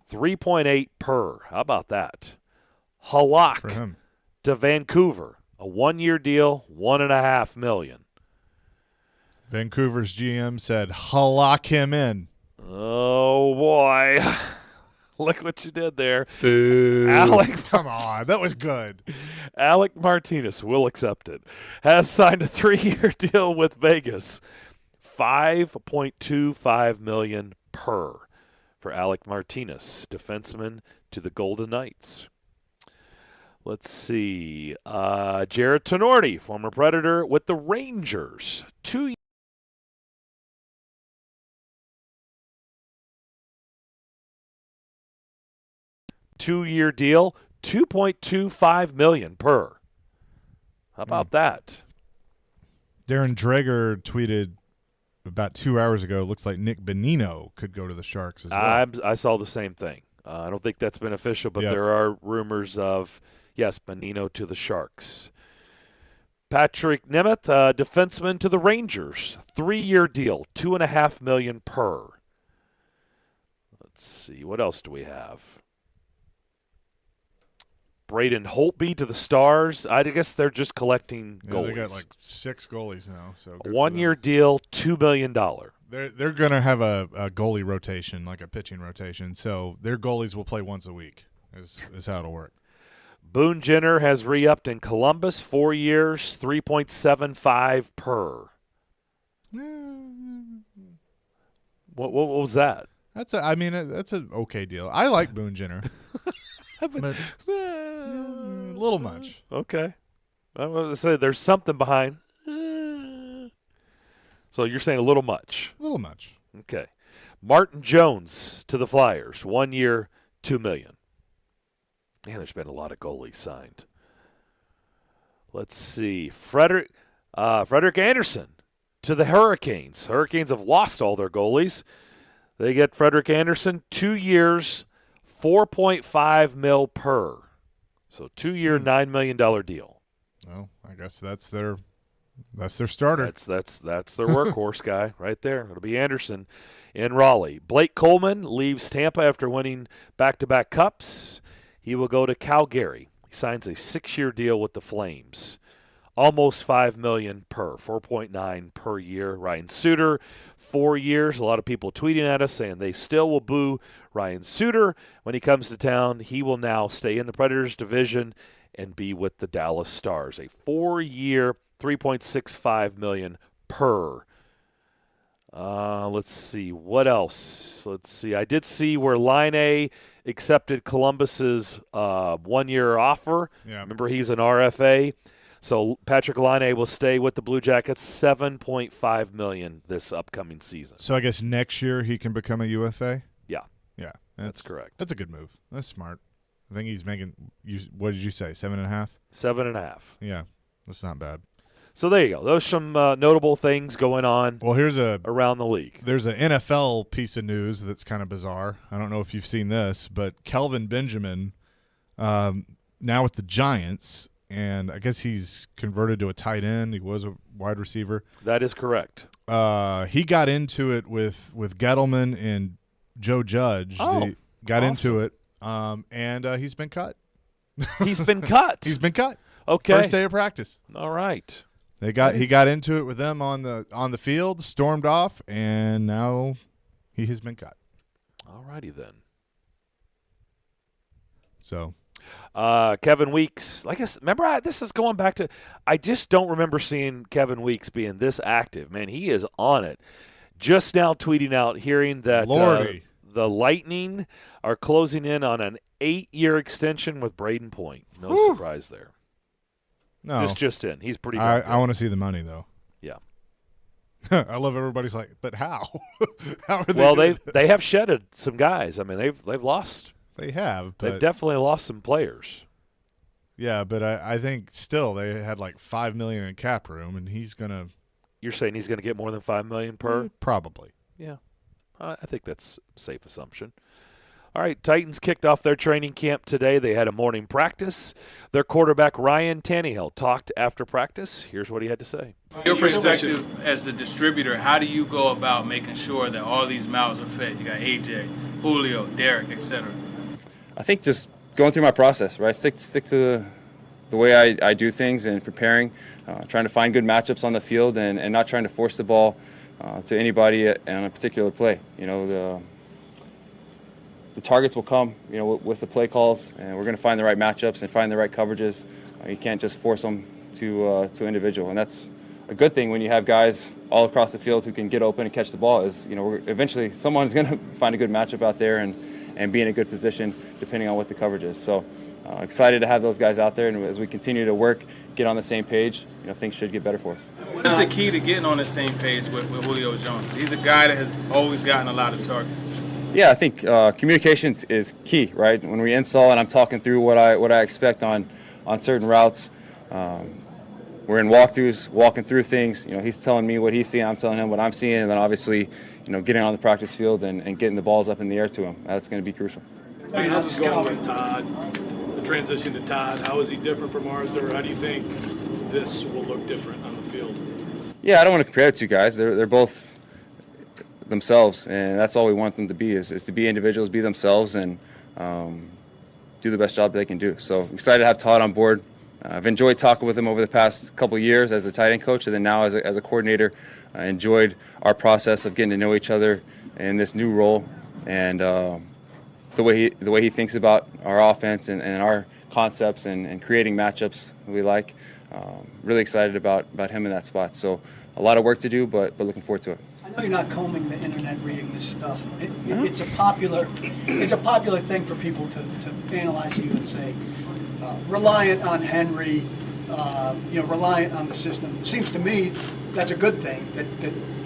$3.8 per. How about that? Halak to Vancouver, a 1-year deal, $1.5 million. Vancouver's GM said, "Halak him in." Oh boy, look what you did there. Alec, come on, that was good. Alec Martinez will accept it. Has signed a 3-year deal with Vegas, $5.25 million per. For Alec Martinez, defenseman to the Golden Knights. Let's see. Jared Tenorti, former Predator with the Rangers. 2 2-year deal, $2.25 million per. How about that? Darren Dreger tweeted about 2 hours ago, looks like Nick Bonino could go to the Sharks as well. I saw the same thing. I don't think that's been official, but there are rumors of, yes, Bonino to the Sharks. Patrick Nemeth, defenseman to the Rangers. 3-year deal, $2.5 million per. Let's see, what else do we have? Braden Holtby to the Stars. I guess they're just collecting goalies. They got like 6 goalies now. So a 1-year deal, $2 million. They're going to have a goalie rotation, like a pitching rotation. So their goalies will play once a week is how it'll work. Boone Jenner has re-upped in Columbus, 4 years, $3.75 per. What was that? That's an okay deal. I like Boone Jenner. But a little much. Okay. I was going to say there's something behind. So you're saying a little much. A little much. Okay. Martin Jones to the Flyers, 1 year, $2 million. Man, there's been a lot of goalies signed. Let's see. Frederick Anderson to the Hurricanes. Hurricanes have lost all their goalies. They get Frederick Anderson, 2 years, $4.5 million per. So 2-year, $9 million deal. Well, I guess that's their starter. That's their workhorse guy right there. It'll be Anderson in Raleigh. Blake Coleman leaves Tampa after winning back-to-back cups. He will go to Calgary. He signs a 6-year deal with the Flames. Almost $5 million per, 4.9 per year. Ryan Suter, 4 years. A lot of people tweeting at us saying they still will boo Ryan Suter when he comes to town. He will now stay in the Predators division and be with the Dallas Stars. A 4-year, $3.65 million per. Let's see. What else? Let's see. I did see where Line A accepted Columbus's 1-year offer. Yeah. Remember, he's an RFA. So Patrick Laine will stay with the Blue Jackets, $7.5 million this upcoming season. So I guess next year he can become a UFA? Yeah. Yeah. That's correct. That's a good move. That's smart. I think he's making what did you say, 7.5? 7.5. Yeah. That's not bad. So there you go. Those are some notable things going on around the league. There's an NFL piece of news that's kind of bizarre. I don't know if you've seen this, but Kelvin Benjamin, now with the Giants, and I guess he's converted to a tight end. He was a wide receiver. That is correct. He got into it with Gettleman and Joe Judge. Oh, they got awesome. into it, and he's been cut. He's been cut. He's been cut. Okay. First day of practice. All right. He got into it with them on the field, stormed off, and now he has been cut. All righty then. So. Kevin Weeks, this is going back to, I just don't remember seeing Kevin Weeks being this active. Man, he is on it. Just now tweeting out, hearing that the Lightning are closing in on an 8-year extension with Braden Point. No surprise there. No. This just in. He's pretty good. I want to see the money, though. Yeah. I love everybody's like, but how? How are they? Well, they have shedded some guys. I mean, they've lost. They have. But they've definitely lost some players. Yeah, but I think still they had like $5 million in cap room, and he's gonna. You're saying he's going to get more than $5 million per? Probably. Yeah, I think that's a safe assumption. All right, Titans kicked off their training camp today. They had a morning practice. Their quarterback, Ryan Tannehill, talked after practice. Here's what he had to say. Your perspective as the distributor, how do you go about making sure that all these mouths are fed? You got AJ, Julio, Derek, etc. I think just going through my process, right? Stick to the way I do things and preparing, trying to find good matchups on the field and not trying to force the ball to anybody on a particular play. You know, the targets will come, you know, with the play calls, and we're going to find the right matchups and find the right coverages. You can't just force them to individual, and that's a good thing when you have guys all across the field who can get open and catch the ball. Is, you know, eventually someone's going to find a good matchup out there and be in a good position depending on what the coverage is. So excited to have those guys out there, and as we continue to work, get on the same page, you know, things should get better for us. What's the key to getting on the same page with Julio Jones? He's a guy that has always gotten a lot of targets. Yeah, I think communication is key, right? When we install and I'm talking through what I expect on certain routes, we're in walkthroughs, walking through things. You know, he's telling me what he's seeing, I'm telling him what I'm seeing, and then obviously, you know, getting on the practice field and getting the balls up in the air to him. That's going to be crucial. How's it going with Todd? The transition to Todd, how is he different from Arthur? How do you think this will look different on the field? Yeah, I don't want to compare the two guys. They're both themselves, and that's all we want them to be is to be individuals, be themselves, and do the best job they can do. So excited to have Todd on board. I've enjoyed talking with him over the past couple of years as a tight end coach, and then now as a coordinator. I enjoyed our process of getting to know each other in this new role, and the way he thinks about our offense and our concepts and creating matchups that we like. Really excited about him in that spot. So a lot of work to do, but looking forward to it. I know you're not combing the internet reading this stuff. It's a popular thing for people to analyze you and say reliant on Henry, reliant on the system. It seems to me that's a good thing that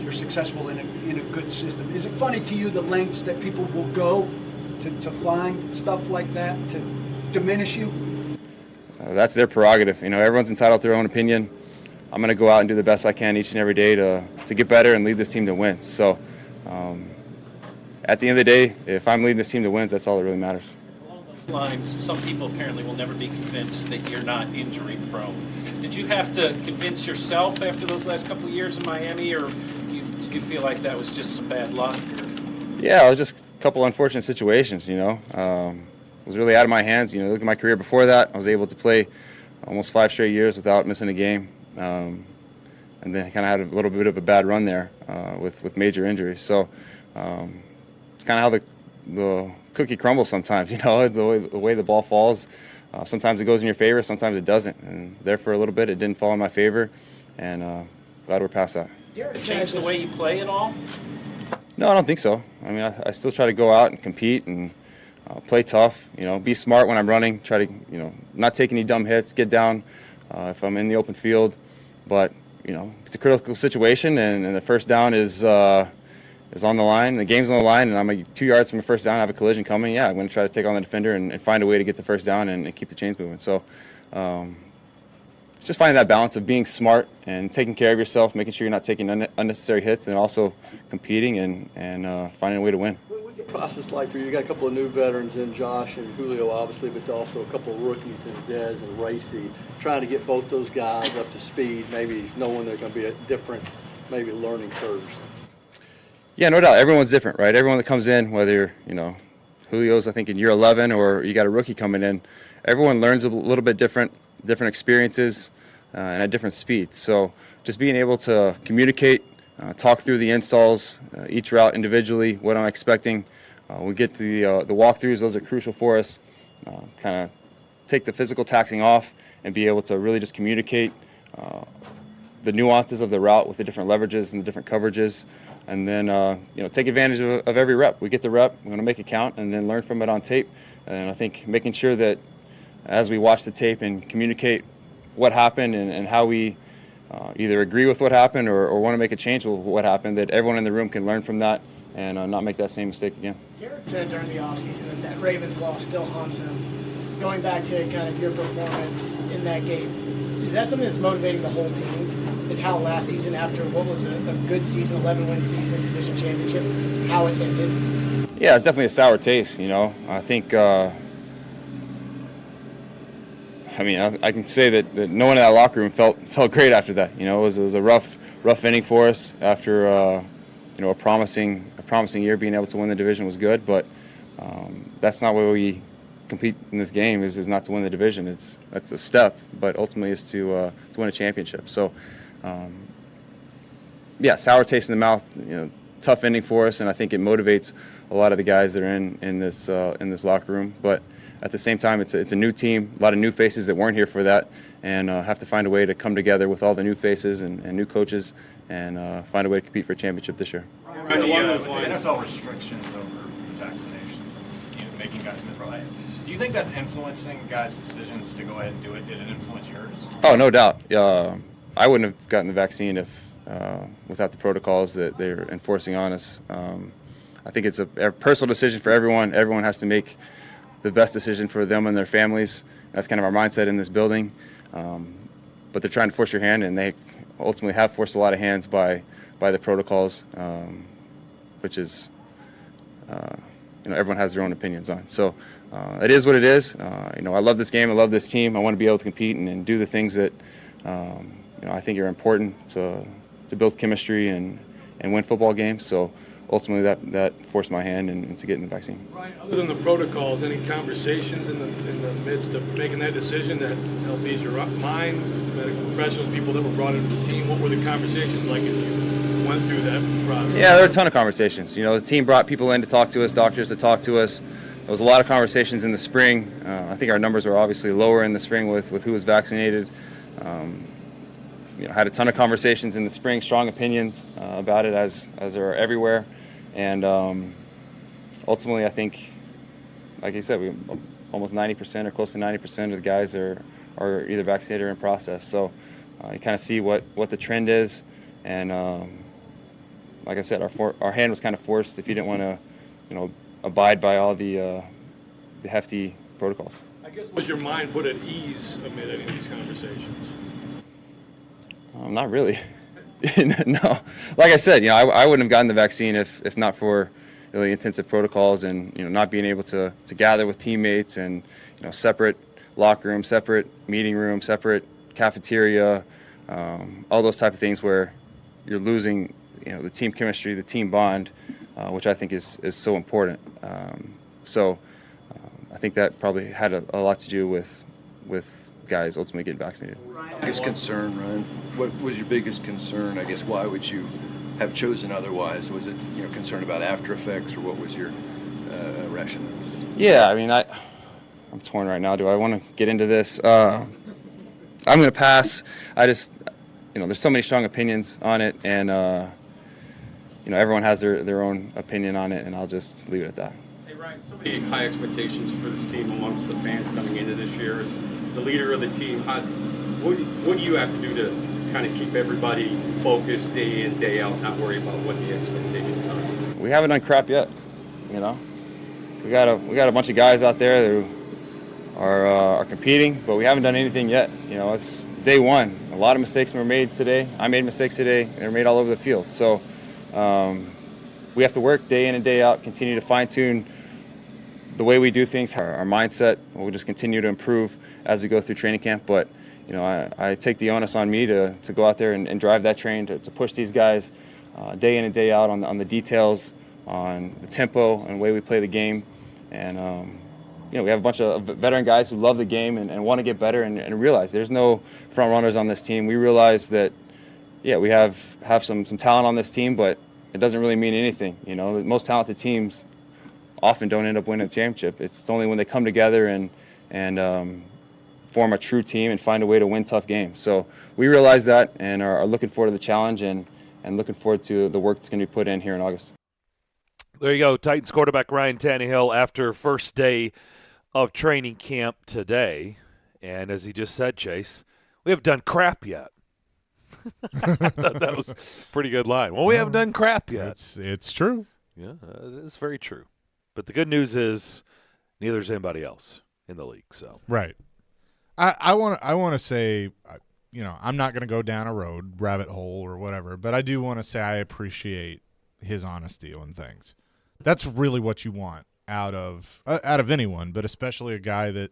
you're successful in a good system. Is it funny to you the lengths that people will go to find stuff like that to diminish you? That's their prerogative. Everyone's entitled to their own opinion. I'm going to go out and do the best I can each and every day to get better and lead this team to wins. So at the end of the day, if I'm leading this team to wins, that's all that really matters. Along those lines, some people apparently will never be convinced that you're not injury prone. Did you have to convince yourself after those last couple of years in Miami, or did you feel like that was just some bad luck? Yeah, it was just a couple unfortunate situations, It was really out of my hands. Look at my career before that. I was able to play almost 5 straight years without missing a game. And then kind of had a little bit of a bad run there with major injuries. So it's kind of how the cookie crumbles sometimes, the way the ball falls. Sometimes it goes in your favor, sometimes it doesn't. And there for a little bit, it didn't fall in my favor. And glad we're past that. Did it change the way you play at all? No, I don't think so. I mean, I still try to go out and compete and play tough, be smart when I'm running, try to, not take any dumb hits, get down if I'm in the open field. But, it's a critical situation, and the first down is on the line, the game's on the line, and I'm 2 yards from the first down, I have a collision coming. Yeah, I'm going to try to take on the defender and find a way to get the first down and keep the chains moving. So it's just finding that balance of being smart and taking care of yourself, making sure you're not taking unnecessary hits, and also competing and finding a way to win. What's the process like for you? You got a couple of new veterans in Josh and Julio, obviously, but also a couple of rookies in Dez and Racy, trying to get both those guys up to speed, maybe knowing they're going to be at different, maybe learning curves. Yeah, no doubt. Everyone's different, right? Everyone that comes in, whether, Julio's, I think, in year 11 or you got a rookie coming in, everyone learns a little bit different experiences and at different speeds. So just being able to communicate, talk through the installs, each route individually, what I'm expecting. We get to the walkthroughs, those are crucial for us. Kind of take the physical taxing off and be able to really just communicate the nuances of the route with the different leverages and the different coverages. And then, take advantage of every rep. We get the rep, we're going to make it count, and then learn from it on tape. And I think making sure that as we watch the tape and communicate what happened and how we either agree with what happened or want to make a change with what happened, that everyone in the room can learn from that and not make that same mistake again. Darren said during the offseason that Ravens loss still haunts him. Going back to kind of your performance in that game, is that something that's motivating the whole team? Is how last season, after what was a good season, 11-win season, division championship, how it ended? Yeah, it's definitely a sour taste, I think, I can say that no one in that locker room felt great after that. It was a rough inning for us after, a promising year. Being able to win the division was good, but that's not where we compete in this game. Is not to win the division. That's a step, but ultimately is to win a championship. So. Sour taste in the mouth. Tough ending for us, and I think it motivates a lot of the guys that are in this locker room. But at the same time, it's a new team, a lot of new faces that weren't here for that, and have to find a way to come together with all the new faces and new coaches, and find a way to compete for a championship this year. Right, the NFL restrictions over vaccinations, making guys miserable. Do you think that's influencing guys' decisions to go ahead and do it? Did it influence yours? Oh, no doubt. I wouldn't have gotten the vaccine if without the protocols that they're enforcing on us. I think it's a personal decision for everyone. Everyone has to make the best decision for them and their families. That's kind of our mindset in this building. But they're trying to force your hand, and they ultimately have forced a lot of hands by the protocols, which is, everyone has their own opinions on. So it is what it is. I love this game. I love this team. I want to be able to compete and do the things that I think are important to build chemistry and win football games. So ultimately that forced my hand into getting the vaccine. Ryan, other than the protocols, any conversations in the midst of making that decision that helped ease your mind? Medical professionals, people that were brought into the team, what were the conversations like as you went through that process? Yeah, there were a ton of conversations. The team brought people in to talk to us, doctors to talk to us. There was a lot of conversations in the spring. I think our numbers were obviously lower in the spring with who was vaccinated. Had a ton of conversations in the spring, strong opinions about it as there are everywhere. And ultimately, I think, like you said, we almost 90% or close to 90% of the guys are either vaccinated or in process. So you kind of see what the trend is. And like I said, our hand was kind of forced if you didn't want to, abide by all the hefty protocols. I guess was your mind put at ease amid any of these conversations? Not really. No. Like I said, I wouldn't have gotten the vaccine if not for really intensive protocols and not being able to gather with teammates and separate locker room, separate meeting room, separate cafeteria, all those type of things where you're losing the team chemistry, the team bond, which I think is so important. So I think that probably had a lot to do with guys ultimately getting vaccinated. Biggest concern, Ryan? What was your biggest concern? I guess why would you have chosen otherwise? Was it concern about after effects, or what was your rationale? Yeah, I mean, I'm torn right now. Do I want to get into this? I'm going to pass. I just, there's so many strong opinions on it, and everyone has their own opinion on it, and I'll just leave it at that. Hey Ryan, so many high expectations for this team amongst the fans coming into this year. As the leader of the team, what do you have to do to kind of keep everybody focused day in, day out, not worry about what the expectations are? We haven't done crap yet, We got a bunch of guys out there who are competing, but we haven't done anything yet. It's day one. A lot of mistakes were made today. I made mistakes today. They were made all over the field. So we have to work day in and day out, continue to fine-tune the way we do things, our mindset. We'll just continue to improve as we go through training camp. But I take the onus on me to go out there and drive that train, to push these guys day in and day out on the details, on the tempo and the way we play the game. And we have a bunch of veteran guys who love the game and want to get better and realize there's no front runners on this team. We realize that, we have some talent on this team, but it doesn't really mean anything. The most talented teams often don't end up winning a championship. It's only when they come together and form a true team and find a way to win tough games. So we realize that and are looking forward to the challenge and looking forward to the work that's going to be put in here in August. There you go, Titans quarterback Ryan Tannehill after first day of training camp today. And as he just said, Chase, we haven't done crap yet. I thought that was a pretty good line. Well, we haven't done crap yet. It's true. Yeah, it's very true. But the good news is neither is anybody else in the league. So right. I want to say, I'm not going to go down a rabbit hole or whatever, but I do want to say I appreciate his honesty on things. That's really what you want out of anyone, but especially a guy that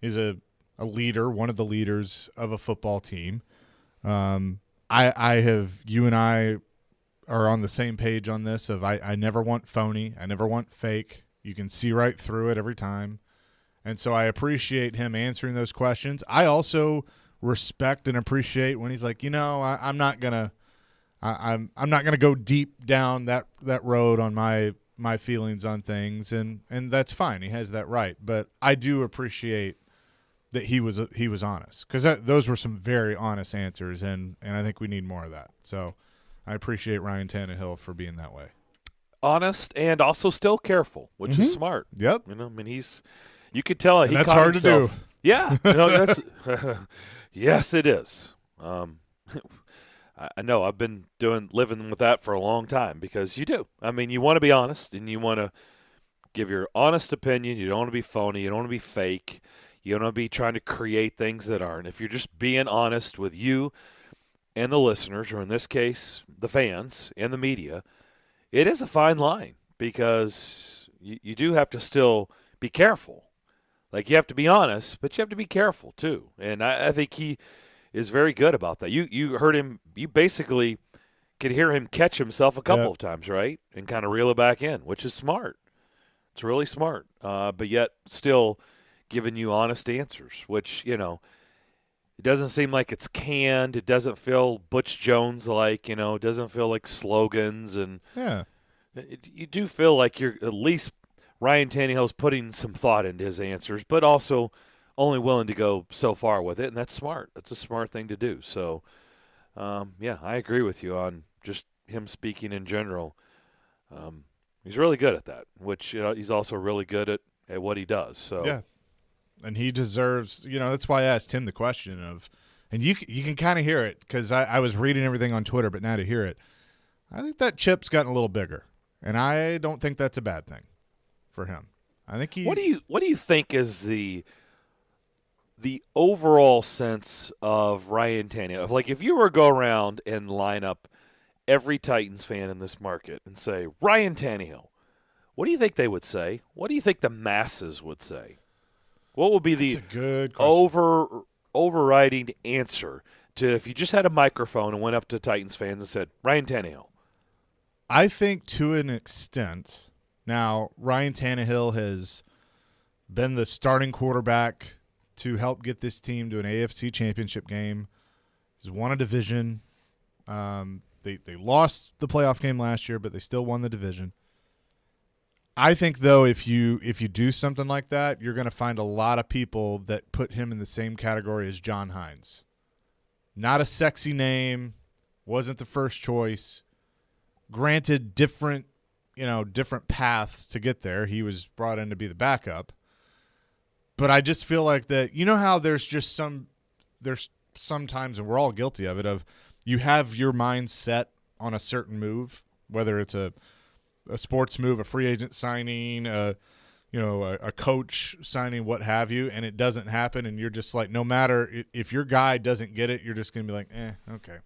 is a leader, one of the leaders of a football team. You and I are on the same page on this of I never want phony. I never want fake. You can see right through it every time. And so I appreciate him answering those questions. I also respect and appreciate when he's like, I'm not gonna go deep down that road on my feelings on things, and that's fine. He has that right. But I do appreciate that he was honest, because those were some very honest answers, and I think we need more of that. So I appreciate Ryan Tannehill for being that way. Honest and also still careful, which is smart. Yep. You could tell he that's caught hard himself. to do. Yeah. That's yes, it is. I know I've been living with that for a long time, because you do. You want to be honest and you want to give your honest opinion. You don't want to be phony. You don't want to be fake. You don't want to be trying to create things that aren't. If you're just being honest with you and the listeners, or in this case, the fans and the media, it is a fine line, because you do have to still be careful. Like, you have to be honest, but you have to be careful too. And I think he is very good about that. You heard him. You basically could hear him catch himself a couple of times, right, and kind of reel it back in, which is smart. It's really smart, but yet still giving you honest answers, which, it doesn't seem like it's canned. It doesn't feel Butch Jones-like, it doesn't feel like slogans. And you do feel like you're at least Ryan Tannehill's putting some thought into his answers, but also only willing to go so far with it, and that's smart. That's a smart thing to do. So, I agree with you on just him speaking in general. He's really good at that, which he's also really good at what he does. So yeah, and he deserves. That's why I asked him the question of, and you can kind of hear it, because I was reading everything on Twitter, but now to hear it, I think that chip's gotten a little bigger, and I don't think that's a bad thing for him. I think he. What do you think is the the overall sense of Ryan Tannehill. Like, if you were to go around and line up every Titans fan in this market and say, Ryan Tannehill, what do you think they would say? What do you think the masses would say? What would be the good question. overriding answer to if you just had a microphone and went up to Titans fans and said, Ryan Tannehill? I think to an extent. Now, Ryan Tannehill has been the starting quarterback to help get this team to an AFC championship game. He's won a division. They lost the playoff game last year, but they still won the division. I think, though, if you do something like that, you're going to find a lot of people that put him in the same category as John Hines. Not a sexy name, wasn't the first choice. Granted, different paths to get there. He was brought in to be the backup. But I just feel like that, you know how there's sometimes, and we're all guilty of it, of you have your mind set on a certain move, whether it's a sports move, a free agent signing, a coach signing, what have you, and it doesn't happen, and you're just like, no matter if your guy doesn't get it, you're just going to be like, okay.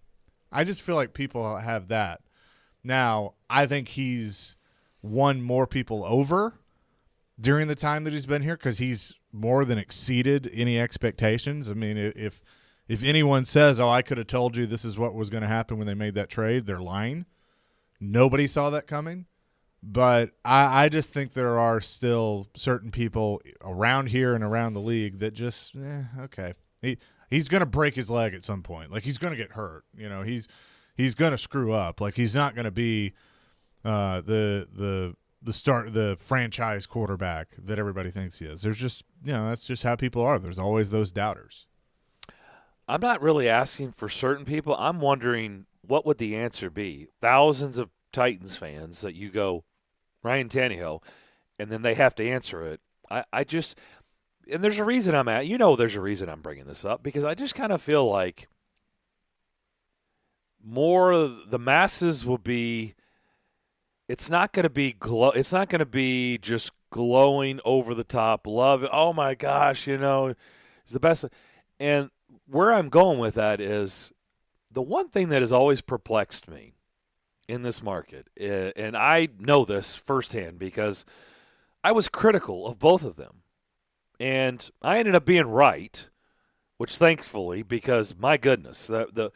I just feel like people have that. Now, I think he's won more people over during the time that he's been here because he's more than exceeded any expectations. I mean, if anyone says, I could have told you this is what was going to happen when they made that trade, they're lying. Nobody saw that coming. But I just think there are still certain people around here and around the league that just, okay. He's going to break his leg at some point. Like, he's going to get hurt. He's going to screw up. Like, he's not going to be the franchise quarterback that everybody thinks he is. There's just, that's just how people are. There's always those doubters. I'm not really asking for certain people. I'm wondering what would the answer be. Thousands of Titans fans that you go, Ryan Tannehill, and then they have to answer it. I just – and there's a reason there's a reason I'm bringing this up, because I just kind of feel like more the masses will be – it's not going to be just glowing over the top love. Oh, my gosh, it's the best. And where I'm going with that is the one thing that has always perplexed me in this market, and I know this firsthand because I was critical of both of them. And I ended up being right, which thankfully, because my goodness, the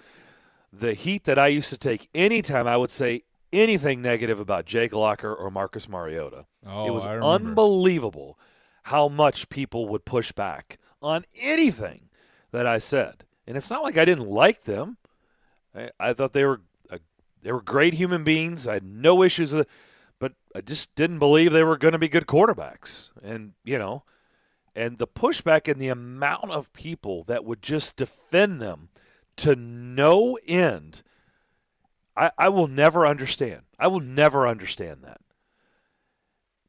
heat that I used to take anytime I would say anything negative about Jake Locker or Marcus Mariota. It was unbelievable how much people would push back on anything that I said. And it's not like I didn't like them. I thought they were great human beings. I had no issues with it, but I just didn't believe they were going to be good quarterbacks. And, and the pushback and the amount of people that would just defend them to no end, I will never understand. I will never understand that.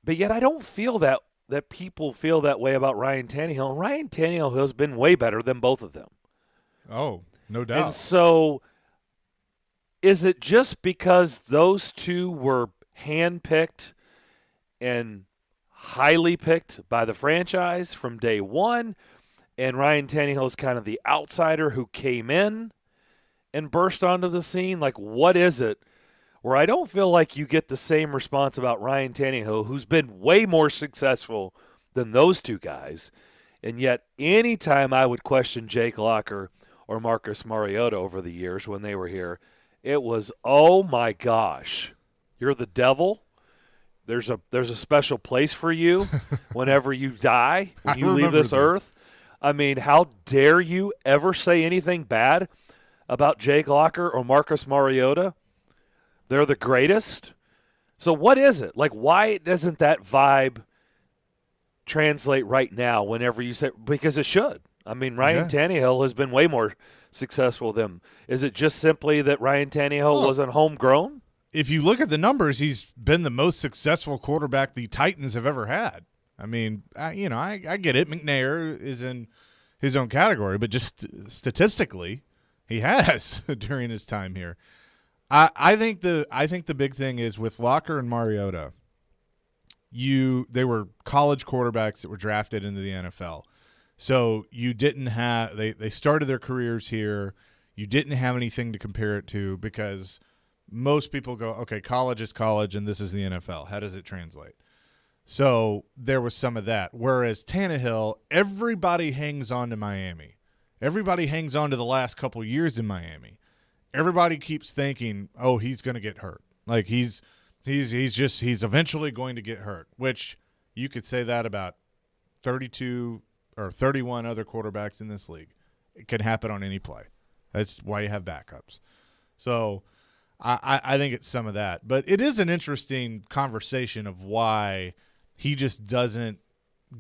But yet I don't feel that people feel that way about Ryan Tannehill. And Ryan Tannehill has been way better than both of them. Oh, no doubt. And so is it just because those two were handpicked and highly picked by the franchise from day one, and Ryan Tannehill is kind of the outsider who came in and burst onto the scene? Like, what is it where I don't feel like you get the same response about Ryan Tannehill, who's been way more successful than those two guys, and yet anytime I would question Jake Locker or Marcus Mariota over the years when they were here, it was, oh my gosh, you're the devil. There's a special place for you whenever you die, when you leave this earth. I mean, how dare you ever say anything bad about Jake Locker or Marcus Mariota? They're the greatest. So what is it? Like, why doesn't that vibe translate right now whenever you say – because it should. I mean, Ryan Tannehill has been way more successful than them. Is it just simply that Ryan Tannehill wasn't homegrown? If you look at the numbers, he's been the most successful quarterback the Titans have ever had. I mean, I get it. McNair is in his own category, but just statistically, he has during his time here. I think the big thing is with Locker and Mariota, they were college quarterbacks that were drafted into the NFL. So you didn't have they started their careers here. You didn't have anything to compare it to because most people go, okay, college is college and this is the NFL. How does it translate? So there was some of that. Whereas Tannehill, everybody hangs on to Miami. Everybody hangs on to the last couple years in Miami. Everybody keeps thinking, oh, he's going to get hurt. Like he's eventually going to get hurt, which you could say that about 32 or 31 other quarterbacks in this league. It can happen on any play. That's why you have backups. So I think it's some of that. But it is an interesting conversation of why he just doesn't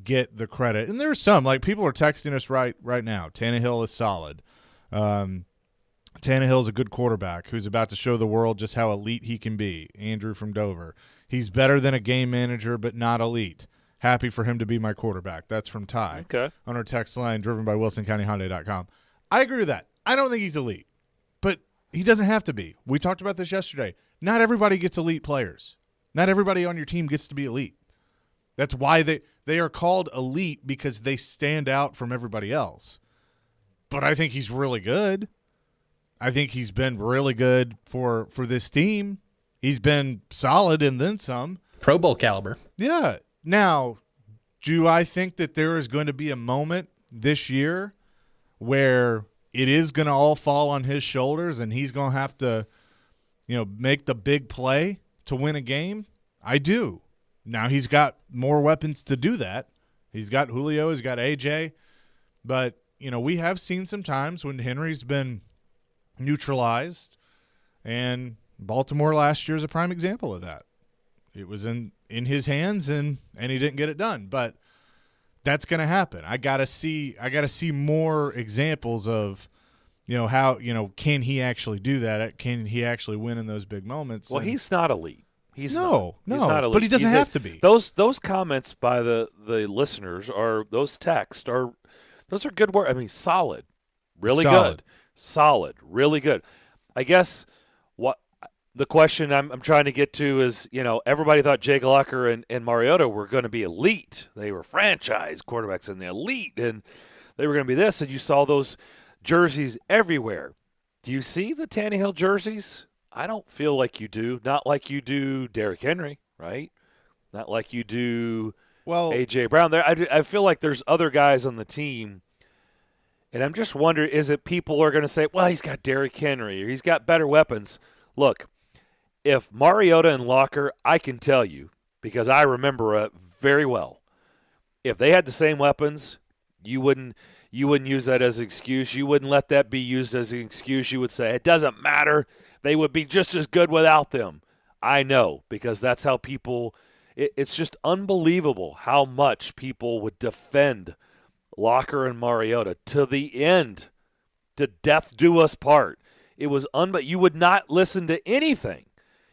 get the credit. And there's some, like people are texting us right now. Tannehill is solid. Tannehill's a good quarterback who's about to show the world just how elite he can be. Andrew from Dover. He's better than a game manager, but not elite. Happy for him to be my quarterback. That's from Ty. Okay. On our text line driven by WilsonCountyHyundai.com. I agree with that. I don't think he's elite, but he doesn't have to be. We talked about this yesterday. Not everybody gets elite players. Not everybody on your team gets to be elite. That's why they are called elite, because they stand out from everybody else. But I think he's really good. I think he's been really good for this team. He's been solid and then some. Pro Bowl caliber. Yeah. Now, do I think that there is going to be a moment this year where it is going to all fall on his shoulders and he's going to have to, make the big play to win a game? I do. Now he's got more weapons to do that. He's got Julio, he's got AJ. But, we have seen some times when Henry's been neutralized, and Baltimore last year is a prime example of that. It was in his hands and he didn't get it done. But that's going to happen. I got to see more examples of how can he actually do that? Can he actually win in those big moments? Well, he's not elite. He's not elite. But he doesn't have to be. Those comments by the listeners are those texts are those are good work. I mean, solid, really good, solid, really good. I guess what the question I'm trying to get to is, everybody thought Jake Locker and Mariota were going to be elite. They were franchise quarterbacks in the elite, and they were going to be this. And you saw those jerseys everywhere. Do you see the Tannehill jerseys? I don't feel like you do. Not like you do Derrick Henry, right? Not like you do A.J. Brown. I feel like there's other guys on the team, and I'm just wondering, is it people are going to say, well, he's got Derrick Henry or he's got better weapons? Look, if Mariota and Locker, I can tell you, because I remember it very well, if they had the same weapons, you wouldn't use that as an excuse. You wouldn't let that be used as an excuse. You would say, it doesn't matter. They would be just as good without them. I know, because that's how people – it's just unbelievable how much people would defend Locker and Mariota to the end, to death do us part. It was you would not listen to anything.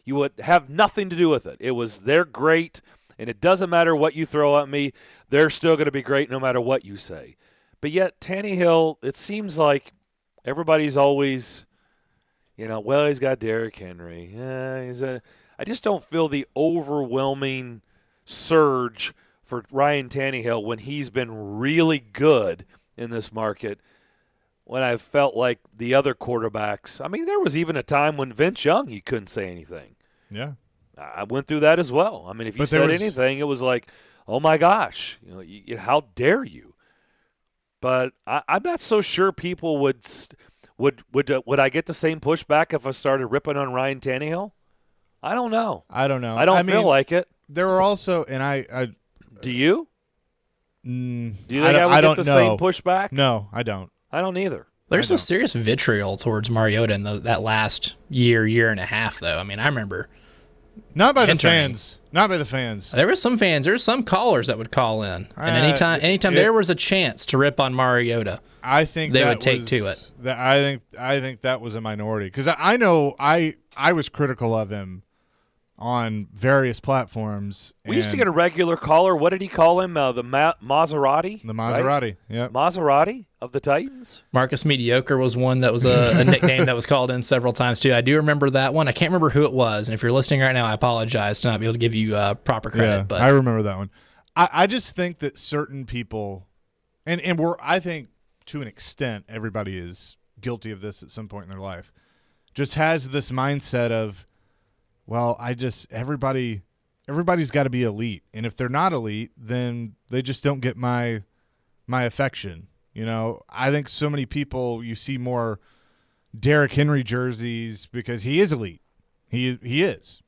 You would have nothing to do with it. It was they're great, and it doesn't matter what you throw at me. They're still going to be great no matter what you say. But yet Tannehill, it seems like everybody's always – he's got Derrick Henry. I just don't feel the overwhelming surge for Ryan Tannehill when he's been really good in this market, when I felt like the other quarterbacks. I mean, there was even a time when Vince Young, he couldn't say anything. Yeah. I went through that as well. I mean, if you said anything, it was like, oh, my gosh, how dare you? But I'm not so sure people would I get the same pushback if I started ripping on Ryan Tannehill? I don't know. I don't feel like it. There were also, and I do you? Do you think I would get the same pushback? No, I don't. I don't either. There's some serious vitriol towards Mariota in that last year and a half, though. I mean, I remember. Not by the fans. Not by the fans. There were some fans. There were some callers that would call in, and anytime there was a chance to rip on Mariota, I think they would take to it. I think that was a minority, because I know I was critical of him on various platforms. We used to get a regular caller. What did he call him? The Maserati? The Maserati, right? Yeah. Maserati of the Titans? Marcus Mediocre was one that was a nickname that was called in several times, too. I do remember that one. I can't remember who it was, and if you're listening right now, I apologize to not be able to give you proper credit. Yeah, but I remember that one. I just think that certain people, And I think to an extent everybody is guilty of this at some point in their life. Just has this mindset of, well, everybody's got to be elite, and if they're not elite, then they just don't get my affection. I think so many people, you see more Derrick Henry jerseys because he is elite. He is.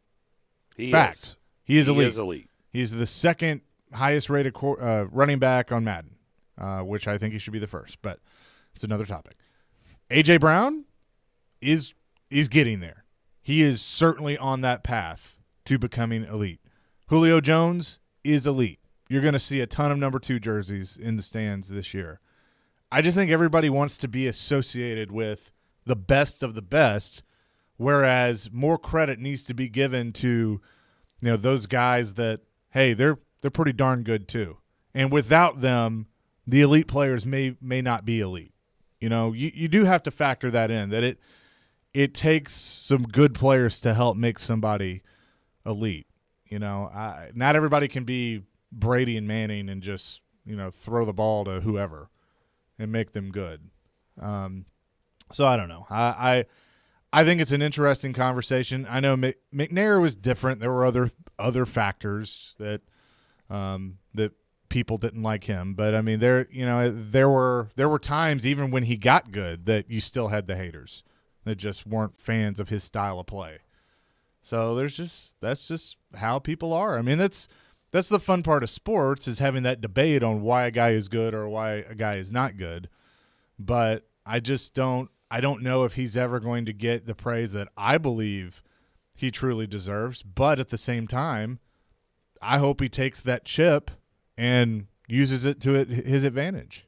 He Fact. is. He is He elite. is elite. He's the second highest rated running back on Madden, which I think he should be the first, but it's another topic. A.J. Brown is getting there. He is certainly on that path to becoming elite. Julio Jones is elite. You're going to see a ton of number 2 jerseys in the stands this year. I just think everybody wants to be associated with the best of the best, whereas more credit needs to be given to those guys that, hey, they're pretty darn good too. And without them, the elite players may not be elite. You do have to factor that in, that it takes some good players to help make somebody elite. Not everybody can be Brady and Manning and just throw the ball to whoever and make them good. So I don't know. I think it's an interesting conversation. I know McNair was different. There were other factors that people didn't like him, but I mean there were times even when he got good that you still had the haters that just weren't fans of his style of play. So that's just how people are. I mean that's the fun part of sports, is having that debate on why a guy is good or why a guy is not good. But I don't know if he's ever going to get the praise that I believe he truly deserves. But at the same time, I hope he takes that chip and uses it to his advantage.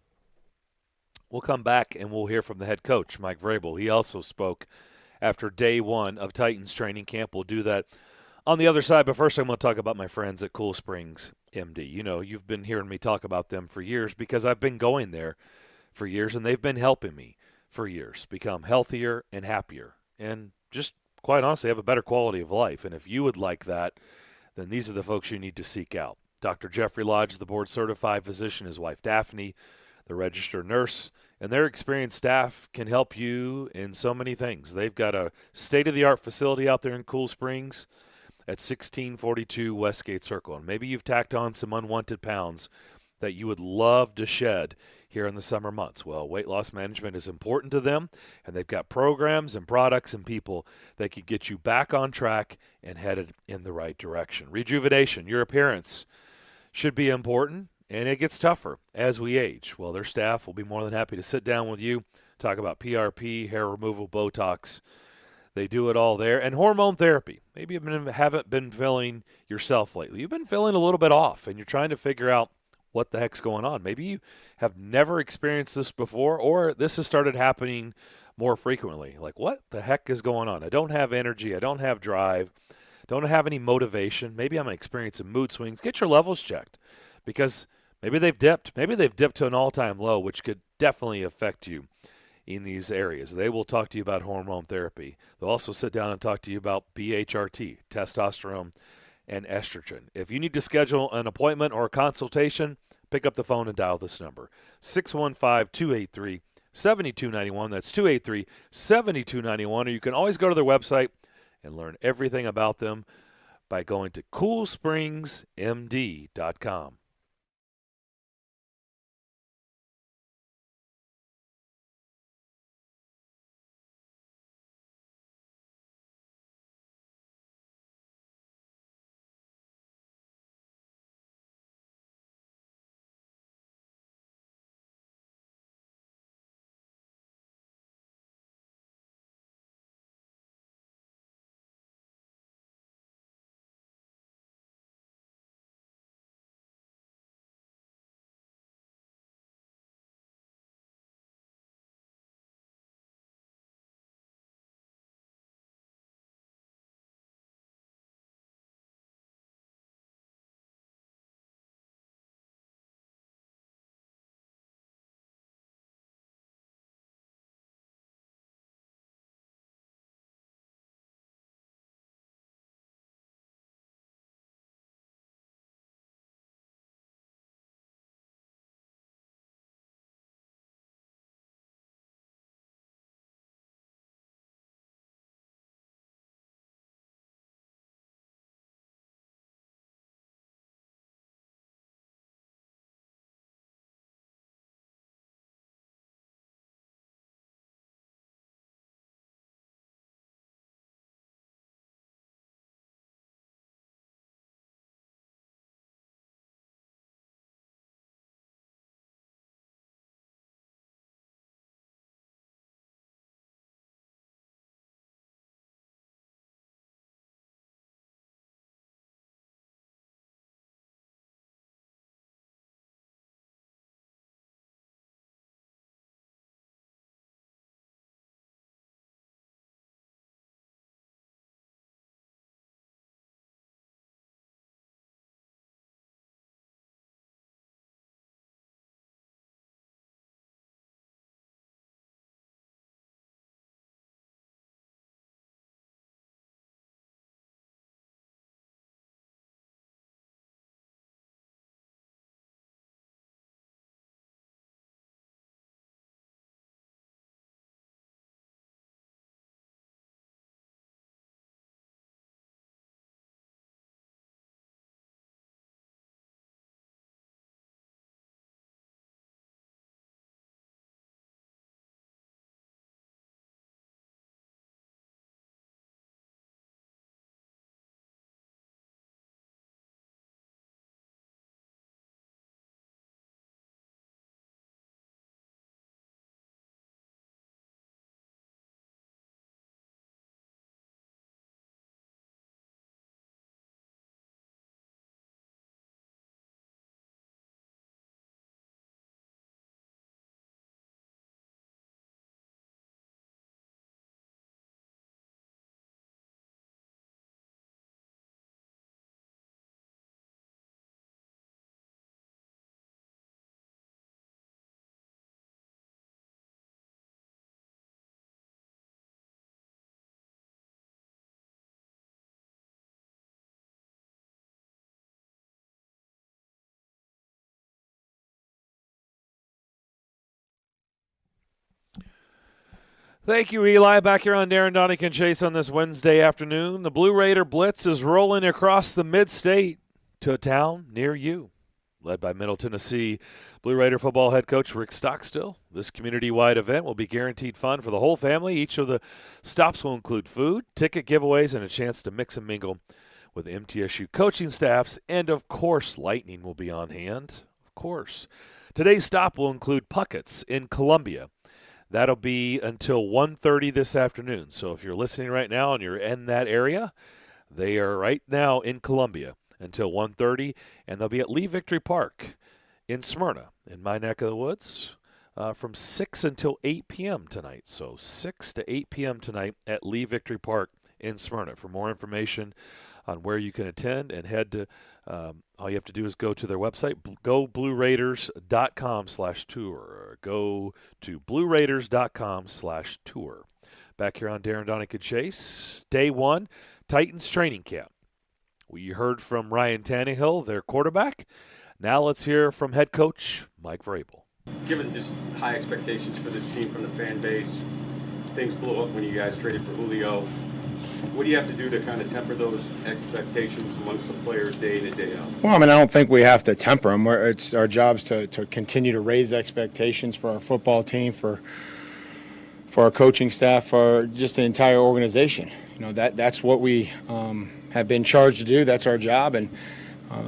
We'll come back and we'll hear from the head coach, Mike Vrabel. He also spoke after day 1 of Titans training camp. We'll do that on the other side. But first, I'm going to talk about my friends at Cool Springs MD. You've been hearing me talk about them for years because I've been going there for years, and they've been helping me for years become healthier and happier, and just quite honestly have a better quality of life. And if you would like that, then these are the folks you need to seek out. Dr. Jeffrey Lodge, the board-certified physician, his wife Daphne, the registered nurse, and their experienced staff can help you in so many things. They've got a state-of-the-art facility out there in Cool Springs at 1642 Westgate Circle. And maybe you've tacked on some unwanted pounds that you would love to shed here in the summer months. Well, weight loss management is important to them, and they've got programs and products and people that can get you back on track and headed in the right direction. Rejuvenation, your appearance should be important, and it gets tougher as we age. Well, their staff will be more than happy to sit down with you, talk about PRP, hair removal, Botox. They do it all there. And hormone therapy. Maybe you haven't been feeling yourself lately. You've been feeling a little bit off, and you're trying to figure out what the heck's going on. Maybe you have never experienced this before, or this has started happening more frequently. Like, what the heck is going on? I don't have energy. I don't have drive. Don't have any motivation. Maybe I'm experiencing mood swings. Get your levels checked, because maybe they've dipped. Maybe they've dipped to an all-time low, which could definitely affect you in these areas. They will talk to you about hormone therapy. They'll also sit down and talk to you about BHRT, testosterone, and estrogen. If you need to schedule an appointment or a consultation, pick up the phone and dial this number, 615-283-7291. That's 283-7291. Or you can always go to their website and learn everything about them by going to coolspringsmd.com. Thank you, Eli. Back here on Darren, Daunic, and Chase on this Wednesday afternoon. The Blue Raider Blitz is rolling across the mid-state to a town near you. Led by Middle Tennessee Blue Raider football head coach Rick Stockstill. This community-wide event will be guaranteed fun for the whole family. Each of the stops will include food, ticket giveaways, and a chance to mix and mingle with MTSU coaching staffs. And, of course, Lightning will be on hand. Of course. Today's stop will include Puckett's in Columbia. That'll be until 1:30 this afternoon. So if you're listening right now and you're in that area, they are right now in Columbia until 1:30, and they'll be at Lee Victory Park in Smyrna, in my neck of the woods, from 6 until 8 p.m. tonight. So 6 to 8 p.m. tonight at Lee Victory Park in Smyrna. For more information on where you can attend and head to, all you have to do is go to their website, goblueraiders.com/tour. Go to blueraiders.com/tour. Back here on Darren, Daunic, and Chase, day one, Titans training camp. We heard from Ryan Tannehill, their quarterback. Now let's hear from head coach Mike Vrabel. Given just high expectations for this team from the fan base, things blew up when you guys traded for Julio. What do you have to do to kind of temper those expectations amongst the players day in and day out? Well, I mean, I don't think we have to temper them. It's our jobs to continue to raise expectations for our football team, for our coaching staff, for just the entire organization. You know, that's what we have been charged to do. That's our job, and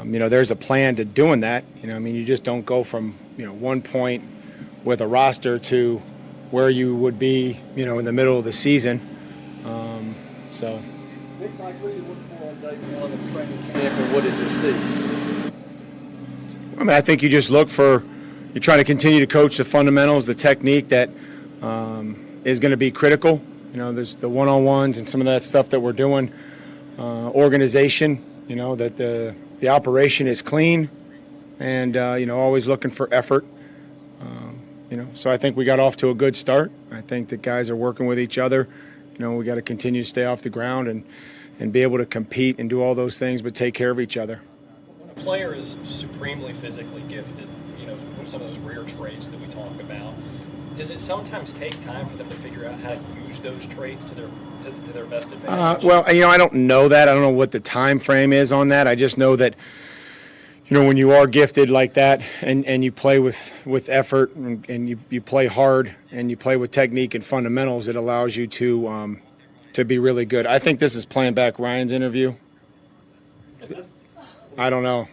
you know, there's a plan to doing that. You know, I mean, you just don't go from, you know, one point with a roster to where you would be, you know, in the middle of the season. So. Mike, what do you look for on day one of training camp, and what did you see? I mean, I think you just look for, you're trying to continue to coach the fundamentals, the technique that is going to be critical. You know, there's the one-on-ones and some of that stuff that we're doing. Organization, you know, that the operation is clean, and you know, always looking for effort. You know, so I think we got off to a good start. I think the guys are working with each other. You know, we got to continue to stay off the ground and be able to compete and do all those things, but take care of each other. When a player is supremely physically gifted, you know, some of those rare traits that we talk about, does it sometimes take time for them to figure out how to use those traits to their best advantage? Well, you know, I don't know that. I don't know what the time frame is on that. I just know that, you know, when you are gifted like that and you play with effort and you play hard and you play with technique and fundamentals, it allows you to be really good. I think this is playing back Ryan's interview. I don't know.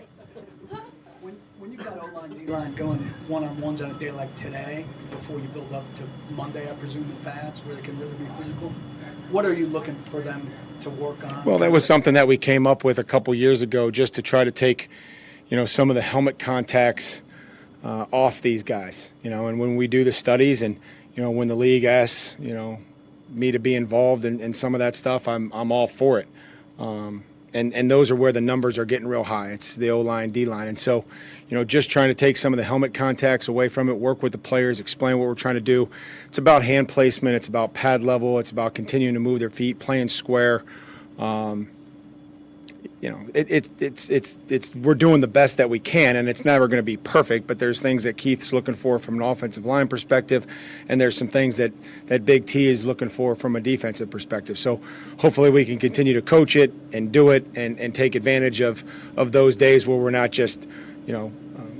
When you've got O-line, D-line going one-on-ones on a day like today, before you build up to Monday, I presume, the pads where they can really be physical, what are you looking for them to work on? Well, that was something that we came up with a couple years ago, just to try to take, you know, some of the helmet contacts off these guys, you know, and when we do the studies and, you know, when the league asks, you know, me to be involved in some of that stuff, I'm all for it. And those are where the numbers are getting real high. It's the O-line, D-line. And so, you know, just trying to take some of the helmet contacts away from it, work with the players, explain what we're trying to do. It's about hand placement. It's about pad level. It's about continuing to move their feet, playing square. You know, it's we're doing the best that we can, and it's never going to be perfect, but there's things that Keith's looking for from an offensive line perspective, and there's some things that Big T is looking for from a defensive perspective. So hopefully we can continue to coach it and do it and take advantage of those days where we're not just, you know,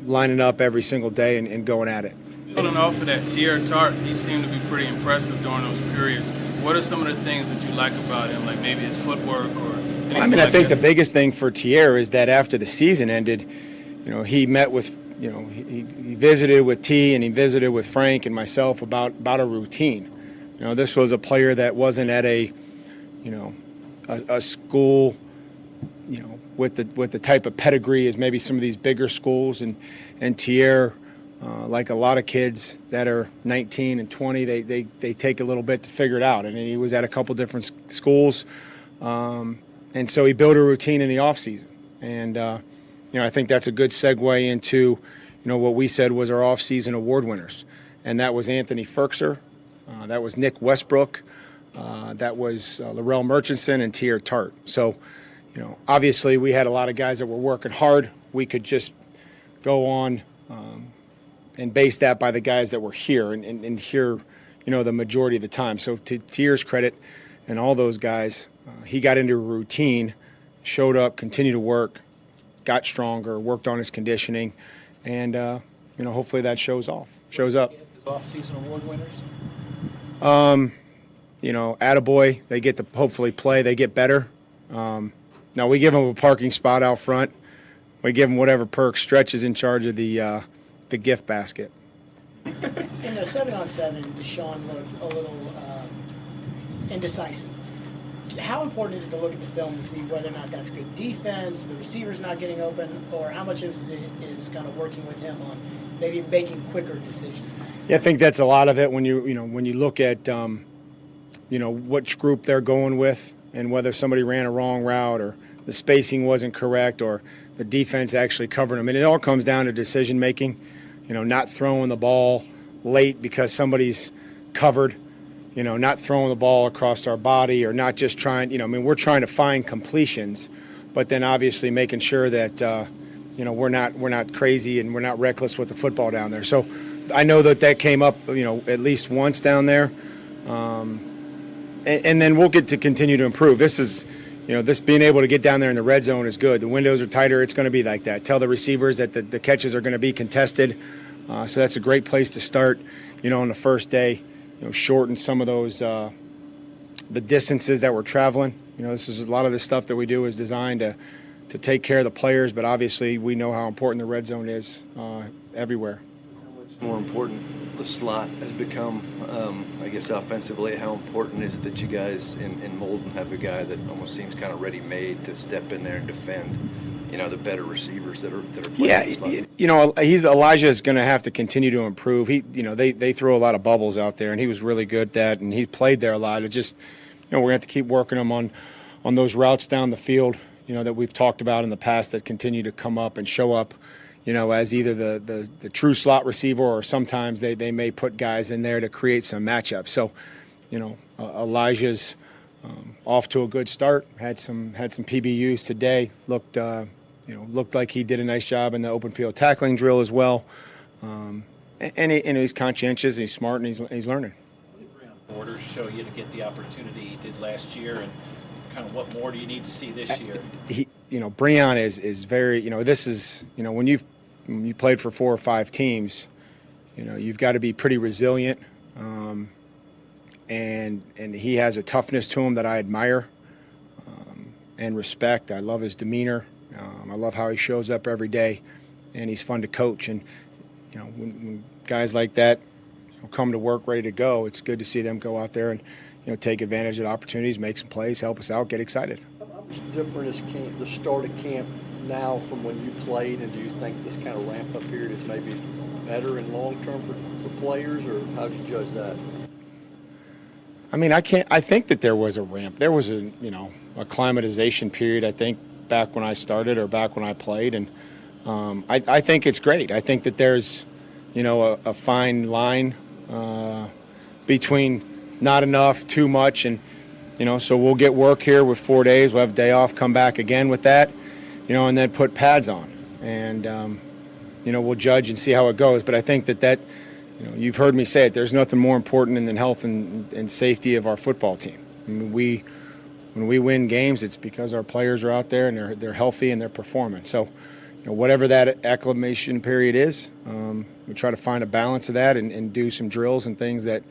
lining up every single day and going at it. Building off of that, Tierra Tart, he seemed to be pretty impressive during those periods. What are some of the things that you like about him, like maybe his footwork or I mean, I think the biggest thing for Tierra is that after the season ended, you know, he met with, you know, he visited with T and he visited with Frank and myself about a routine. You know, this was a player that wasn't at a, you know, a school, you know, with the type of pedigree as maybe some of these bigger schools, and Tierra, like a lot of kids that are 19 and 20, they take a little bit to figure it out. And he was at a couple different schools. And so he built a routine in the offseason. And, you know, I think that's a good segue into, you know, what we said was our offseason award winners. And that was Anthony Ferkser, that was Nick Westbrook, that was Laurel Murchison and Tierra Tart. So, you know, obviously we had a lot of guys that were working hard. We could just go on and base that by the guys that were here and hear, the majority of the time. So to Tier's credit and all those guys, he got into a routine, showed up, continued to work, got stronger, worked on his conditioning, and hopefully that shows up. His off-season award winners? Attaboy, they get to hopefully play, they get better. Now we give them a parking spot out front. We give them whatever perks. Stretch is in charge of the gift basket. In the 7-on-7, Deshaun looked a little indecisive. How important is it to look at the film to see whether or not that's good defense, the receiver's not getting open, or how much of it is kind of working with him on maybe making quicker decisions? Yeah, I think that's a lot of it when you look at which group they're going with and whether somebody ran a wrong route or the spacing wasn't correct or the defense actually covered them. And it all comes down to decision making. Not throwing the ball late because somebody's covered, not throwing the ball across our body or not just trying, we're trying to find completions, but then obviously making sure that, we're not crazy and we're not reckless with the football down there. So I know that came up, at least once down there. And then we'll get to continue to improve. This is, this being able to get down there in the red zone is good. The windows are tighter. It's going to be like that. Tell the receivers that the catches are going to be contested. So that's a great place to start, on the first day, shorten some of those, the distances that we're traveling. This is a lot of the stuff that we do is designed to take care of the players, but obviously we know how important the red zone is everywhere. How much more important the slot has become, I guess, offensively? How important is it that you guys in Molden have a guy that almost seems kind of ready-made to step in there and defend, the better receivers that are playing the slot? Elijah is going to have to continue to improve. They throw a lot of bubbles out there, and he was really good at that, and he played there a lot. It just, we're going to have to keep working him on those routes down the field, that we've talked about in the past that continue to come up and show up, as either the true slot receiver or sometimes they may put guys in there to create some matchups. So, Elijah's off to a good start. Had some PBUs today. Looked like he did a nice job in the open field tackling drill as well. And he's conscientious, he's smart, and he's learning. Orders show you to get the opportunity he did last year, and kind of what more do you need to see this year? Breon is very, this is, when you played for 4 or 5 teams, you've got to be pretty resilient. And he has a toughness to him that I admire and respect. I love his demeanor. I love how he shows up every day, and he's fun to coach. And, when guys like that come to work ready to go, it's good to see them go out there and, take advantage of opportunities, make some plays, help us out, get excited. How much different is the start of camp now from when you played, and do you think this kind of ramp-up period is maybe better in long-term for players, or how do you judge that? I think that there was a ramp. There was a acclimatization period, I think, back when I started or back when I played, and I think it's great. I think that there's, a fine line between not enough, too much, and, so we'll get work here with 4 days. We'll have a day off, come back again with that, and then put pads on. And, we'll judge and see how it goes. But I think that you've heard me say it, there's nothing more important than health and safety of our football team. When we win games, it's because our players are out there and they're healthy and they're performing. So, whatever that acclimation period is, we try to find a balance of that and do some drills and things that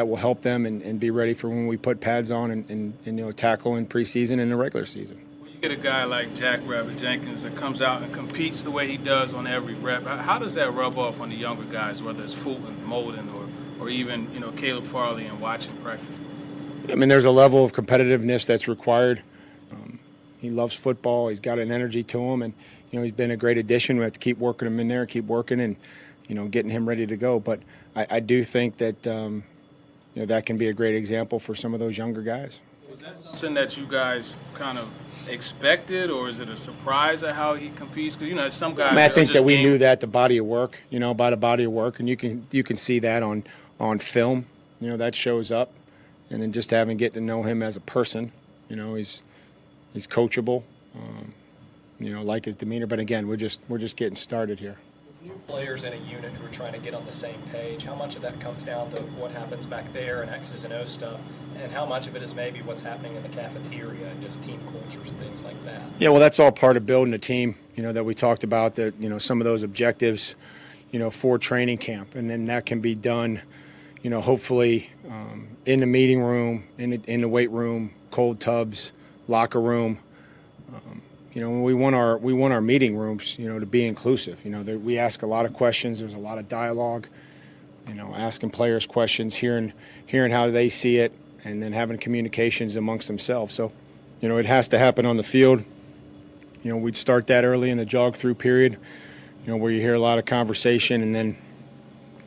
will help them and be ready for when we put pads on and tackle in preseason and the regular season. When you get a guy like Jack Rabbit Jenkins that comes out and competes the way he does on every rep, how does that rub off on the younger guys, whether it's Fulton, Molden, or even Caleb Farley and watching practice? There's a level of competitiveness that's required. He loves football. He's got an energy to him, and he's been a great addition. We have to keep working him in there, keep working, and getting him ready to go. But I do think that that can be a great example for some of those younger guys. Was that something that you guys kind of expected, or is it a surprise at how he competes? Because some guys. I think that we knew that the body of work, by the body of work, and you can see that on film. That shows up, and then just getting to know him as a person. He's coachable. Like his demeanor. But again, we're just getting started here. New players in a unit who are trying to get on the same page, how much of that comes down to what happens back there and X's and O's stuff, and how much of it is maybe what's happening in the cafeteria and just team cultures, things like that? Yeah, well, that's all part of building a team, that we talked about, that, some of those objectives, for training camp. And then that can be done, hopefully in the meeting room, in the weight room, cold tubs, locker room. We want our meeting rooms, to be inclusive. We ask a lot of questions. There's a lot of dialogue, asking players questions, hearing how they see it, and then having communications amongst themselves. So, it has to happen on the field. We'd start that early in the jog-through period, where you hear a lot of conversation. And then,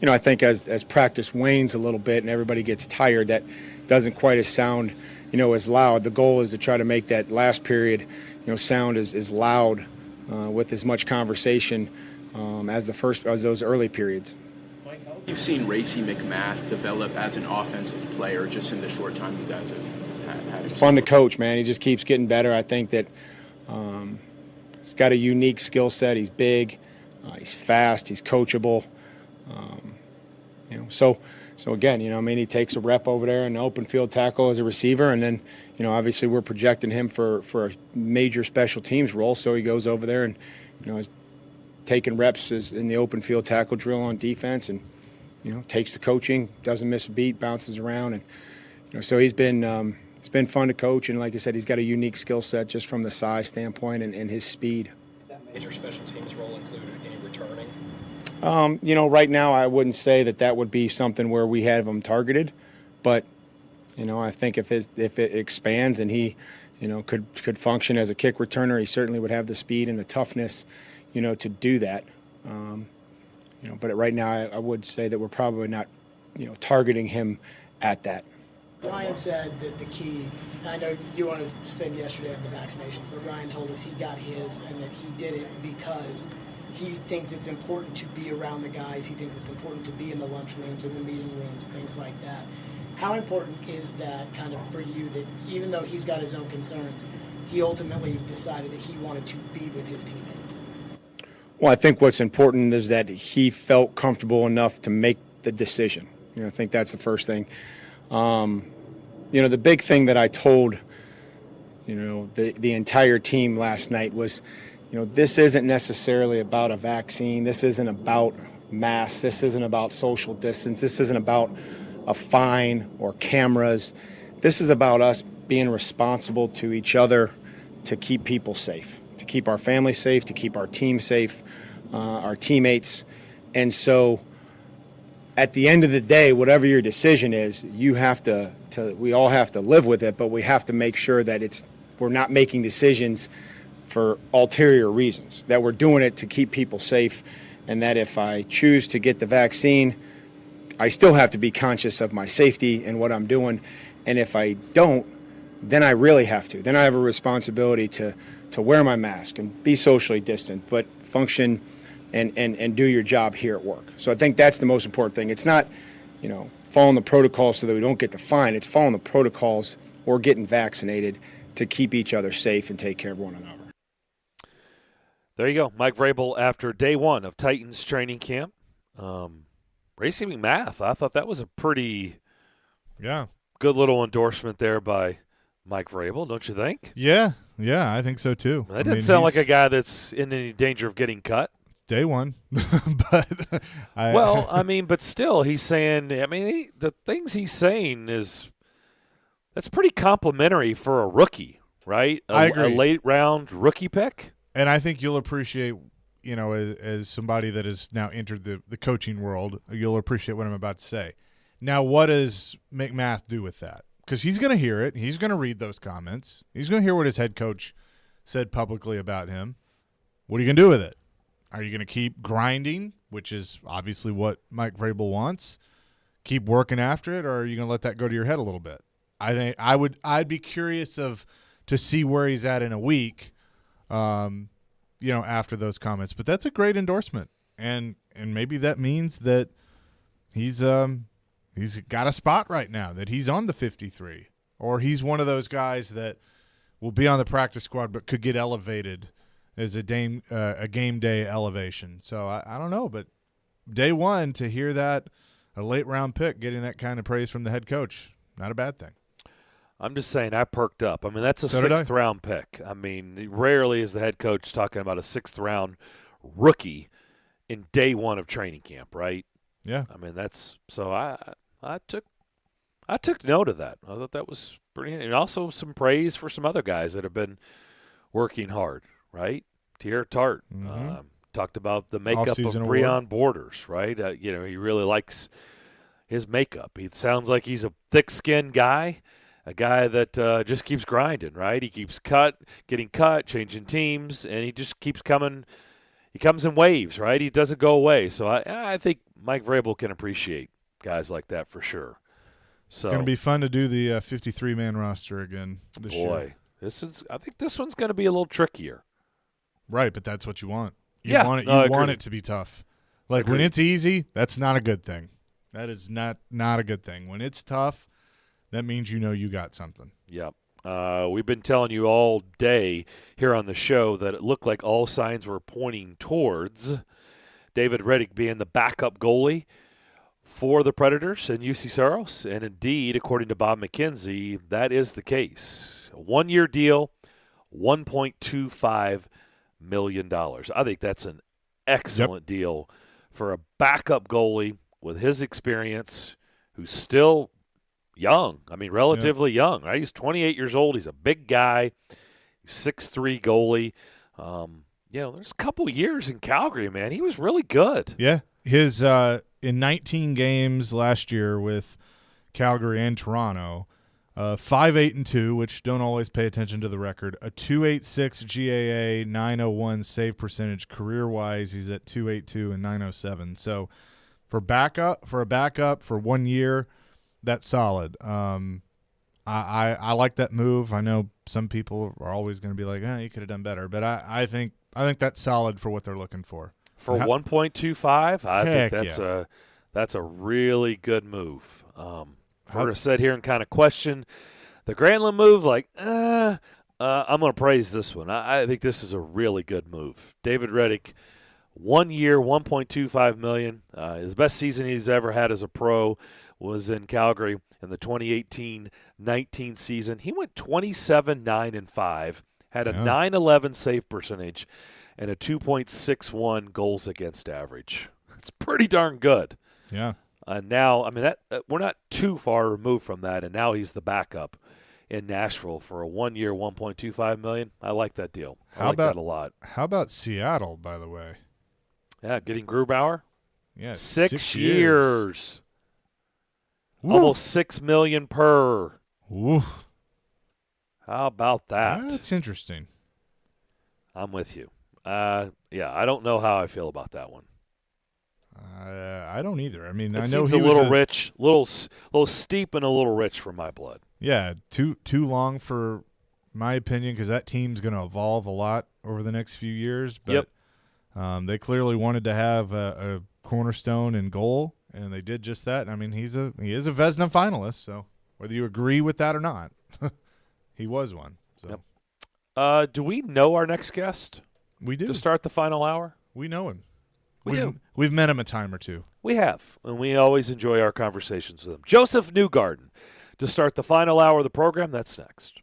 I think as practice wanes a little bit and everybody gets tired, that doesn't quite as sound, as loud. The goal is to try to make that last period, sound as loud with as much conversation as those early periods. You've seen Racey McMath develop as an offensive player just in the short time you guys have had. It's fun to coach, man. He just keeps getting better. I think that he's got a unique skill set. He's big, he's fast, he's coachable. So again, he takes a rep over there in the open field tackle as a receiver, and then, obviously we're projecting him for a major special teams role. So he goes over there and, is taking reps in the open field tackle drill on defense, and takes the coaching, doesn't miss a beat, bounces around, and so he's been it's been fun to coach. And like I said, he's got a unique skill set just from the size standpoint and his speed. That major special teams role included any returning? Right now I wouldn't say that would be something where we have him targeted, but I think if it expands and he could function as a kick returner, he certainly would have the speed and the toughness to do that. But right now I would say that we're probably not targeting him at that. Ryan said that the key, and I know you wanted to spend yesterday on the vaccinations, but Ryan told us he got his and that he did it because he thinks it's important to be around the guys. He thinks it's important to be in the lunchrooms, in the meeting rooms, things like that. How important is that kind of for you, that even though he's got his own concerns, he ultimately decided that he wanted to be with his teammates? Well, I think what's important is that he felt comfortable enough to make the decision. I think that's the first thing. The big thing that I told, the entire team last night was, this isn't necessarily about a vaccine. This isn't about masks. This isn't about social distance. This isn't about a fine or cameras. This is about us being responsible to each other to keep people safe, to keep our family safe, to keep our team safe, our teammates. And so at the end of the day, whatever your decision is, you have we all have to live with it, but we have to make sure that we're not making decisions for ulterior reasons, that we're doing it to keep people safe, and that if I choose to get the vaccine, I still have to be conscious of my safety and what I'm doing. And if I don't, then I really have to. Then I have a responsibility to wear my mask and be socially distant, but function and do your job here at work. So I think that's the most important thing. It's not, following the protocols so that we don't get the fine. It's following the protocols or getting vaccinated to keep each other safe and take care of one another. There you go. Mike Vrabel after day one of Titans training camp. Racey McMath, I thought that was a pretty good little endorsement there by Mike Vrabel, don't you think? Yeah, I think so too. That didn't sound like a guy that's in any danger of getting cut. Day one. But but still, he's saying, the things he's saying that's pretty complimentary for a rookie, right? I agree. A late round rookie pick. And I think you'll appreciate, as somebody that has now entered the coaching world, you'll appreciate what I'm about to say. Now, what does McMath do with that? Because he's going to hear it. He's going to read those comments. He's going to hear what his head coach said publicly about him. What are you going to do with it? Are you going to keep grinding, which is obviously what Mike Vrabel wants, keep working after it, or are you going to let that go to your head a little bit? I think I'd be curious to see where he's at in a week, after those comments. But that's a great endorsement, and maybe that means that he's got a spot right now, that he's on the 53, or he's one of those guys that will be on the practice squad but could get elevated is a game day elevation. So I don't know, but day one to hear that a late round pick getting that kind of praise from the head coach, not a bad thing. I'm just saying I perked up. I mean, that's a So did I. 6th round pick. I mean, rarely is the head coach talking about a 6th round rookie in day one of training camp, right? Yeah. I mean, that's so I took note of that. I thought that was pretty, and also some praise for some other guys that have been working hard, right? Tier Tart talked about the makeup of Off-season Breon award. Borders, right? He really likes his makeup. He sounds like he's a thick-skinned guy, a guy that just keeps grinding, right? He keeps getting cut, changing teams, and he just keeps coming. He comes in waves, right? He doesn't go away. So I think Mike Vrabel can appreciate guys like that for sure. So It's going to be fun to do the 53-man roster again this year. boy, I think this one's going to be a little trickier. Right, but that's what you want. You Yeah, want it. no, I You want agree. it to be tough. Like when Agreed. it's easy, that's not a good thing. That is not a good thing. When it's tough, that means you know you got something. Yep. We've been telling you all day here on the show that it looked like all signs were pointing towards David Reddick being the backup goalie for the Predators and UC Saros. And indeed, according to Bob McKenzie, that is the case. A 1-year deal, $1.25 million. I think that's an excellent deal for a backup goalie with his experience, who's still young. I mean, relatively young, right? He's 28 years old. He's a big guy. He's 6'3" goalie. There's a couple years in Calgary, man. He was really good. Yeah. His in 19 games last year with Calgary and Toronto, 5-8-2, which don't always pay attention to the record, a 2.86 GAA, 901 save percentage. Career-wise, he's at 2.82 and 907. So for a backup for 1 year, that's solid. I like that move. I know some people are always going to be like, you could have done better, but I think that's solid for what they're looking for. For 1.25, I think Heck that's a really good move. If we're going to sit here and kind of question the Granlund move, I'm going to praise this one. I think this is a really good move. David Reddick, 1 year, $1.25 million. His best season he's ever had as a pro was in Calgary in the 2018-19 season. He went 27-9-5, had a 911 save percentage, and a 2.61 goals against average. It's pretty darn good. Yeah. Now, I mean, we're not too far removed from that, and now he's the backup in Nashville for a 1 year, $1.25 million. I like that deal. I like that a lot. How about Seattle, by the way? Yeah, getting Grubauer. Yeah, 6 years. Woo. Almost $6 million per. Woo. How about that? That's interesting. I'm with you. I don't know how I feel about that one. I don't either. I mean, It I know seems he a was little rich, little steep, and a little rich for my blood. Yeah, too long for my opinion, because that team's going to evolve a lot over the next few years. But they clearly wanted to have a cornerstone in goal, and they did just that. I mean, he is a Vezina finalist, so whether you agree with that or not, he was one. So, do we know our next guest? We do. To start the final hour? We know him. We do. We've met him a time or two. We have, and we always enjoy our conversations with him. Joseph Newgarden to start the final hour of the program. That's next.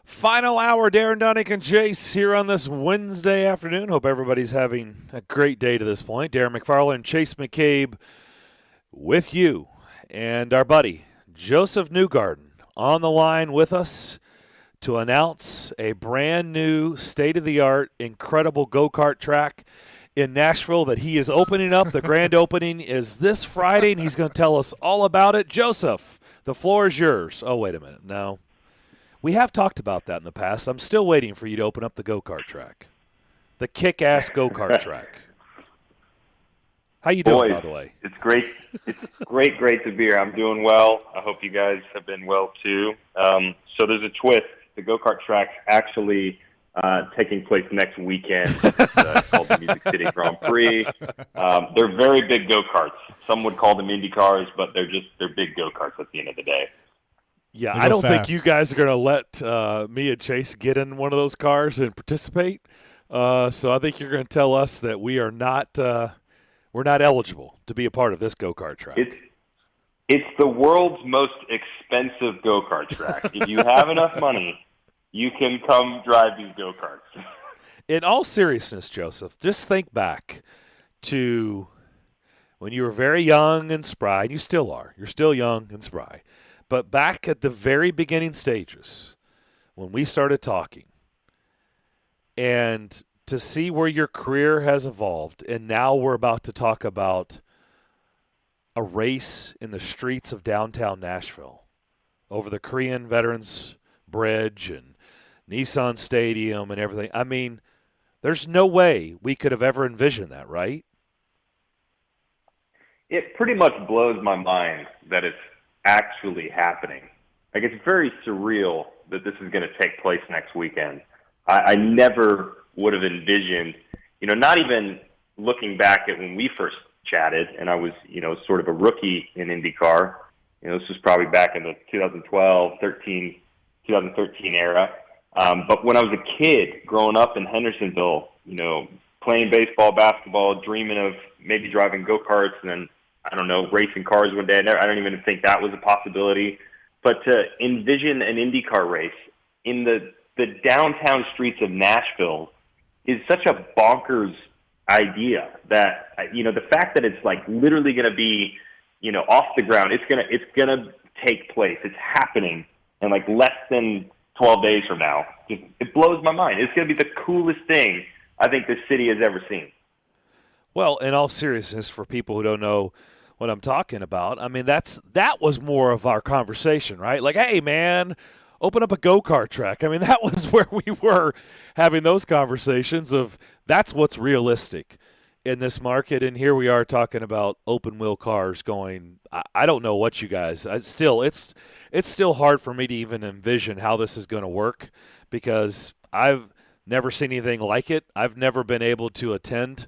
Final hour, Darren, Daunic, and Jace here on this Wednesday afternoon. Hope everybody's having a great day to this point. Darren McFarland, Chase McCabe with you, and our buddy Joseph Newgarden on the line with us to announce a brand new, state-of-the-art, incredible go-kart track in Nashville that he is opening up. The grand opening is this Friday, and he's going to tell us all about it. Joseph, the floor is yours. Oh, wait a minute. No. We have talked about that in the past. I'm still waiting for you to open up the go-kart track, the kick-ass go-kart track. How you doing, by the way? It's great. It's great to be here. I'm doing well. I hope you guys have been well, too. So there's a twist. The go-kart track's actually taking place next weekend. It's called the Music City Grand Prix. They're very big go-karts. Some would call them Indy cars, but they're big go-karts at the end of the day. Yeah, I don't think you guys are going to let me and Chase get in one of those cars and participate. So I think you're going to tell us that we are not we're not eligible to be a part of this go-kart track. It's the world's most expensive go-kart track. If you have enough money, you can come drive these go-karts. In all seriousness, Joseph, just think back to when you were very young and spry, and you still are. You're still young and spry. But back at the very beginning stages, when we started talking, and to see where your career has evolved, and now we're about to talk about a race in the streets of downtown Nashville over the Korean Veterans Bridge and Nissan Stadium and everything. I mean, there's no way we could have ever envisioned that, right? It pretty much blows my mind that it's actually happening. Like, it's very surreal that this is going to take place next weekend. I never would have envisioned, not even looking back at when we first chatted, and I was, sort of a rookie in IndyCar. This was probably back in the 2013 era. But when I was a kid growing up in Hendersonville, playing baseball, basketball, dreaming of maybe driving go-karts and then, I don't know, racing cars one day. I don't even think that was a possibility. But to envision an IndyCar race in the downtown streets of Nashville is such a bonkers idea that, the fact that it's like literally going to be, off the ground, it's going to take place. It's happening in like less than 12 days from now. It blows my mind. It's going to be the coolest thing I think this city has ever seen. Well, in all seriousness, for people who don't know what I'm talking about, I mean, that was more of our conversation, right? Like, hey, man, open up a go-kart track. I mean, that was where we were having those conversations of that's what's realistic in this market. And here we are talking about open-wheel cars going, I don't know what you guys – it's still hard for me to even envision how this is going to work because I've never seen anything like it. I've never been able to attend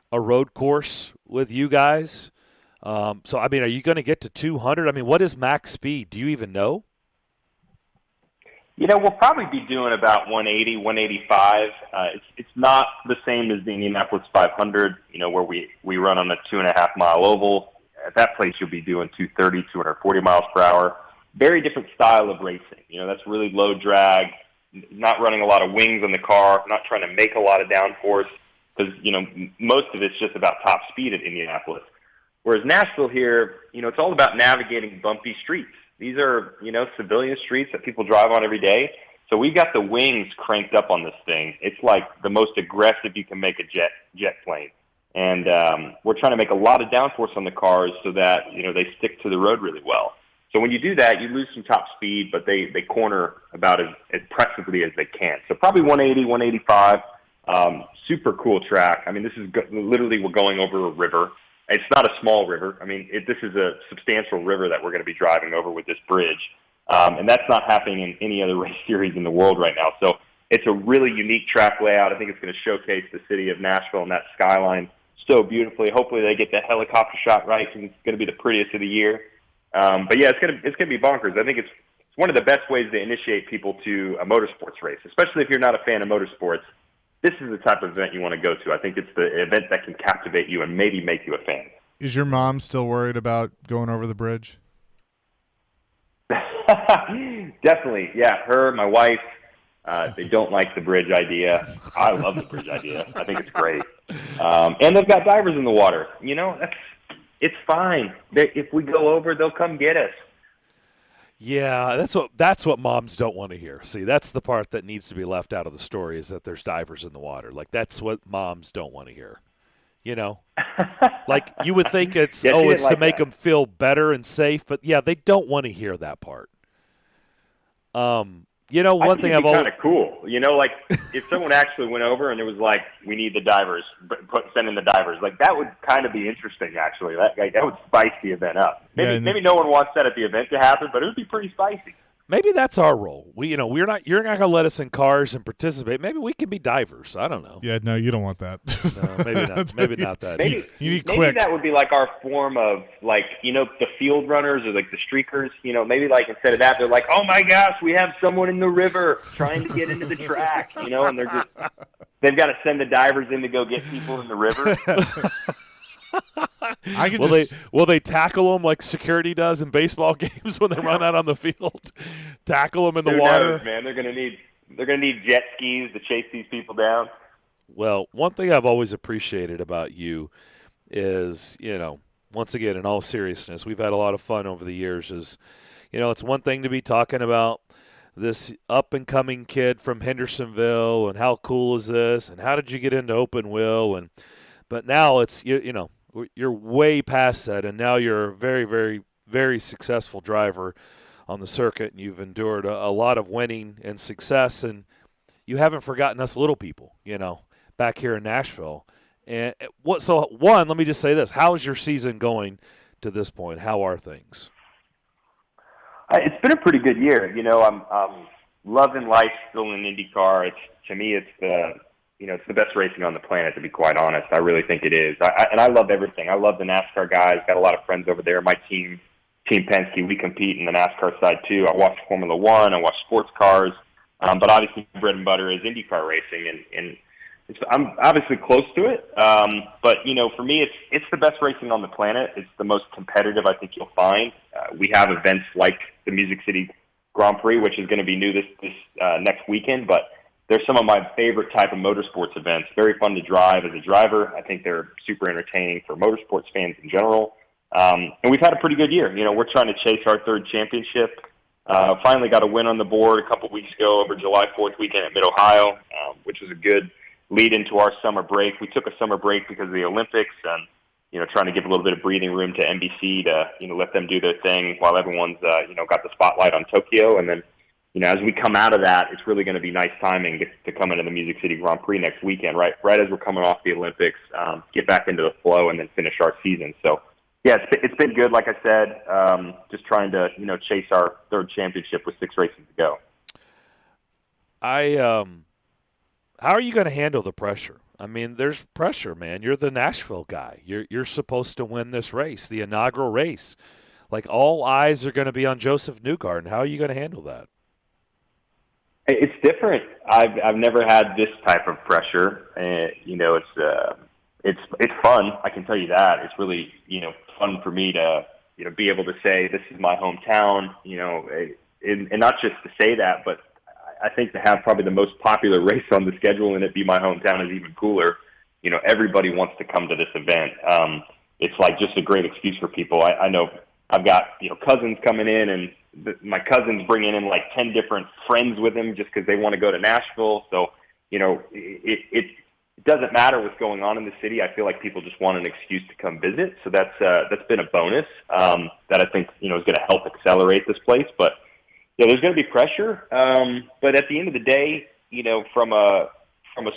a road course with you guys. So, I mean, are you going to get to 200? I mean, what is max speed? Do you even know? We'll probably be doing about 180, 185. It's not the same as the Indianapolis 500, where we run on a 2.5-mile oval. At that place, you'll be doing 230, 240 miles per hour. Very different style of racing. That's really low drag, not running a lot of wings on the car, not trying to make a lot of downforce because, most of it's just about top speed at Indianapolis. Whereas Nashville here, it's all about navigating bumpy streets. These are, civilian streets that people drive on every day. So we've got the wings cranked up on this thing. It's like the most aggressive you can make a jet plane. And we're trying to make a lot of downforce on the cars so that, they stick to the road really well. So when you do that, you lose some top speed, but they corner about as impressively as they can. So probably 180, 185, super cool track. I mean, this is literally we're going over a river. It's not a small river. I mean, this is a substantial river that we're going to be driving over with this bridge. And that's not happening in any other race series in the world right now. So it's a really unique track layout. I think it's going to showcase the city of Nashville and that skyline so beautifully. Hopefully they get the helicopter shot right because it's going to be the prettiest of the year. But yeah, it's going to be bonkers. I think it's one of the best ways to initiate people to a motorsports race, especially if you're not a fan of motorsports. This is the type of event you want to go to. I think it's the event that can captivate you and maybe make you a fan. Is your mom still worried about going over the bridge? 'Definitely, yeah. Her, my wife, 2 of my 3 kids, 2 of my 3 kids are They don't like the bridge idea. I love the bridge idea. I think it's great. And they've got divers in the water. It's fine. If we go over, they'll come get us. Yeah, that's what moms don't want to hear. See, that's the part that needs to be left out of the story, is that there's divers in the water. Like, that's what moms don't want to hear. Like, you would think it's it's to make them feel better and safe, but yeah, they don't want to hear that part. One thing I've always kind of cool. Like if someone actually went over and it was like, we need the divers, send in the divers. Like that would kind of be interesting. Actually, that would spice the event up. Maybe no one wants that at the event to happen, but it would be pretty spicy. Maybe that's our role. You're not going to let us in cars and participate. Maybe we can be divers. I don't know. Yeah, no, you don't want that. No, maybe not. Maybe not that. You need maybe quick. That would be like our form of the field runners or like the streakers. Maybe like instead of that, they're like, oh my gosh, we have someone in the river trying to get into the track. And they've got to send the divers in to go get people in the river. Will they tackle them like security does in baseball games when they run out on the field? Tackle them in the water. Knows, man, they're gonna need jet skis to chase these people down. Well, one thing I've always appreciated about you is, once again, in all seriousness, we've had a lot of fun over the years. It's one thing to be talking about this up-and-coming kid from Hendersonville and how cool is this and how did you get into open wheel, but now it's you're way past that, and now you're a very, very, very successful driver on the circuit, and you've endured a lot of winning and success, and you haven't forgotten us little people, back here in Nashville. And let me just say this: how's your season going to this point? How are things? It's been a pretty good year. I'm loving life still in IndyCar. To me, it's the best racing on the planet, to be quite honest. I really think it is. I love everything. I love the NASCAR guys. Got a lot of friends over there. My team Penske, we compete in the NASCAR side too. I watch Formula One. I watch sports cars. But obviously, bread and butter is IndyCar racing, and I'm obviously close to it. But for me, it's the best racing on the planet. It's the most competitive I think you'll find. We have events like the Music City Grand Prix, which is going to be new this next weekend, but they're some of my favorite type of motorsports events. Very fun to drive as a driver. I think they're super entertaining for motorsports fans in general. And we've had a pretty good year. We're trying to chase our third championship. Finally got a win on the board a couple weeks ago over July 4th weekend at Mid-Ohio, which was a good lead into our summer break. We took a summer break because of the Olympics and, trying to give a little bit of breathing room to NBC to, let them do their thing while everyone's, got the spotlight on Tokyo. And then, as we come out of that, it's really going to be nice timing to come into the Music City Grand Prix next weekend, right as we're coming off the Olympics, get back into the flow and then finish our season. So, yeah, it's been good, like I said, just trying to, chase our third championship with 6 races to go. How are you going to handle the pressure? I mean, there's pressure, man. You're the Nashville guy. You're supposed to win this race, the inaugural race. Like, all eyes are going to be on Joseph Newgarden. How are you going to handle that? It's different. I've never had this type of pressure. It's fun. I can tell you that. It's really, fun for me to, be able to say this is my hometown, and not just to say that, but I think to have probably the most popular race on the schedule and it be my hometown is even cooler. Everybody wants to come to this event. It's like just a great excuse for people. I know I've got, cousins coming in and my cousin's bringing in like 10 different friends with him just because they want to go to Nashville. So, it doesn't matter what's going on in the city. I feel like people just want an excuse to come visit. So that's been a bonus that I think, is going to help accelerate this place. But, yeah, there's going to be pressure. But at the end of the day, from a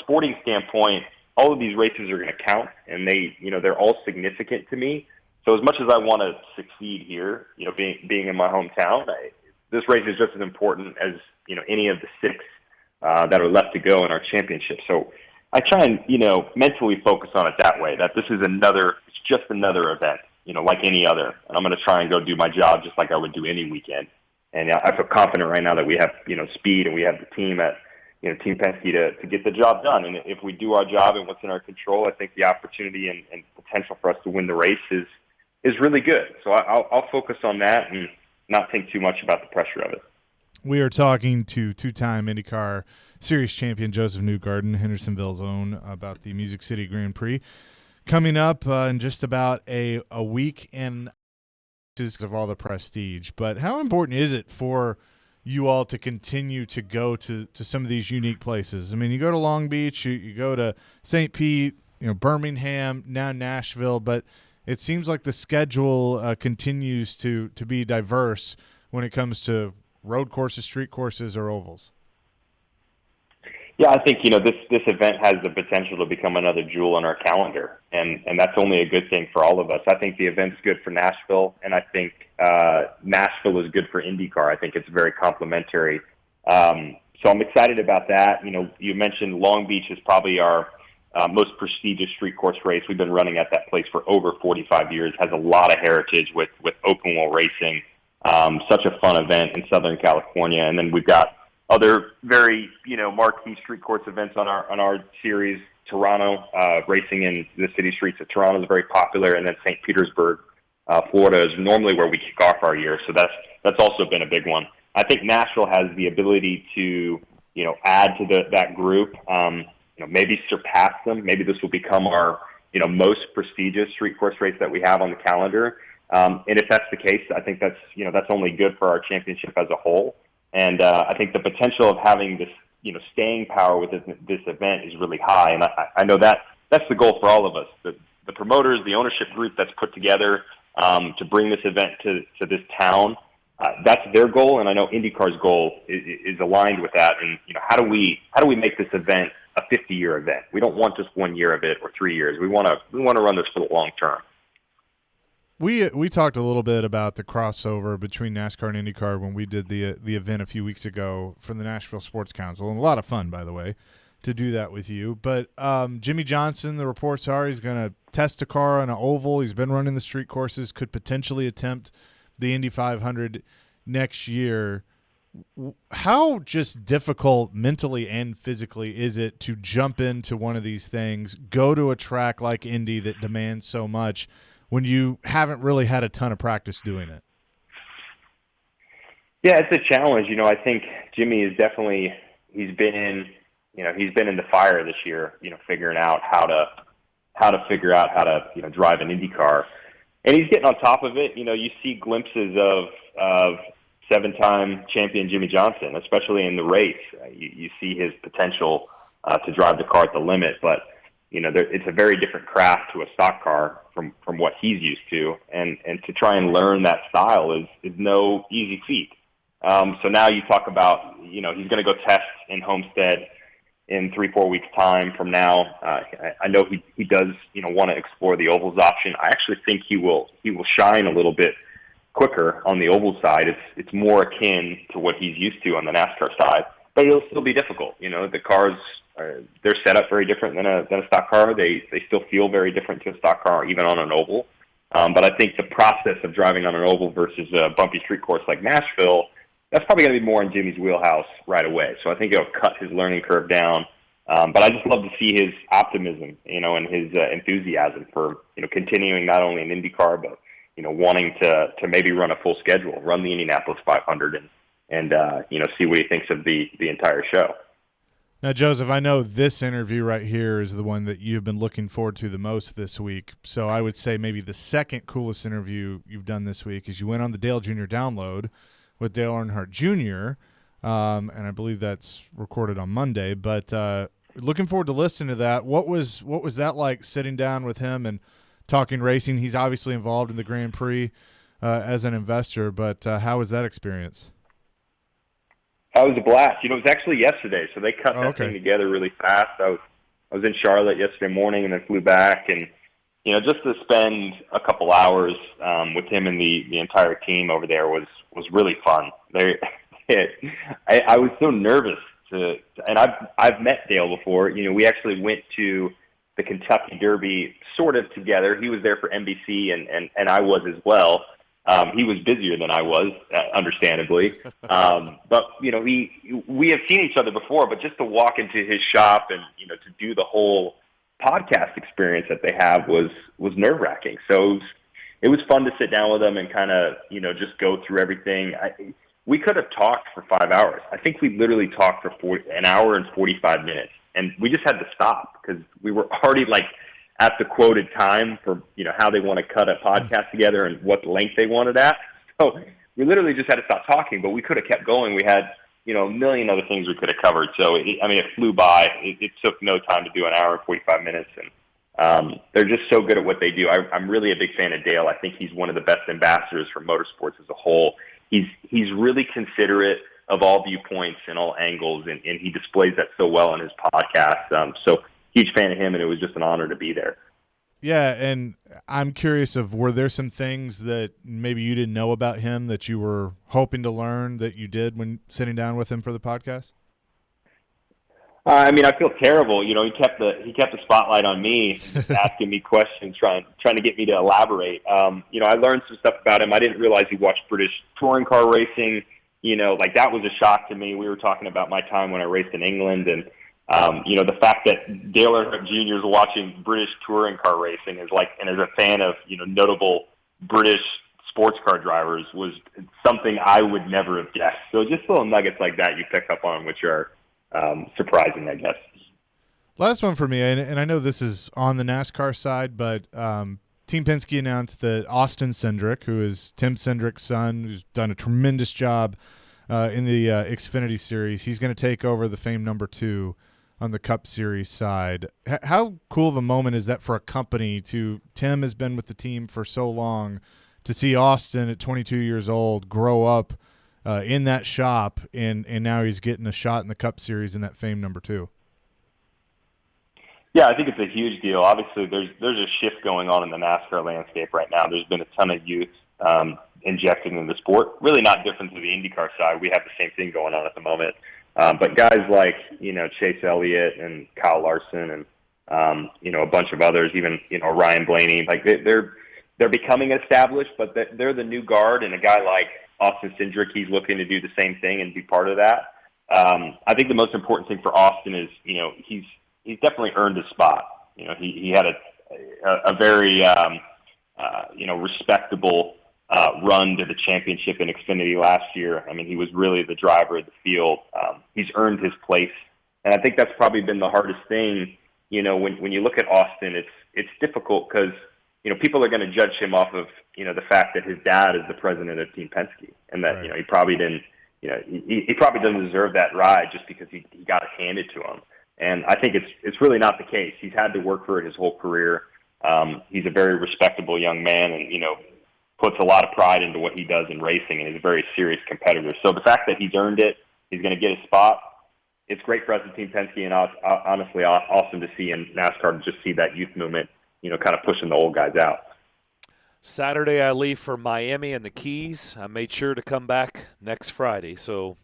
sporting standpoint, all of these races are going to count, and they're all significant to me. So as much as I want to succeed here, being in my hometown, this race is just as important as, any of the 6 that are left to go in our championship. So I try and, mentally focus on it that way, that this is it's just another event, like any other. And I'm going to try and go do my job just like I would do any weekend. And I feel confident right now that we have, speed and we have the team at, Team Penske to get the job done. And if we do our job and what's in our control, I think the opportunity and potential for us to win the race is really good. So I'll focus on that and not think too much about the pressure of it. We are talking to two-time IndyCar Series champion Joseph Newgarden, Hendersonville's own, about the Music City Grand Prix coming up in just about a week and of all the prestige. But how important is it for you all to continue to go to some of these unique places? I mean, you go to Long Beach, you go to St. Pete, Birmingham, now Nashville, but it seems like the schedule continues to be diverse when it comes to road courses, street courses, or ovals. Yeah, I think this event has the potential to become another jewel in our calendar, and that's only a good thing for all of us. I think the event's good for Nashville, and I think Nashville is good for IndyCar. I think it's very complementary. So I'm excited about that. You mentioned Long Beach is probably our most prestigious street course race. We've been running at that place for over 45 years. Has a lot of heritage with open wheel racing. Such a fun event in Southern California, and then we've got other very marquee street course events on our series. Toronto, racing in the city streets of Toronto is very popular, and then St. Petersburg, Florida is normally where we kick off our year. So that's also been a big one. I think Nashville has the ability to add to that group. Maybe surpass them. Maybe this will become our most prestigious street course race that we have on the calendar. And if that's the case, I think that's only good for our championship as a whole. And I think the potential of having this, staying power with this event is really high. And I know that's the goal for all of us. The promoters, the ownership group that's put together to bring this event to this town, that's their goal. And I know IndyCar's goal is aligned with that. And how do we make this event a 50-year event? We don't want just 1 year of it or 3 years. We want to run this for the long term. We talked a little bit about the crossover between NASCAR and IndyCar when we did the event a few weeks ago from the Nashville Sports Council, and a lot of fun, by the way, to do that with you. But Jimmy Johnson, the reports are he's going to test a car on an oval. He's been running the street courses, could potentially attempt the Indy 500 next year. How just difficult mentally and physically is it to jump into one of these things, go to a track like Indy that demands so much, when you haven't really had a ton of practice doing it? Yeah, it's a challenge. I think Jimmy is definitely, he's been in the fire this year, figuring out how to figure out how to, drive an Indy car. And he's getting on top of it. You see glimpses of 7-time champion Jimmy Johnson, especially in the race. You see his potential to drive the car at the limit, but it's a very different craft to a stock car from what he's used to, and to try and learn that style is no easy feat. So now you talk about, he's going to go test in Homestead in 3-4 weeks time from now. I know he does, want to explore the ovals option. I actually think he will shine a little bit quicker on the oval side. It's more akin to what he's used to on the NASCAR side, but it'll still be difficult. The cars, they're set up very different than a stock car. They still feel very different to a stock car, even on an oval. But I think the process of driving on an oval versus a bumpy street course like Nashville, that's probably going to be more in Jimmy's wheelhouse right away. So I think it'll cut his learning curve down. But I just love to see his optimism, and his enthusiasm for, continuing not only in IndyCar, but, wanting to maybe run a full schedule, run the Indianapolis 500 and see what he thinks of the entire show. Now, Joseph, I know this interview right here is the one that you've been looking forward to the most this week. So I would say maybe the second coolest interview you've done this week is you went on the Dale Jr. Download with Dale Earnhardt Jr., and I believe that's recorded on Monday. But looking forward to listening to that. What was that like, sitting down with him and talking racing? He's obviously involved in the Grand Prix as an investor, but how was that experience? It was a blast. It was actually yesterday, so they cut that thing together really fast. I was in Charlotte yesterday morning and then flew back, and just to spend a couple hours with him and the entire team over there was really fun. I was so nervous and I've met Dale before. We actually went to the Kentucky Derby sort of together. He was there for NBC and I was as well. He was busier than I was, understandably. But, we have seen each other before, but just to walk into his shop and, to do the whole podcast experience that they have was nerve-wracking. So it was fun to sit down with him and kind of, just go through everything. we could have talked for 5 hours. I think we literally talked for an hour and 45 minutes, and we just had to stop because we were already like at the quoted time for, how they want to cut a podcast together and what length they wanted at. So we literally just had to stop talking, but we could have kept going. We had, a million other things we could have covered. So, it flew by. It took no time to do an hour and 45 minutes, and they're just so good at what they do. I'm really a big fan of Dale. I think he's one of the best ambassadors for motorsports as a whole. He's really considerate of all viewpoints and all angles, and he displays that so well in his podcast. So huge fan of him, and it was just an honor to be there. Yeah, and I'm curious were there some things that maybe you didn't know about him that you were hoping to learn that you did when sitting down with him for the podcast? I feel terrible. He kept the spotlight on me, asking me questions, trying to get me to elaborate. I learned some stuff about him. I didn't realize he watched British touring car racing. That was a shock to me. We were talking about my time when I raced in England, and the fact that Dale Earnhardt Jr. is watching British touring car racing is and as a fan of notable British sports car drivers was something I would never have guessed. So just little nuggets like that you pick up on, which are surprising, I guess. Last one for me, and I know this is on the NASCAR side, but Team Penske announced that Austin Cindric, who is Tim Cindric's son, who's done a tremendous job in the Xfinity Series, he's going to take over the famed number 2 on the Cup Series side. How cool of a moment is that for a company Tim has been with the team for so long, to see Austin at 22 years old grow up in that shop, and now he's getting a shot in the Cup Series in that famed number 2. Yeah, I think it's a huge deal. Obviously, there's a shift going on in the NASCAR landscape right now. There's been a ton of youth injected in the sport. Really not different to the IndyCar side. We have the same thing going on at the moment. But guys like, Chase Elliott and Kyle Larson and, a bunch of others, even, Ryan Blaney, they're becoming established, but they're the new guard. And a guy like Austin Cindric, he's looking to do the same thing and be part of that. I think the most important thing for Austin is, he's definitely earned his spot. He had a very, respectable run to the championship in Xfinity last year. He was really the driver of the field. He's earned his place. And I think that's probably been the hardest thing. When you look at Austin, it's difficult because, people are going to judge him off of, the fact that his dad is the president of Team Penske, and that, right. He probably didn't, he probably doesn't deserve that ride just because he got it handed to him. And I think it's really not the case. He's had to work for it his whole career. He's a very respectable young man, and, puts a lot of pride into what he does in racing, and is a very serious competitor. So the fact that he's earned it, he's going to get his spot. It's great for us at Team Penske, and honestly awesome to see in NASCAR to just see that youth movement, kind of pushing the old guys out. Saturday I leave for Miami and the Keys. I made sure to come back next Friday, so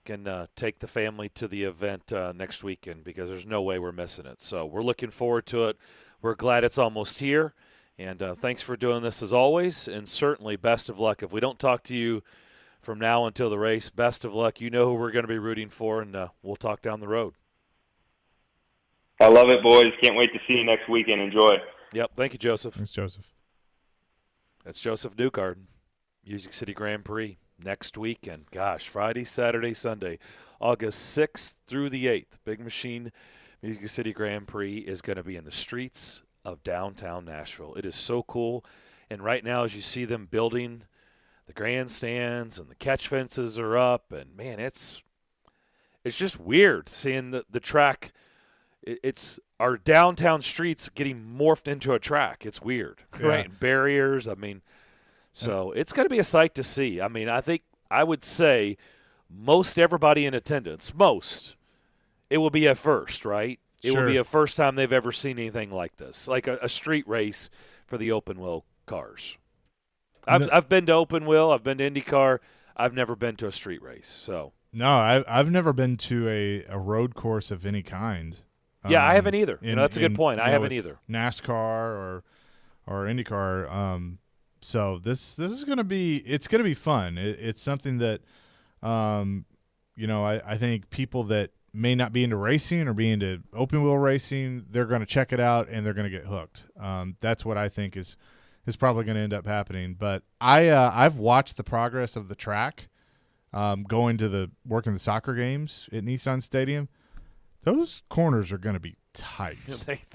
can take the family to the event next weekend because there's no way we're missing it. So we're looking forward to it. We're glad it's almost here. And thanks for doing this as always, and certainly best of luck. If we don't talk to you from now until the race, best of luck. You know who we're going to be rooting for, and we'll talk down the road. I love it, boys. Can't wait to see you next weekend. Enjoy. Yep. Thank you, Joseph. Thanks, Joseph. That's Joseph Newgarden, Music City Grand Prix next weekend. Gosh, Friday, Saturday, Sunday, August 6th through the 8th. Big Machine Music City Grand Prix is going to be in the streets of downtown Nashville. It is so cool. And right now, as you see them building the grandstands and the catch fences are up, and man, it's just weird seeing the track. It's our downtown streets getting morphed into a track. It's weird, right? And barriers. So it's going to be a sight to see. I think I would say most everybody in attendance, it will be a first, right? It will be a first time they've ever seen anything like this, like a street race for the open wheel cars. I've been to open wheel. I've been to IndyCar. I've never been to a street race. So no, I've never been to a road course of any kind. Yeah, I haven't either. That's a good point. I haven't either. NASCAR or IndyCar. So this is going to be fun. It's something that I think people that may not be into racing or be into open wheel racing, they're going to check it out and they're going to get hooked. That's what I think is probably going to end up happening. But I've watched the progress of the track working the soccer games at Nissan Stadium, those corners are going to be tight.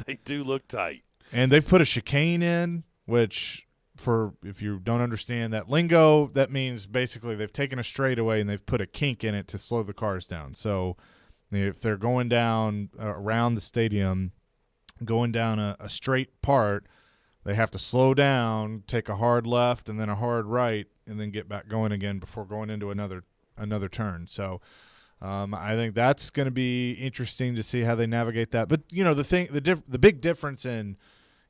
They do look tight. And they've put a chicane in, which if you don't understand that lingo, that means basically they've taken a straightaway and they've put a kink in it to slow the cars down. So if they're going down around the stadium, going down a straight part, they have to slow down, take a hard left and then a hard right, and then get back going again before going into another turn. So I think that's going to be interesting to see how they navigate that. But the big difference in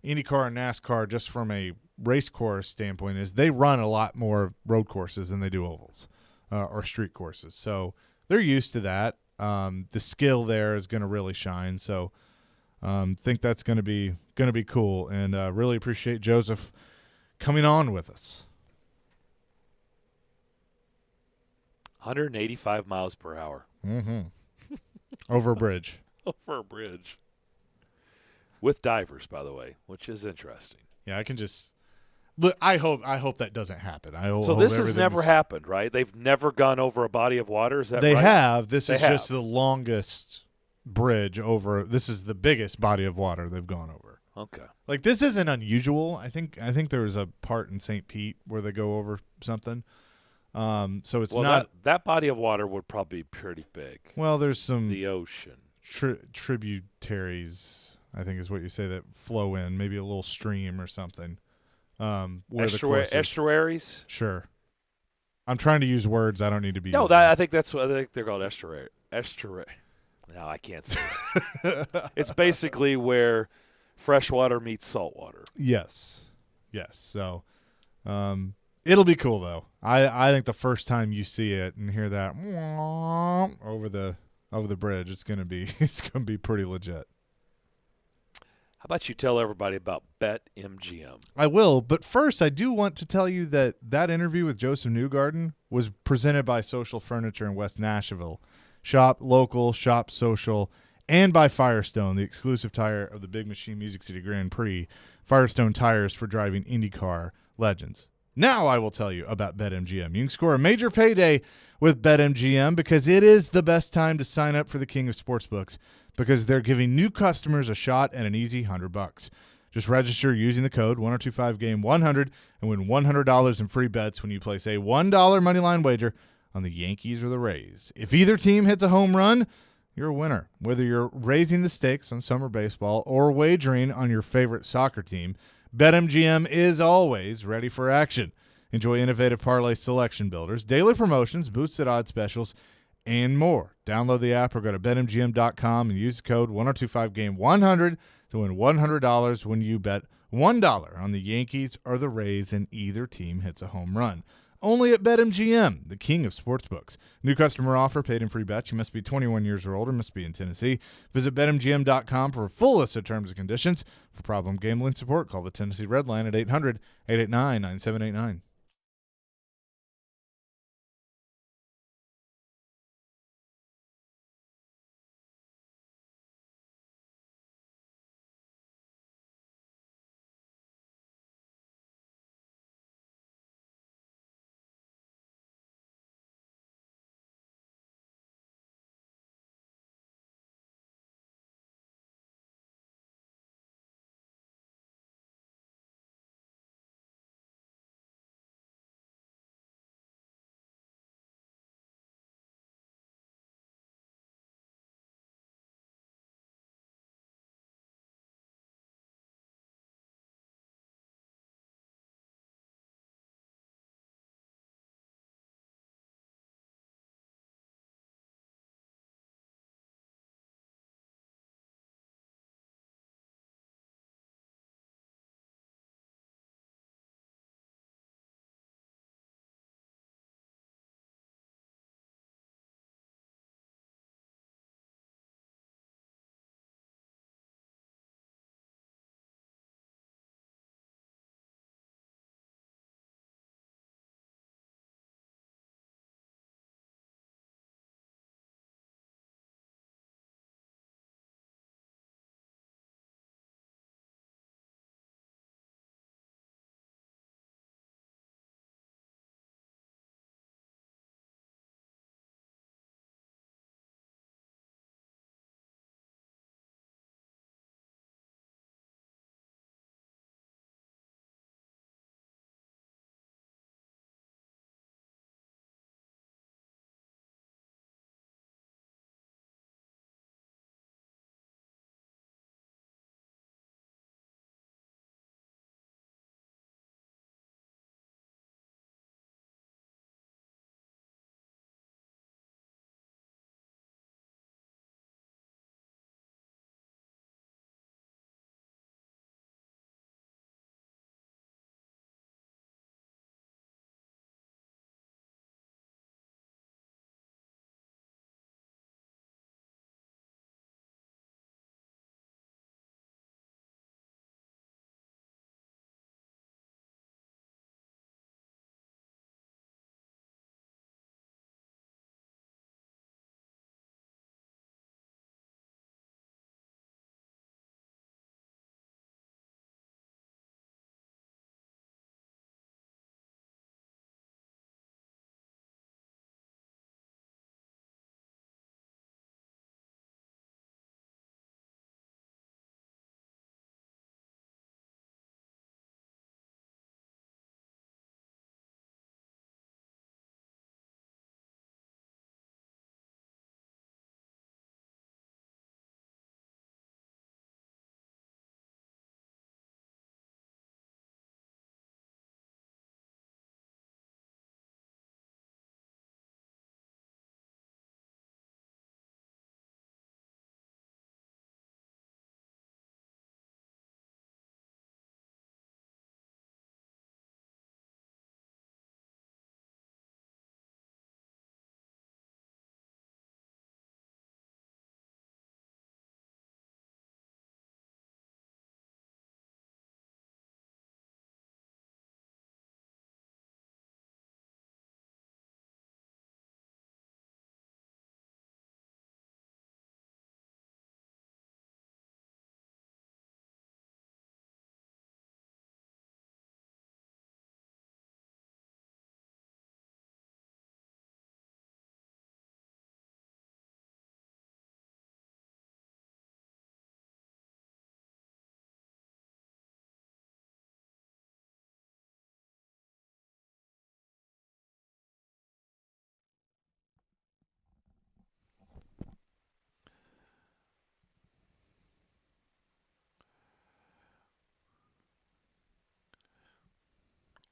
IndyCar and NASCAR, just from a race course standpoint, is they run a lot more road courses than they do ovals or street courses. So they're used to that. The skill there is going to really shine. So think that's going to be cool, and really appreciate Joseph coming on with us. 185 miles per hour. Mm-hmm. Over a bridge. Over a bridge. With divers, by the way, which is interesting. Yeah, I can just look. I hope that doesn't happen. So this has never happened, right? They've never gone over a body of water. Is that they right? They have. This is just the longest bridge over. This is the biggest body of water they've gone over. Okay. Like, this isn't unusual. I think there was a part in St. Pete where they go over something. So it's not that body of water would probably be pretty big. Well, there's some the ocean tributaries, I think is what you say, that flow in, maybe a little stream or something. Estuaries? Sure. I'm trying to use words I don't need to be. No, I think they're called estuary. No, I can't say that. It's basically where fresh water meets salt water. Yes. So, it'll be cool though. I think the first time you see it and hear that over the bridge, it's gonna be pretty legit. How about you tell everybody about BetMGM? I will, but first I do want to tell you that interview with Joseph Newgarden was presented by Social Furniture in West Nashville. Shop local, shop social, and by Firestone, the exclusive tire of the Big Machine Music City Grand Prix. Firestone tires for driving IndyCar legends. Now I will tell you about BetMGM. You can score a major payday with BetMGM because it is the best time to sign up for the king of sportsbooks, because they're giving new customers a shot at an easy $100. Just register using the code 1025GAME100 and win $100 in free bets when you place a $1 moneyline wager on the Yankees or the Rays. If either team hits a home run, you're a winner. Whether you're raising the stakes on summer baseball or wagering on your favorite soccer team, BetMGM is always ready for action. Enjoy innovative parlay selection builders, daily promotions, boosted odds specials, and more. Download the app or go to BetMGM.com and use the code 1025GAME100 to win $100 when you bet $1 on the Yankees or the Rays and either team hits a home run. Only at BetMGM, the king of sportsbooks. New customer offer, paid in free bets. You must be 21 years or older, must be in Tennessee. Visit BetMGM.com for a full list of terms and conditions. For problem gambling support, call the Tennessee Red Line at 800-889-9789.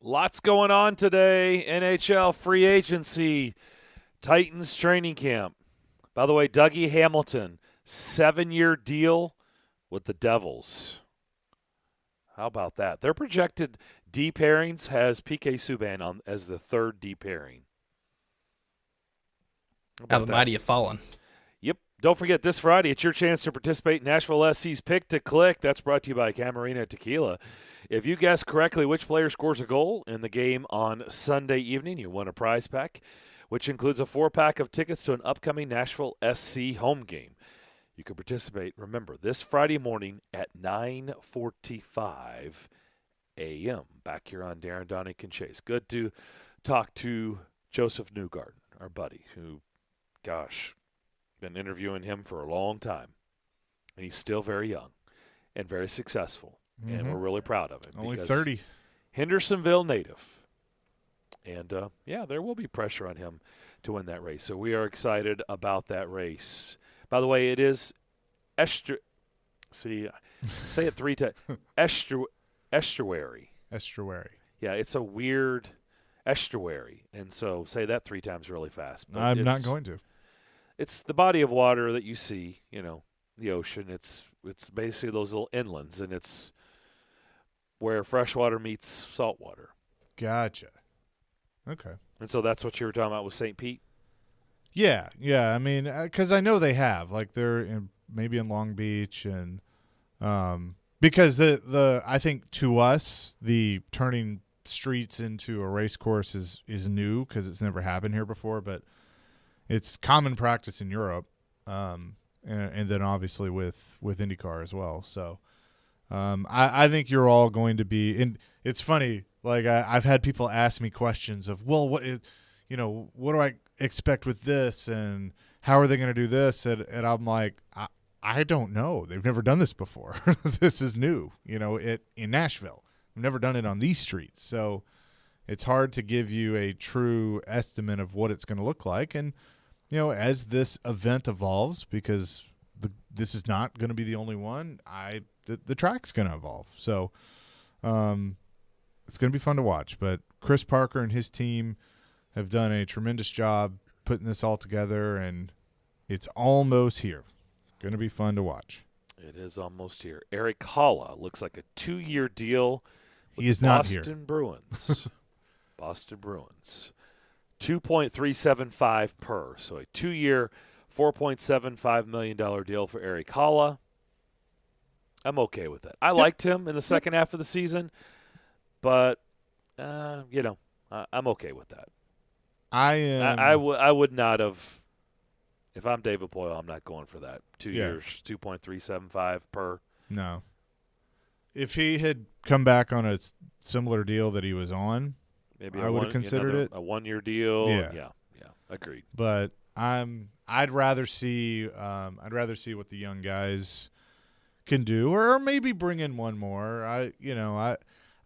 Lots going on today. NHL free agency, Titans training camp. By the way, Dougie Hamilton, 7-year deal with the Devils. How about that? Their projected D pairings has PK Subban as the third D pairing. How the mighty have fallen. Yep. Don't forget, this Friday, it's your chance to participate in Nashville SC's Pick to Click. That's brought to you by Camarina Tequila. If you guess correctly which player scores a goal in the game on Sunday evening, you win a prize pack, which includes a 4-pack of tickets to an upcoming Nashville SC home game. You can participate, remember, this Friday morning at 9:45 a.m. Back here on Darren, Daunic, and Chase. Good to talk to Joseph Newgarden, our buddy, who, gosh, been interviewing him for a long time. And he's still very young and very successful. And we're really proud of him. Only 30. Hendersonville native. And, there will be pressure on him to win that race. So we are excited about that race. By the way, it is say it 3 times. Estuary. Estuary. Yeah, it's a weird estuary. And so say that 3 times really fast. But I'm not going to. It's the body of water that you see, the ocean. It's basically those little inlands, and it's where freshwater meets saltwater. Gotcha. Okay. And so that's what you were talking about with St. Pete? Yeah. I mean, because I know they have. Like, they're maybe in Long Beach, and because the I think to us, the turning streets into a race course is new because it's never happened here before, but it's common practice in Europe, and then obviously with IndyCar as well. So I think you're all going to be – and it's funny, like I've had people ask me questions of, well, what do I expect with this, and how are they going to do this? And I'm like, I don't know. They've never done this before. This is new, in Nashville. I've never done it on these streets. So it's hard to give you a true estimate of what it's going to look like. And, as this event evolves, because this is not going to be the only one, the track's going to evolve. So it's going to be fun to watch. But Chris Parker and his team have done a tremendous job putting this all together, and it's almost here. Going to be fun to watch. It is almost here. Eric Halla looks like a 2-year deal with the Boston Bruins. Boston Bruins. 2.375 per. So a 2-year, $4.75 million deal for Eric Halla. I'm okay with that. I liked him in the second half of the season, but, I'm okay with that. I would not have. If I'm David Poile, I'm not going for that. 2 years, 2.375 per. No. If he had come back on a similar deal that he was on, maybe I would have considered it. A 1-year deal. Yeah. Agreed. But I'd rather see what the young guys can do, or maybe bring in one more.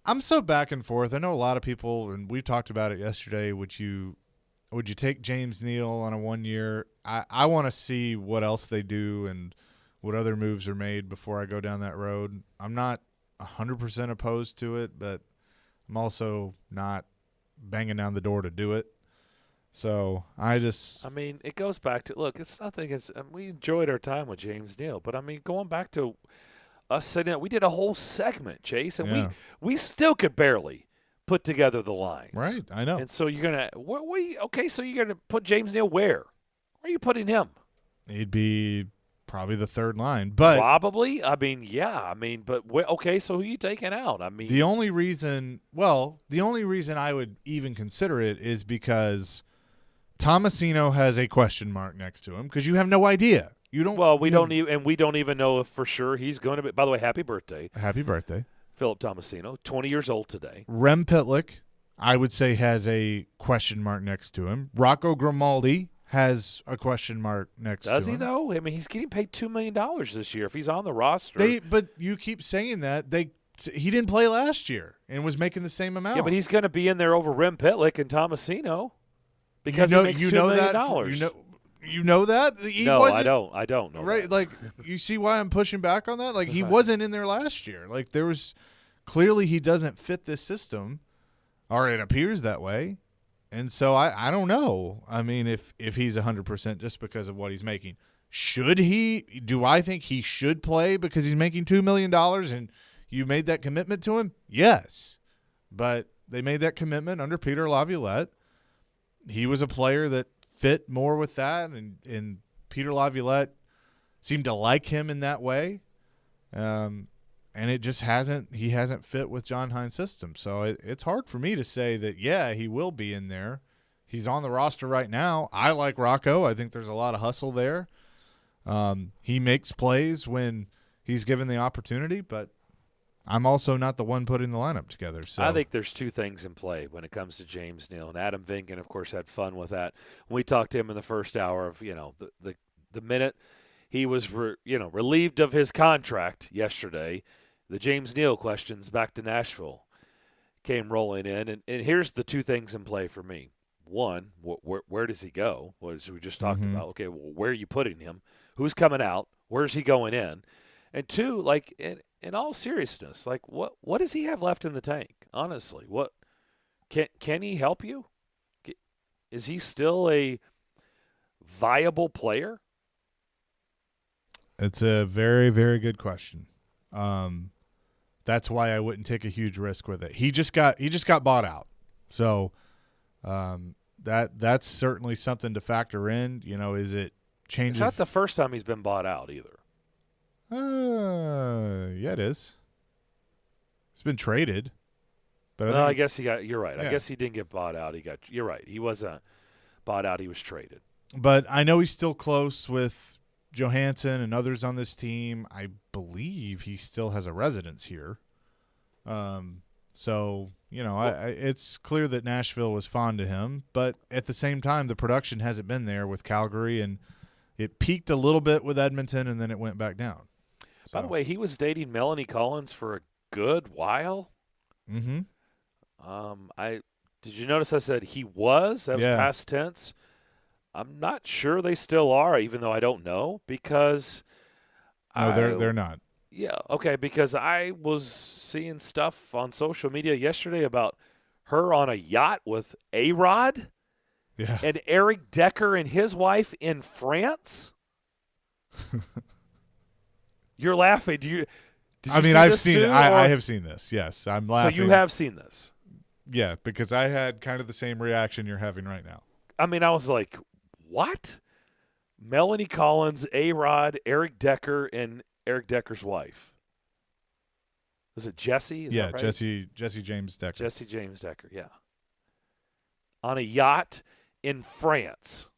I'm so back and forth. I know a lot of people, and we talked about it yesterday. Would you take James Neal on a 1-year? I want to see what else they do and what other moves are made before I go down that road. I'm not 100% opposed to it, but I'm also not banging down the door to do it. So it goes back to, look, it's nothing. We enjoyed our time with James Neal, but going back to us sitting down, we did a whole segment, Chase, and we still could barely put together the lines. Right, I know. And so you're going to so you're going to put James Neal where? Where are you putting him? He'd be probably the third line. But probably? But so who are you taking out? The only reason I would even consider it is because Tomasino has a question mark next to him because you have no idea. We don't even know if for sure he's going to be. By the way, happy birthday. Happy birthday. Philip Tomasino, 20 years old today. Rem Pitlick, I would say, has a question mark next to him. Rocco Grimaldi has a question mark next to him. Does he, though? He's getting paid $2 million this year if he's on the roster. But you keep saying that. He didn't play last year and was making the same amount. Yeah, but he's going to be in there over Rem Pitlick and Tomasino because he makes $2 million. You know that? I don't know. Right? That. Like, you see why I'm pushing back on that? Like, he wasn't in there last year. Like, there was clearly he doesn't fit this system. or it appears that way. And so I don't know. I mean, if he's 100% just because of what he's making. Should he? Do I think he should play because he's making $2 million and you made that commitment to him? Yes. But they made that commitment under Peter Laviolette. He was a player that fit more with that, and Peter Laviolette seemed to like him in that way. And it just he hasn't fit with John Hines' system. So it's hard for me to say that, yeah, he will be in there. He's on the roster right now. I like Rocco. I think there's a lot of hustle there. He makes plays when he's given the opportunity, but I'm also not the one putting the lineup together. So I think there's two things in play when it comes to James Neal. And Adam Vingan, of course, had fun with that. When we talked to him in the first hour of, the minute he was, relieved of his contract yesterday, the James Neal questions back to Nashville came rolling in. And here's the two things in play for me. One, where does he go? As we just talked about. Okay, well, where are you putting him? Who's coming out? Where's he going in? And two, like, in all seriousness, like, what does he have left in the tank? Honestly, what can he help you? Is he still a viable player? It's a very, very good question. That's why I wouldn't take a huge risk with it. He just got bought out, so that's certainly something to factor in. Is it change? It's not the first time he's been bought out either. Yeah, it is. It's been traded, but I guess you're right. Yeah. I guess he didn't get bought out. You're right. He wasn't bought out. He was traded. But I know he's still close with Johansson and others on this team. I believe he still has a residence here. So, it's clear that Nashville was fond of him, but at the same time, the production hasn't been there with Calgary, and it peaked a little bit with Edmonton, and then it went back down. By the way, he was dating Melanie Collins for a good while. Mm-hmm. Did you notice I said he was? That was past tense. I'm not sure they still are, even though I don't know, because they're not. Yeah, okay, because I was seeing stuff on social media yesterday about her on a yacht with A-Rod and Eric Decker and his wife in France. You're laughing. Did you I've seen it. I have seen this. Yes, I'm laughing. So you have seen this? Yeah, because I had kind of the same reaction you're having right now. I mean, I was like, what? Melanie Collins, A-Rod, Eric Decker, and Eric Decker's wife. Was it Jesse? Is that right? Jesse James Decker. Jesse James Decker, yeah. On a yacht in France.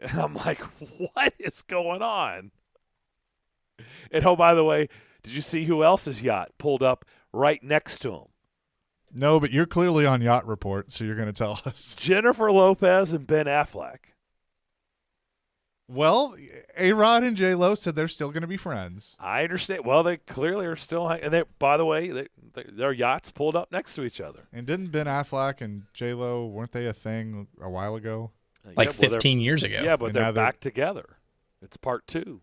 And I'm like, what is going on? And oh, by the way, did you see who else's yacht pulled up right next to him? No, but you're clearly on Yacht Report, so you're going to tell us. Jennifer Lopez and Ben Affleck. Well, A-Rod and J-Lo said they're still going to be friends. I understand. Well, they clearly are still. And by the way, their yachts pulled up next to each other. And didn't Ben Affleck and J-Lo, weren't they a thing a while ago? Like 15 years ago. Yeah, but they're back together. It's part 2.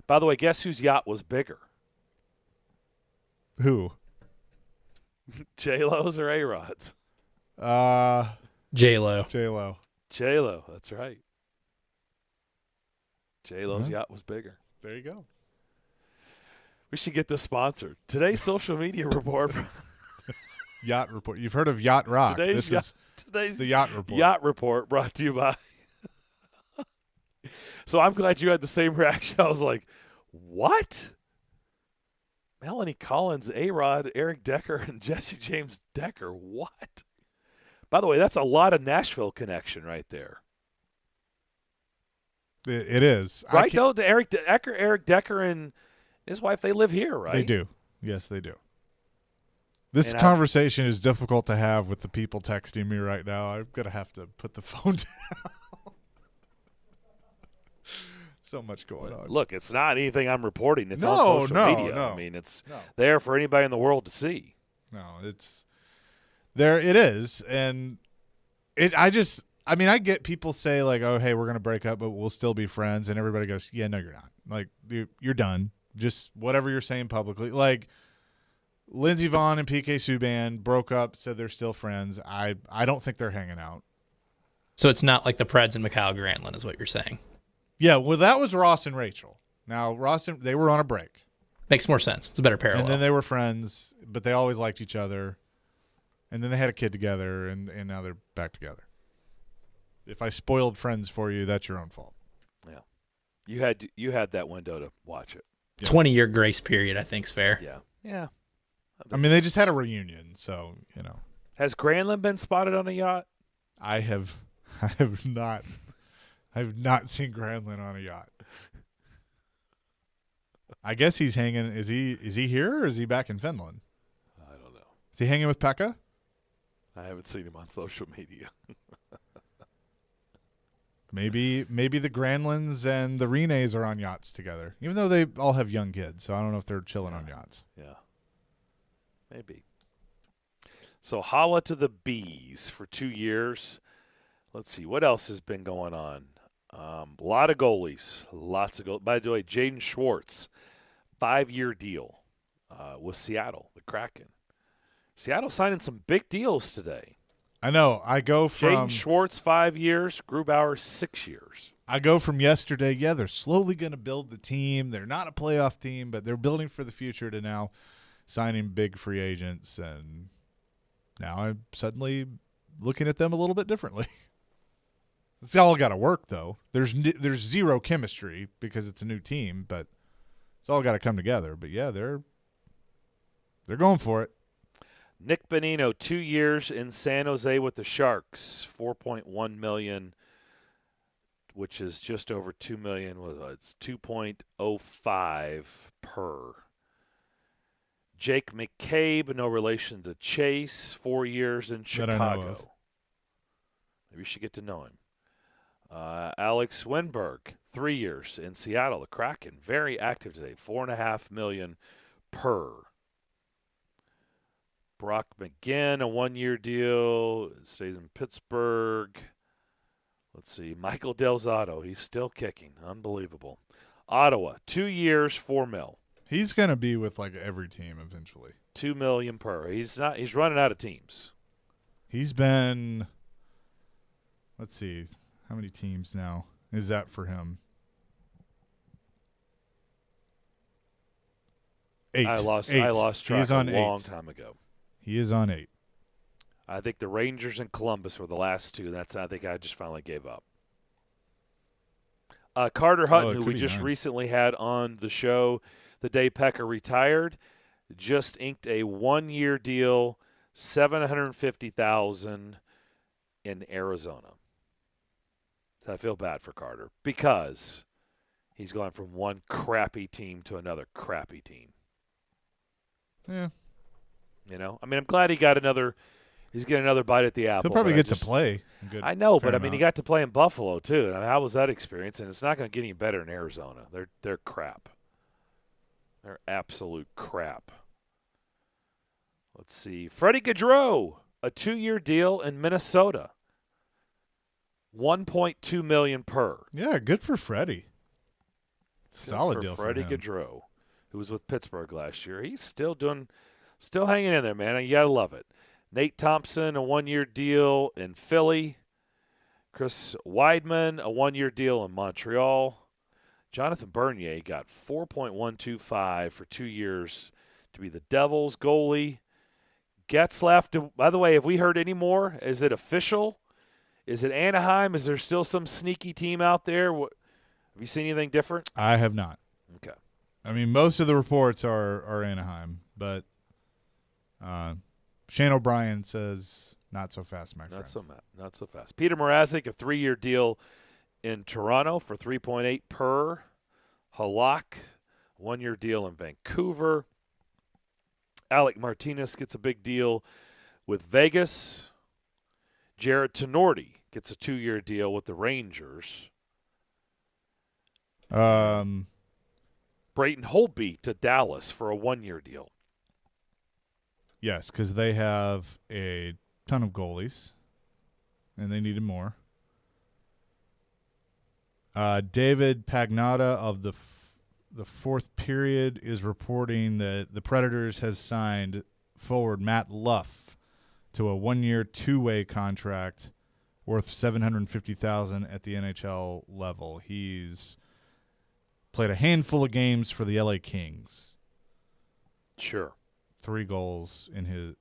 By the way, guess whose yacht was bigger? Who? J-Lo's or A-Rod's? J-Lo. J-Lo. J-Lo, that's right. J-Lo's yacht was bigger. There you go. We should get this sponsored. Today's social media report. Yacht Report. You've heard of Yacht Rock. Today's the Yacht Report. Yacht Report brought to you by. So I'm glad you had the same reaction. I was like, what? Melanie Collins, A-Rod, Eric Decker, and Jesse James Decker. What? By the way, that's a lot of Nashville connection right there. It is. Right, though? Eric Decker and his wife, they live here, right? They do. Yes, they do. This conversation is difficult to have with the people texting me right now. I'm going to have to put the phone down. So much going on. Look, it's not anything I'm reporting. It's on social media. No. I mean, it's there for anybody in the world to see. No, it's there. It is. And I get people say like, oh, hey, we're going to break up, but we'll still be friends. And everybody goes, yeah, no, you're not. Like, you're done. Just whatever you're saying publicly. Like, Lindsey Vonn and PK Subban broke up, said they're still friends. I don't think they're hanging out. So it's not like the Preds and Mikhail Granlund is what you're saying. Yeah, well, that was Ross and Rachel. Now, they were on a break. Makes more sense. It's a better parallel. And then they were friends, but they always liked each other. And then they had a kid together, and now they're back together. If I spoiled Friends for you, that's your own fault. Yeah. You had that window to watch it. 20-year grace period, I think, is fair. Yeah. Yeah. I mean, they just had a reunion, so, Has Granlund been spotted on a yacht? I have not seen Granlund on a yacht. I guess he's hanging. Is he here or is he back in Finland? I don't know. Is he hanging with Pekka? I haven't seen him on social media. Maybe the Granlunds and the Renes are on yachts together, even though they all have young kids. So I don't know if they're chilling on yachts. Yeah. Maybe. So holla to the Bees for 2 years. Let's see. What else has been going on? A lot of goalies. Lots of goals. By the way, Jaden Schwartz, 5-year deal with Seattle, the Kraken. Seattle signing some big deals today. I know. I go from Jaden Schwartz, 5 years. Grubauer, 6 years. I go from yesterday. Yeah, they're slowly going to build the team. They're not a playoff team, but they're building for the future, to now signing big free agents. And now I'm suddenly looking at them a little bit differently. It's all got to work, though. There's zero chemistry because it's a new team, but it's all got to come together. But yeah, they're going for it. Nick Bonino, 2 years in San Jose with the Sharks, $4.1 million, which is just over $2 million. It's 2.05 per. Jake McCabe, no relation to Chase, 4 years in Chicago. Maybe you should get to know him. Alex Winberg, 3 years in Seattle, the Kraken, very active today, $4.5 million per. Brock McGinn, a 1-year deal, stays in Pittsburgh. Let's see, Michael Del Zotto, he's still kicking, unbelievable. Ottawa, 2 years, $4 million. He's going to be with like every team eventually. $2 million per. He's running out of teams. He's been, let's see, how many teams now is that for him? 8. I lost track He's on a long 8. time ago. He is on 8. I think the Rangers and Columbus were the last two. I think I just finally gave up. Carter Hutton, who we just recently had on the show the day Pekka retired, just inked a 1-year deal, $750,000 in Arizona. So I feel bad for Carter because he's going from one crappy team to another crappy team. Yeah. I'm glad he got another. He's getting another bite at the apple. He'll probably get to play. I know, but he got to play in Buffalo too. How was that experience? And it's not going to get any better in Arizona. They're crap. They're absolute crap. Let's see. Freddie Gaudreau, a 2-year deal in Minnesota. $1.2 million per. Yeah, good for Freddie. Solid deal for Freddie Gaudreau, who was with Pittsburgh last year. He's still hanging in there, man. You gotta love it. Nate Thompson, a 1-year deal in Philly. Chris Weidman, a 1-year deal in Montreal. Jonathan Bernier got $4.125 for 2 years to be the Devils goalie. Getzlaf, by the way, have we heard any more? Is it official? Is it Anaheim? Is there still some sneaky team out there? Have you seen anything different? I have not. Okay. I mean, most of the reports are Anaheim, but Shane O'Brien says not so fast, my friend. Not so fast. Peter Mrazek, a 3-year deal in Toronto for $3.8 per. Halak, 1-year deal in Vancouver. Alec Martinez gets a big deal with Vegas. Jared Tenorti gets a 2-year deal with the Rangers. Brayton Holtby to Dallas for a 1-year deal. Yes, because they have a ton of goalies, and they needed more. David Pagnotta of the the fourth period is reporting that the Predators have signed forward Matt Luff to a 1-year, 2-way contract worth $750,000 at the NHL level. He's played a handful of games for the LA Kings. Sure. 10 goals in his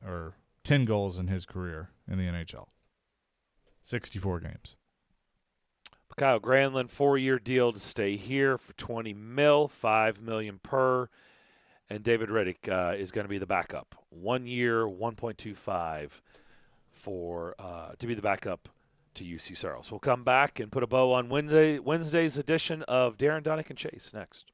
career in the NHL. 64 games. Kyle Granlund, 4-year deal to stay here for $20 million, $5 million per. And David Riddick is going to be the backup. 1 year, 1.25 for to be the backup to UC Saros. We'll come back and put a bow on Wednesday's edition of Darren, Daunic, and Chase next.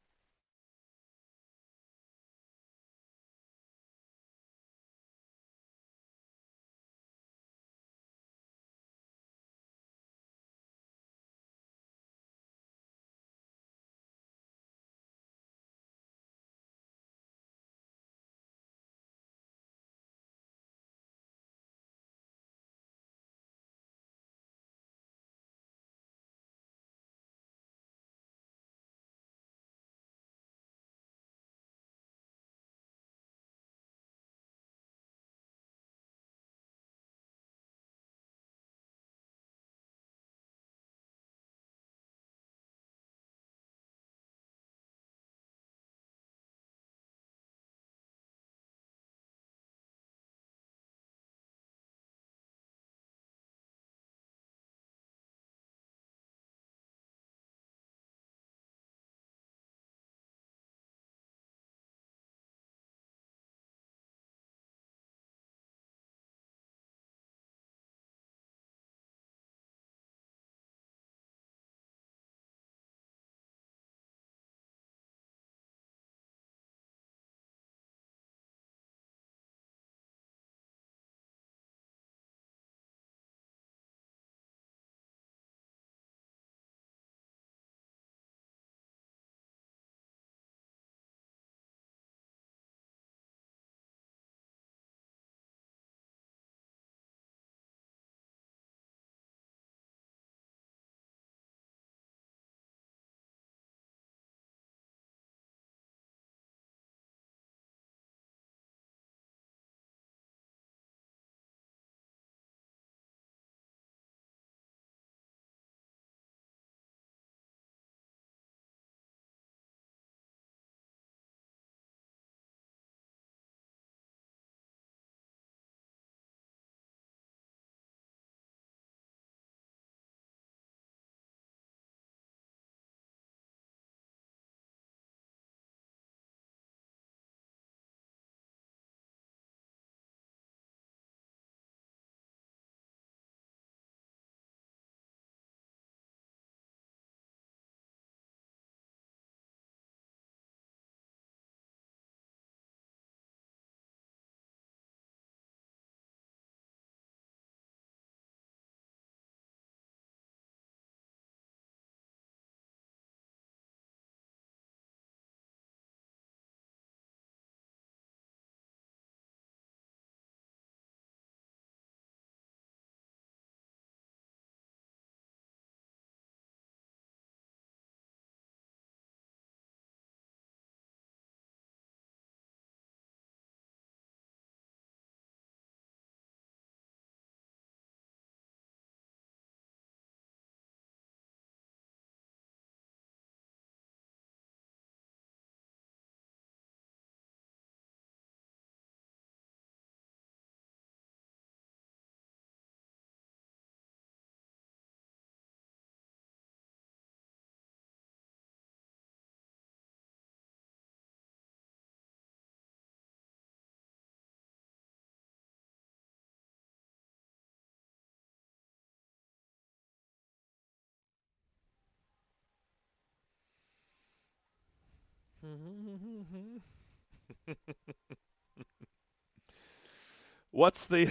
What's the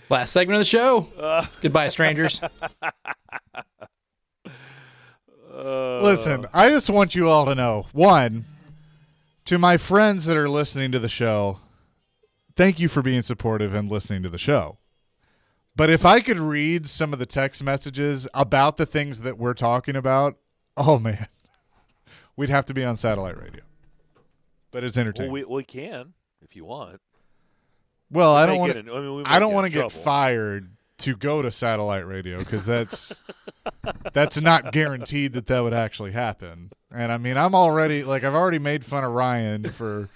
last segment of the show? Goodbye, strangers. Listen, I just want you all to know, one, to my friends that are listening to the show, thank you for being supportive and listening to the show. But if I could read some of the text messages about the things that we're talking about, oh, man. we'd have to be on satellite radio. But it's entertaining. Well, we can if you want. Well, We I may don't want get to. in- I mean, we I may don't get want in to get trouble. fired to go to satellite radio because that's not guaranteed that would actually happen. And I mean, I've already made fun of Ryan for,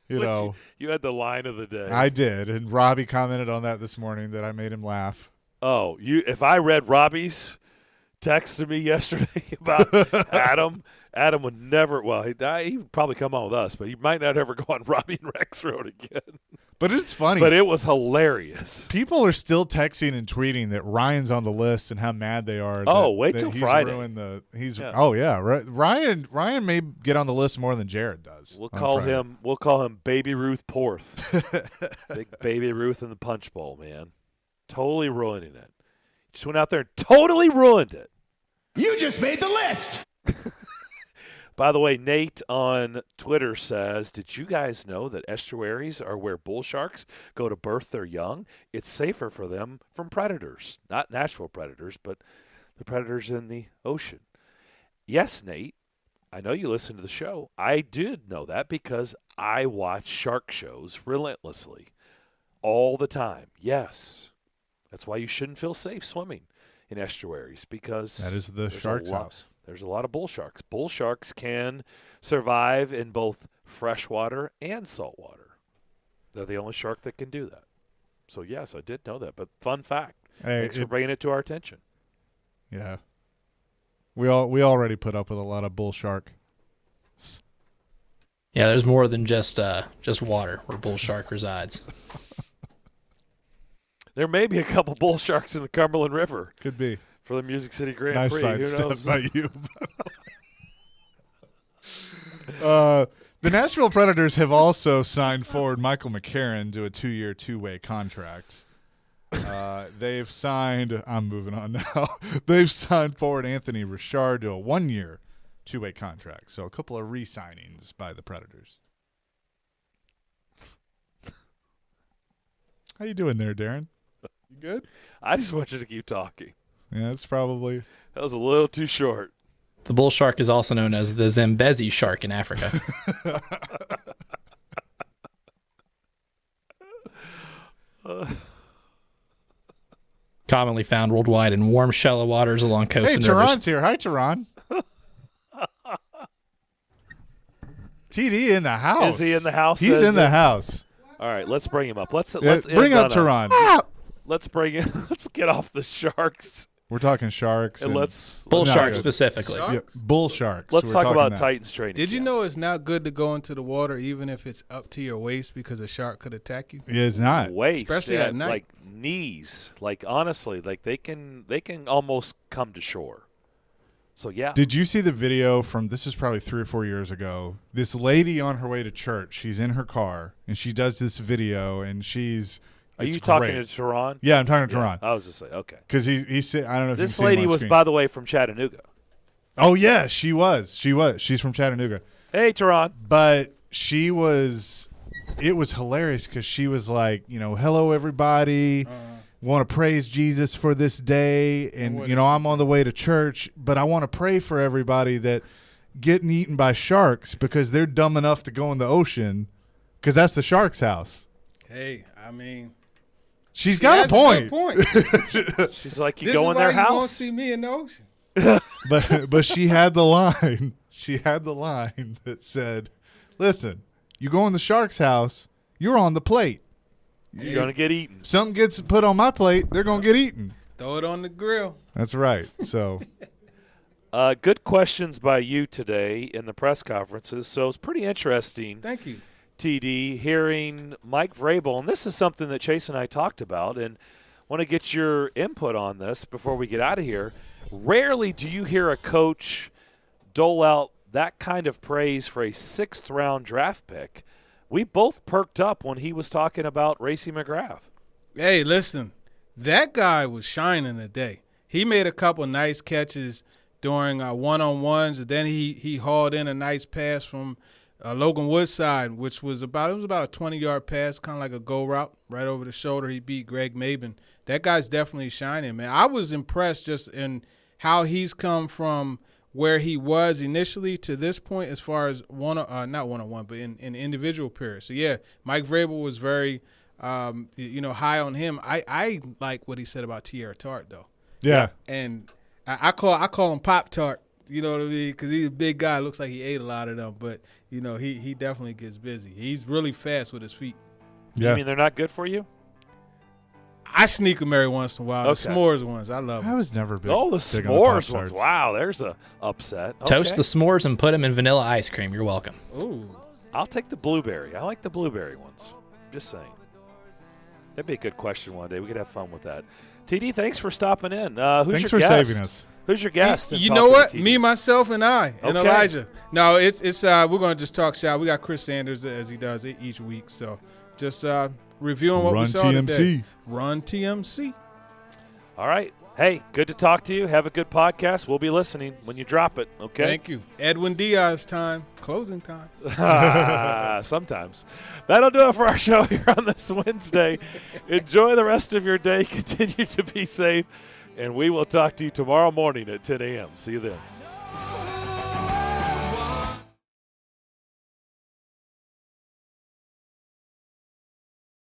you know. You had the line of the day. I did, and Robbie commented on that this morning that I made him laugh. Oh, if I read Robbie's text to me yesterday about Adam would never. Well, he would probably come on with us, but he might not ever go on Robbie and Rex Road again. But it's funny. But it was hilarious. People are still texting and tweeting that Ryan's on the list and how mad they are. Oh, that, wait that till he's Friday. ruined Yeah. Oh yeah, Ryan may get on the list more than Jared does. We'll on call Friday. him Baby Ruth Porth. Big Baby Ruth in the punch bowl, man. Totally ruining it. Just went out there and totally ruined it. You just made the list. By the way, Nate on Twitter says, did you guys know that estuaries are where bull sharks go to birth their young? It's safer for them from predators. Not natural predators, but the predators in the ocean. Yes, Nate, I know you listen to the show. I did know that because I watch shark shows relentlessly all the time. Yes. That's why you shouldn't feel safe swimming in estuaries because That is the shark's house. There's a lot of bull sharks. Bull sharks can survive in both freshwater and saltwater. They're the only shark that can do that. So, yes, I did know that. But fun fact. Thanks for bringing it to our attention. Yeah. We already put up with a lot of bull shark. Yeah, there's more than just water where bull shark resides. There may be a couple bull sharks in the Cumberland River. Could be. For the Music City Grand Nice Prix. side Who step knows? by you. The Nashville Predators have also signed forward Michael McCarron to a 2-year, 2-way contract. They've signed – I'm moving on now. They've signed forward Anthony Richard to a 1-year, 2-way contract. So a couple of re-signings by the Predators. How you doing there, Darren? You good? I just want you to keep talking. Yeah, it's probably – That was a little too short. The bull shark is also known as the Zambezi shark in Africa. Commonly found worldwide in warm, shallow waters along coasts Hey, and rivers. Tehran's here. Hi, Tehran. TD in the house. Is he in the house? He's in the house. All right, let's bring him up. Let's bring end up on Tehran. Let's bring in. Let's get off the sharks. We're talking sharks. And let's bull not sharks good. specifically. Yeah, bull sharks. Let's We're talk talking about that. Titans training. Did you know it's not good to go into the water even if it's up to your waist because a shark could attack you? Yeah, it's not. Waist, Especially at night. like knees, like honestly, like they can almost come to shore. So yeah. Did you see the video from this is probably 3 or 4 years ago? This lady on her way to church, she's in her car and she does this video and she's Are it's you talking great. to Tehran? Yeah, I'm talking to Tehran. I was just saying, okay. Because he said I don't know if This you've seen him lady on was, screen. by the way, from Chattanooga. Oh yeah, she was. She's from Chattanooga. Hey, Tehran. But she was it was hilarious because she was like, you know, hello everybody. Want to praise Jesus for this day, and you know I'm on the way to church, but I want to pray for everybody that getting eaten by sharks because they're dumb enough to go in the ocean because that's the shark's house. Hey, I mean, She's got a point. good point. She's like, you This go is in their why you won't house. see me in the ocean. but she had the line. She had the line that said, "Listen, you go in the shark's house, you're on the plate. You're gonna get eaten. Something gets put on my plate, they're gonna get eaten." Throw it on the grill. That's right. So Good questions by you today in the press conferences. So it's pretty interesting. Thank you. TD, hearing Mike Vrabel, and this is something that Chase and I talked about, and want to get your input on this before we get out of here. Rarely do you hear a coach dole out that kind of praise for a 6th-round draft pick. We both perked up when he was talking about Racey McGrath. Hey, listen, that guy was shining today. He made a couple nice catches during one-on-ones, and then he hauled in a nice pass from Logan Woodside, which was about a 20-yard pass, kind of like a go route right over the shoulder. He beat Greg Maben. That guy's definitely shining, man. I was impressed just in how he's come from where he was initially to this point as far as not one-on-one, but in individual periods. So, yeah, Mike Vrabel was very, high on him. I like what he said about Tierra Tart, though. Yeah. And I call him Pop-Tart, you know what I mean, because he's a big guy. Looks like he ate a lot of them. But, he definitely gets busy. He's really fast with his feet. Yeah. You mean they're not good for you? I sneak them every once in a while. Okay. The s'mores ones, I love them. I was never big. Oh, the big on the s'mores Pop-Tarts. ones. Wow, there's a upset. Toast Okay. the s'mores and put them in vanilla ice cream. You're welcome. Ooh. I'll take the blueberry. I like the blueberry ones. Just saying. That'd be a good question one day. We could have fun with that. TD, thanks for stopping in. Who's Thanks your for guest? saving us. Who's your guest? You know what? Me, myself, and I, and Okay. Elijah. No, it's we're gonna just talk shop. We got Chris Sanders as he does it each week. So just reviewing what we Run saw TMC. today. Run TMC. All right. Hey, good to talk to you. Have a good podcast. We'll be listening when you drop it, okay? Thank you. Edwin Diaz time. Closing time. Sometimes. That'll do it for our show here on this Wednesday. Enjoy the rest of your day. Continue to be safe. And we will talk to you tomorrow morning at 10 a.m. See you then.